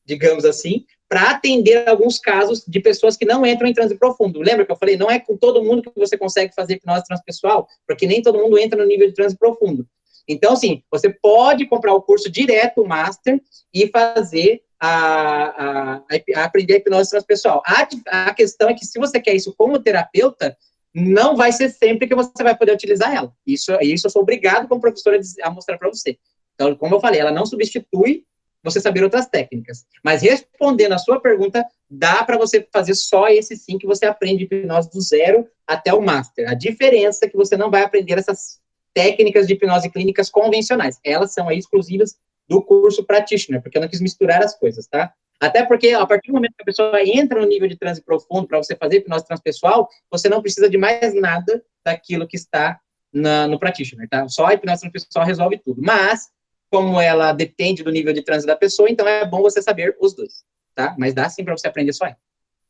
digamos assim, para atender alguns casos de pessoas que não entram em transe profundo. Lembra que eu falei, não é com todo mundo que você consegue fazer hipnose transpessoal, porque nem todo mundo entra no nível de transe profundo. Então, assim, você pode comprar o curso direto, o Master, e fazer aprender a hipnose transpessoal. A questão é que se você quer isso como terapeuta, não vai ser sempre que você vai poder utilizar ela. Isso eu sou obrigado como professora a mostrar para você. Então, como eu falei, ela não substitui você saber outras técnicas. Mas respondendo a sua pergunta, dá para você fazer só esse sim que você aprende hipnose do zero até o Master. A diferença é que você não vai aprender essas técnicas de hipnose clínicas convencionais. Elas são aí exclusivas do curso Practitioner, porque eu não quis misturar as coisas, tá? Até porque, a partir do momento que a pessoa entra no nível de transe profundo para você fazer hipnose transpessoal, você não precisa de mais nada daquilo que está no Practitioner, tá? Só a hipnose transpessoal resolve tudo. Mas, como ela depende do nível de transe da pessoa, então é bom você saber os dois, tá? Mas dá sim para você aprender só ela.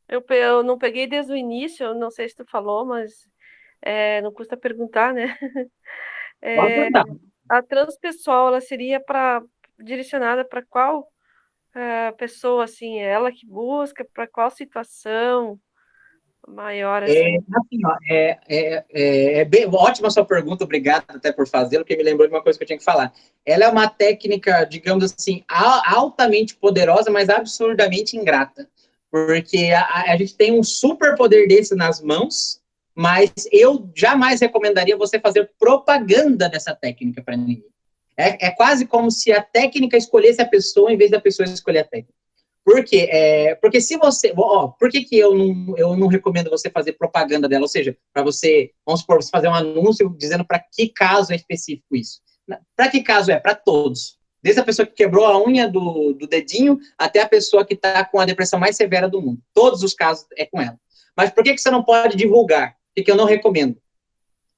Eu não peguei desde o início, eu não sei se tu falou, mas não custa perguntar, né? Pode perguntar. A transpessoal, ela seria direcionada para qual pessoa, assim, ela que busca, para qual situação maior, assim? Assim, ó, bem ótima a sua pergunta, obrigado até por fazê-lo, porque me lembrou de uma coisa que eu tinha que falar. Ela é uma técnica, digamos assim, altamente poderosa, mas absurdamente ingrata, porque a gente tem um superpoder desse nas mãos, mas eu jamais recomendaria você fazer propaganda dessa técnica para ninguém. É quase como se a técnica escolhesse a pessoa em vez da pessoa escolher a técnica. Por quê? Porque se você... por que eu não recomendo você fazer propaganda dela? Ou seja, para você, vamos supor, você fazer um anúncio dizendo para que caso é específico isso. Para que caso é? Para todos. Desde a pessoa que quebrou a unha do dedinho até a pessoa que está com a depressão mais severa do mundo. Todos os casos é com ela. Mas por que você não pode divulgar? Por que eu não recomendo?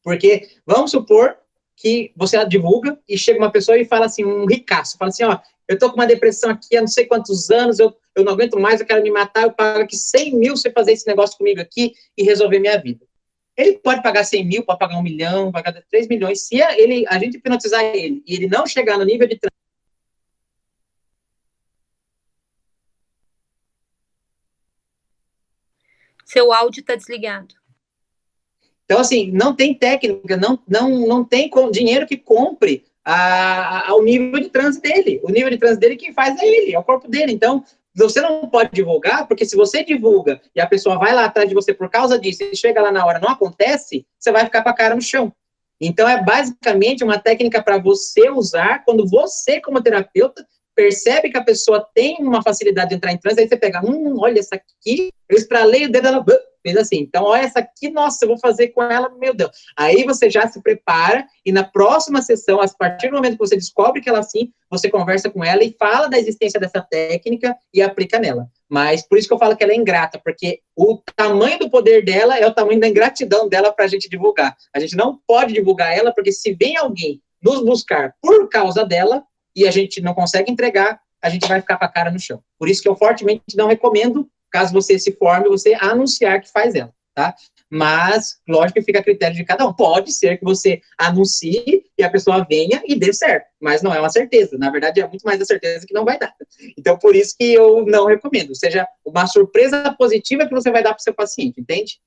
Porque, vamos supor que você divulga e chega uma pessoa e fala assim, um ricaço, fala assim, ó, eu tô com uma depressão aqui há não sei quantos anos, eu não aguento mais, eu quero me matar, eu pago aqui 100 mil se você fazer esse negócio comigo aqui e resolver minha vida. Ele pode pagar 100 mil, pode pagar 1 milhão, pagar 3 milhões, se a gente hipnotizar ele e ele não chegar no nível de... Seu áudio está desligado. Então, assim, não tem técnica, não tem dinheiro que compre ao nível de transe dele. O nível de transe dele quem faz é ele, é o corpo dele. Então, você não pode divulgar, porque se você divulga e a pessoa vai lá atrás de você por causa disso e chega lá na hora não acontece, você vai ficar com a cara no chão. Então, é basicamente uma técnica para você usar quando você, como terapeuta, percebe que a pessoa tem uma facilidade de entrar em transe, aí você pega, olha essa aqui, eu estralei o dedo, ela fez assim, então olha essa aqui, nossa, eu vou fazer com ela, meu Deus. Aí você já se prepara, e na próxima sessão, a partir do momento que você descobre que ela assim, você conversa com ela e fala da existência dessa técnica e aplica nela. Mas por isso que eu falo que ela é ingrata, porque o tamanho do poder dela é o tamanho da ingratidão dela para a gente divulgar. A gente não pode divulgar ela, porque se vem alguém nos buscar por causa dela, e a gente não consegue entregar, a gente vai ficar com a cara no chão. Por isso que eu fortemente não recomendo, caso você se forme, você anunciar que faz ela, tá? Mas, lógico que fica a critério de cada um. Pode ser que você anuncie e a pessoa venha e dê certo, mas não é uma certeza. Na verdade, é muito mais a certeza que não vai dar. Então, por isso que eu não recomendo. Seja uma surpresa positiva que você vai dar para o seu paciente, entende?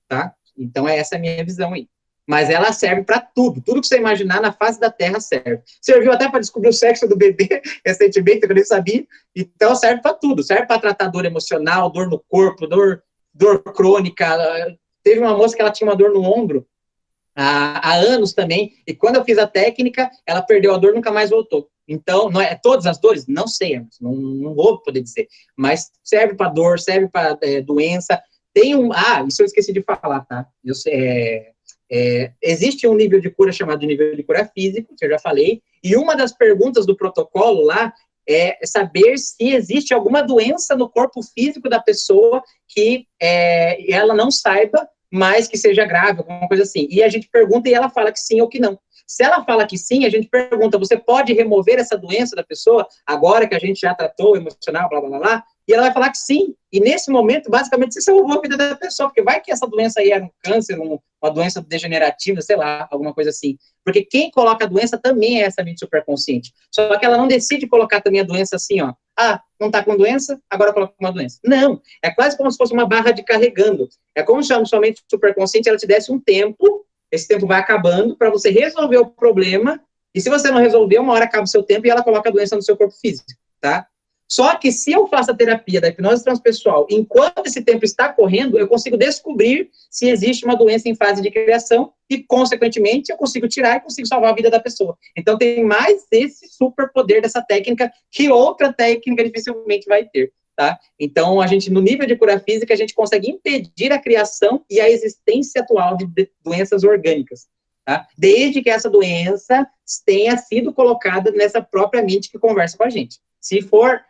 Tá? Então, essa é a minha visão aí. Mas ela serve para tudo. Tudo que você imaginar na face da Terra serve. Serviu até para descobrir o sexo do bebê recentemente, que eu nem sabia. Então, serve para tudo. Serve para tratar dor emocional, dor no corpo, dor crônica. Teve uma moça que ela tinha uma dor no ombro há anos também, e quando eu fiz a técnica, ela perdeu a dor, nunca mais voltou. Então, não é todas as dores? Não sei, não vou poder dizer, mas serve para dor, serve para doença. Tem isso eu esqueci de falar, tá? Existe um nível de cura chamado nível de cura físico, que eu já falei, e uma das perguntas do protocolo lá é saber se existe alguma doença no corpo físico da pessoa que ela não saiba, mas que seja grave, alguma coisa assim. E a gente pergunta e ela fala que sim ou que não. Se ela fala que sim, a gente pergunta, você pode remover essa doença da pessoa, agora que a gente já tratou o emocional, blá, blá, blá, blá, e ela vai falar que sim. E nesse momento, basicamente, você salvou a vida da pessoa, porque vai que essa doença aí era um câncer, uma doença degenerativa, sei lá, alguma coisa assim. Porque quem coloca a doença também é essa mente superconsciente. Só que ela não decide colocar também a doença assim, ó. Não tá com doença, agora coloca uma doença. Não, é quase como se fosse uma barra de carregando. É como se a sua mente superconsciente, ela te desse um tempo, esse tempo vai acabando para você resolver o problema, e se você não resolver, uma hora acaba o seu tempo e ela coloca a doença no seu corpo físico, tá? Só que se eu faço a terapia da hipnose transpessoal, enquanto esse tempo está correndo, eu consigo descobrir se existe uma doença em fase de criação e, consequentemente, eu consigo tirar e consigo salvar a vida da pessoa. Então, tem mais esse superpoder dessa técnica que outra técnica dificilmente vai ter, tá? Então, no nível de cura física, a gente consegue impedir a criação e a existência atual de doenças orgânicas, tá? Desde que essa doença tenha sido colocada nessa própria mente que conversa com a gente. Se for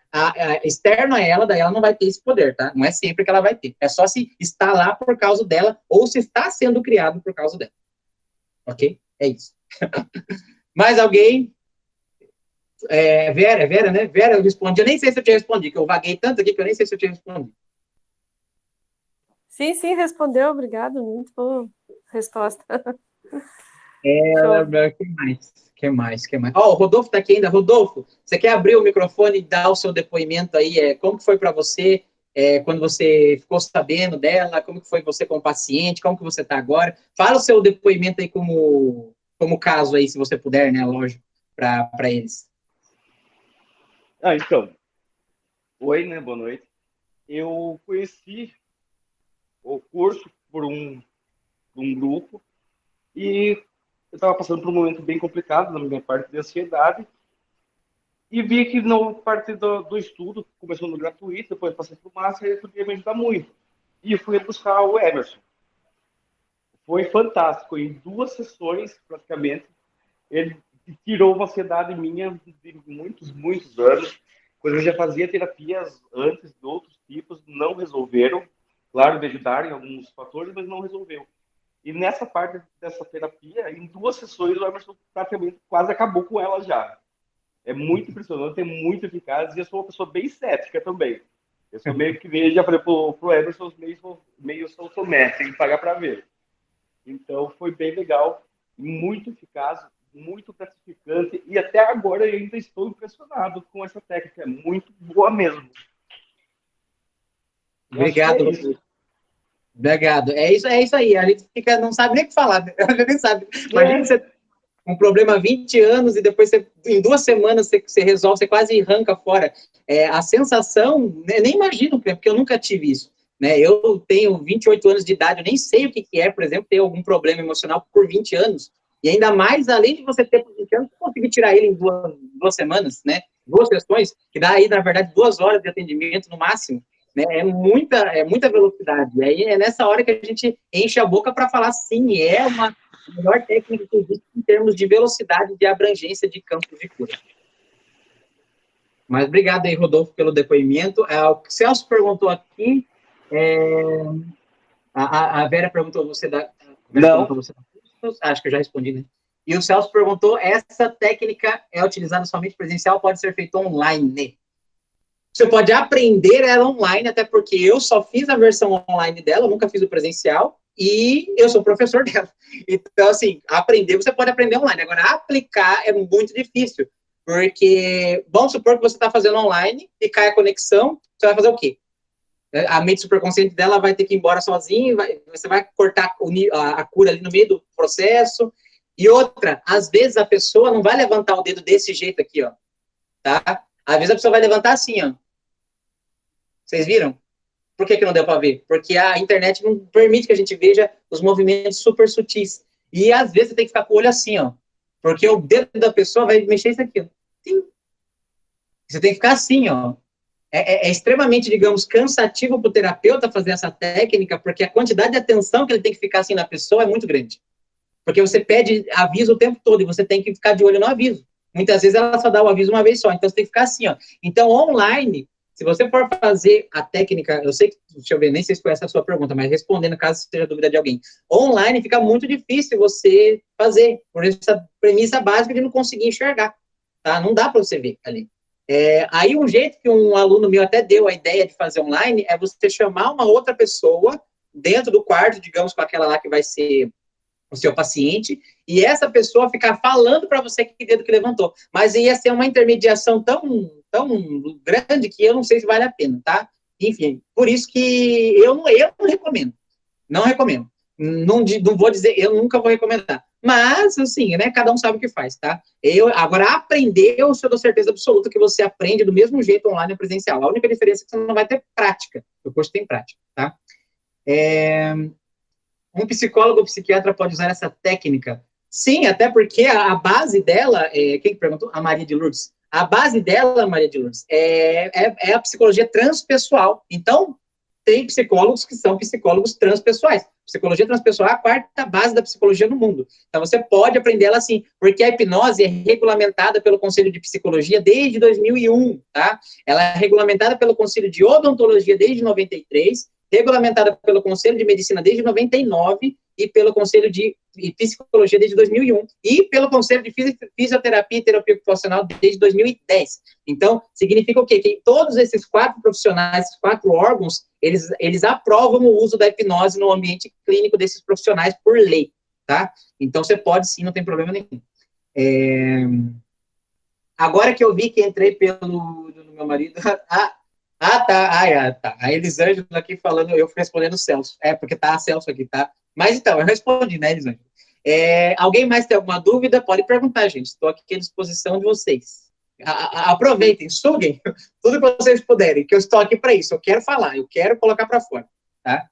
externo a ela, daí ela não vai ter esse poder, tá? Não é sempre que ela vai ter. É só se está lá por causa dela ou se está sendo criado por causa dela. Ok? É isso. Mais alguém? Vera, né? Vera, eu respondi. Eu nem sei se eu tinha respondido, que eu vaguei tanto aqui que eu nem sei se eu tinha respondido. Sim, respondeu. Obrigado. Muito boa resposta. Que mais? O Rodolfo está aqui ainda. Rodolfo, você quer abrir o microfone e dar o seu depoimento aí? Como que foi para você quando você ficou sabendo dela? Como que foi você como paciente? Como que você está agora? Fala o seu depoimento aí como caso aí, se você puder, né? Lógico, para eles. Então. Oi, né? Boa noite. Eu conheci o curso por um grupo e eu estava passando por um momento bem complicado na minha parte de ansiedade e vi que na parte do estudo, começou no gratuito, depois passei para o Master, ele podia me ajudar muito. E eu fui buscar o Emerson. Foi fantástico. Em 2 sessões, praticamente, ele tirou uma ansiedade minha de muitos, muitos anos. Quando eu já fazia terapias antes de outros tipos, não resolveram. Claro, me ajudaram em alguns fatores, mas não resolveu. E nessa parte dessa terapia, em 2 sessões, o Emerson praticamente quase acabou com ela já. É muito impressionante, é muito eficaz, e eu sou uma pessoa bem cética também. Eu sou meio que, já falei pro Emerson, meio São Tomé, tem que pagar para ver. Então, foi bem legal, muito eficaz, muito gratificante, e até agora eu ainda estou impressionado com essa técnica, é muito boa mesmo. Obrigado, Rodrigo. Obrigado. É isso aí. A gente não sabe nem o que falar. A gente nem sabe. Imagina você com um problema há 20 anos e depois em 2 semanas você resolve, você quase arranca fora. A sensação, né, nem imagino, porque eu nunca tive isso. Né? Eu tenho 28 anos de idade, eu nem sei o que é, por exemplo, ter algum problema emocional por 20 anos. E ainda mais, além de você ter por 20 anos, conseguir tirar ele em 2 semanas, né? 2 sessões, que dá aí, na verdade, 2 horas de atendimento no máximo, né? É muita velocidade. E aí é nessa hora que a gente enche a boca para falar, sim, é a melhor técnica que existe em termos de velocidade de abrangência de campos de cura. Mas obrigado aí, Rodolfo, pelo depoimento. O Celso perguntou aqui, a Vera perguntou, você dá... Não. Acho que eu já respondi, né? E o Celso perguntou, essa técnica é utilizada somente presencial, pode ser feita online? Você pode aprender ela online, até porque eu só fiz a versão online dela, nunca fiz o presencial, e eu sou professor dela. Então, assim, aprender, você pode aprender online. Agora, aplicar é muito difícil, porque, vamos supor que você está fazendo online e cai a conexão, você vai fazer o quê? A mente superconsciente dela vai ter que ir embora sozinha, você vai cortar a cura ali no meio do processo. E outra, às vezes a pessoa não vai levantar o dedo desse jeito aqui, ó, tá? Às vezes a pessoa vai levantar assim, ó. Vocês viram? Por que não deu para ver? Porque a internet não permite que a gente veja os movimentos super sutis. E às vezes você tem que ficar com o olho assim, ó. Porque o dedo da pessoa vai mexer isso aqui, ó. Sim. Você tem que ficar assim, ó. É extremamente, digamos, cansativo para o terapeuta fazer essa técnica, porque a quantidade de atenção que ele tem que ficar assim na pessoa é muito grande. Porque você pede aviso o tempo todo e você tem que ficar de olho no aviso. Muitas vezes ela só dá o aviso uma vez só, então você tem que ficar assim, ó. Então, online, se você for fazer a técnica, eu sei que, deixa eu ver, nem sei se foi essa a sua pergunta, mas respondendo caso seja dúvida de alguém, online fica muito difícil você fazer, por essa premissa básica de não conseguir enxergar, tá? Não dá para você ver ali. Aí um jeito que um aluno meu até deu a ideia de fazer online é você chamar uma outra pessoa dentro do quarto, digamos, com aquela lá que vai ser o seu paciente, e essa pessoa ficar falando para você que dedo que levantou. Mas ia ser uma intermediação tão grande que eu não sei se vale a pena, tá? Enfim, por isso que eu não recomendo. Não recomendo. Não vou dizer, eu nunca vou recomendar. Mas, assim, né, cada um sabe o que faz, tá? Agora, aprender, eu dou certeza absoluta que você aprende do mesmo jeito online e presencial. A única diferença é que você não vai ter prática. O curso tem prática, tá? Um psicólogo ou psiquiatra pode usar essa técnica? Sim, até porque a base dela, quem perguntou? A Maria de Lourdes. A base dela, Maria de Lourdes, é a psicologia transpessoal. Então, tem psicólogos que são psicólogos transpessoais. Psicologia transpessoal é a quarta base da psicologia no mundo. Então, você pode aprender ela assim, porque a hipnose é regulamentada pelo Conselho de Psicologia desde 2001, tá? Ela é regulamentada pelo Conselho de Odontologia desde 93, regulamentada pelo Conselho de Medicina desde 99 e pelo Conselho de Psicologia desde 2001 e pelo Conselho de Fisioterapia e Terapia Ocupacional desde 2010. Então, significa o quê? Que todos esses 4 profissionais, esses 4 órgãos, eles aprovam o uso da hipnose no ambiente clínico desses profissionais por lei, tá? Então, você pode sim, não tem problema nenhum. Agora que eu vi que entrei pelo meu marido... tá. A Elisângela aqui falando, eu fui respondendo o Celso. Porque tá a Celso aqui, tá? Mas então, eu respondi, né, Elisângela? Alguém mais tem alguma dúvida? Pode perguntar, gente. Estou aqui à disposição de vocês. Aproveitem, suguem tudo que vocês puderem, que eu estou aqui para isso. Eu quero falar, eu quero colocar para fora, tá?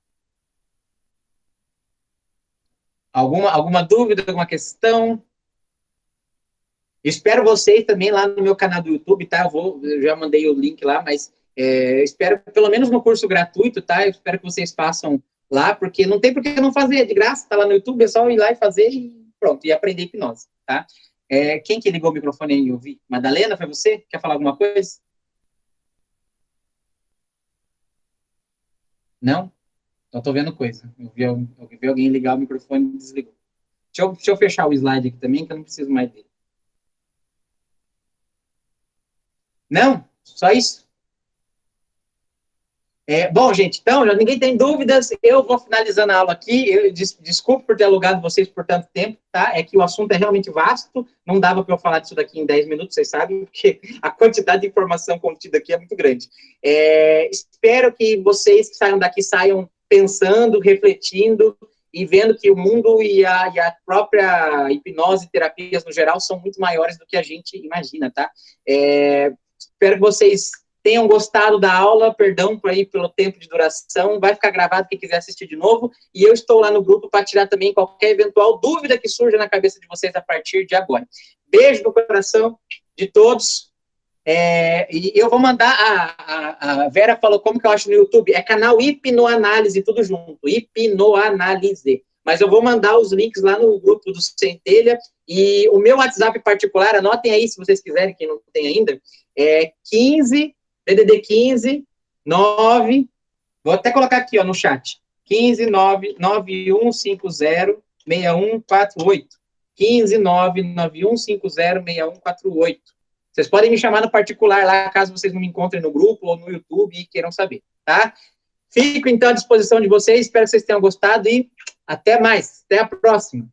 Alguma dúvida, alguma questão? Espero vocês também lá no meu canal do YouTube, tá? Eu já mandei o link lá, mas espero, pelo menos no curso gratuito, tá? Eu espero que vocês façam lá, porque não tem por que não fazer, é de graça, tá lá no YouTube, é só ir lá e fazer e pronto, e aprender hipnose, tá? Quem que ligou o microfone aí? Eu vi. Madalena, foi você? Quer falar alguma coisa? Não? Então tô vendo coisa. Eu vi alguém ligar o microfone e desligou. Deixa eu fechar o slide aqui também, que eu não preciso mais dele. Não? Só isso? Bom, gente, então, ninguém tem dúvidas, eu vou finalizando a aula aqui, desculpe por ter alugado vocês por tanto tempo, tá? É que o assunto é realmente vasto, não dava para eu falar disso daqui em 10 minutos, vocês sabem, porque a quantidade de informação contida aqui é muito grande. Espero que vocês que saiam daqui, saiam pensando, refletindo, e vendo que o mundo e a própria hipnose e terapias no geral são muito maiores do que a gente imagina, tá? Espero que vocês tenham gostado da aula, perdão pelo tempo de duração, vai ficar gravado quem quiser assistir de novo, e eu estou lá no grupo para tirar também qualquer eventual dúvida que surja na cabeça de vocês a partir de agora. Beijo no coração de todos, E eu vou mandar, a Vera falou como que eu acho no YouTube, é canal Hipnoanálise, tudo junto, Hipnoanálise. Mas eu vou mandar os links lá no grupo do Centelha, e o meu WhatsApp particular, anotem aí se vocês quiserem, quem não tem ainda, é 15, DDD 15, 9, vou até colocar aqui, ó, no chat, 15 9 9150 6148, 15 9 9150 6148. Vocês podem me chamar no particular lá, caso vocês não me encontrem no grupo ou no YouTube e queiram saber, tá? Fico, então, à disposição de vocês, espero que vocês tenham gostado e até mais, até a próxima.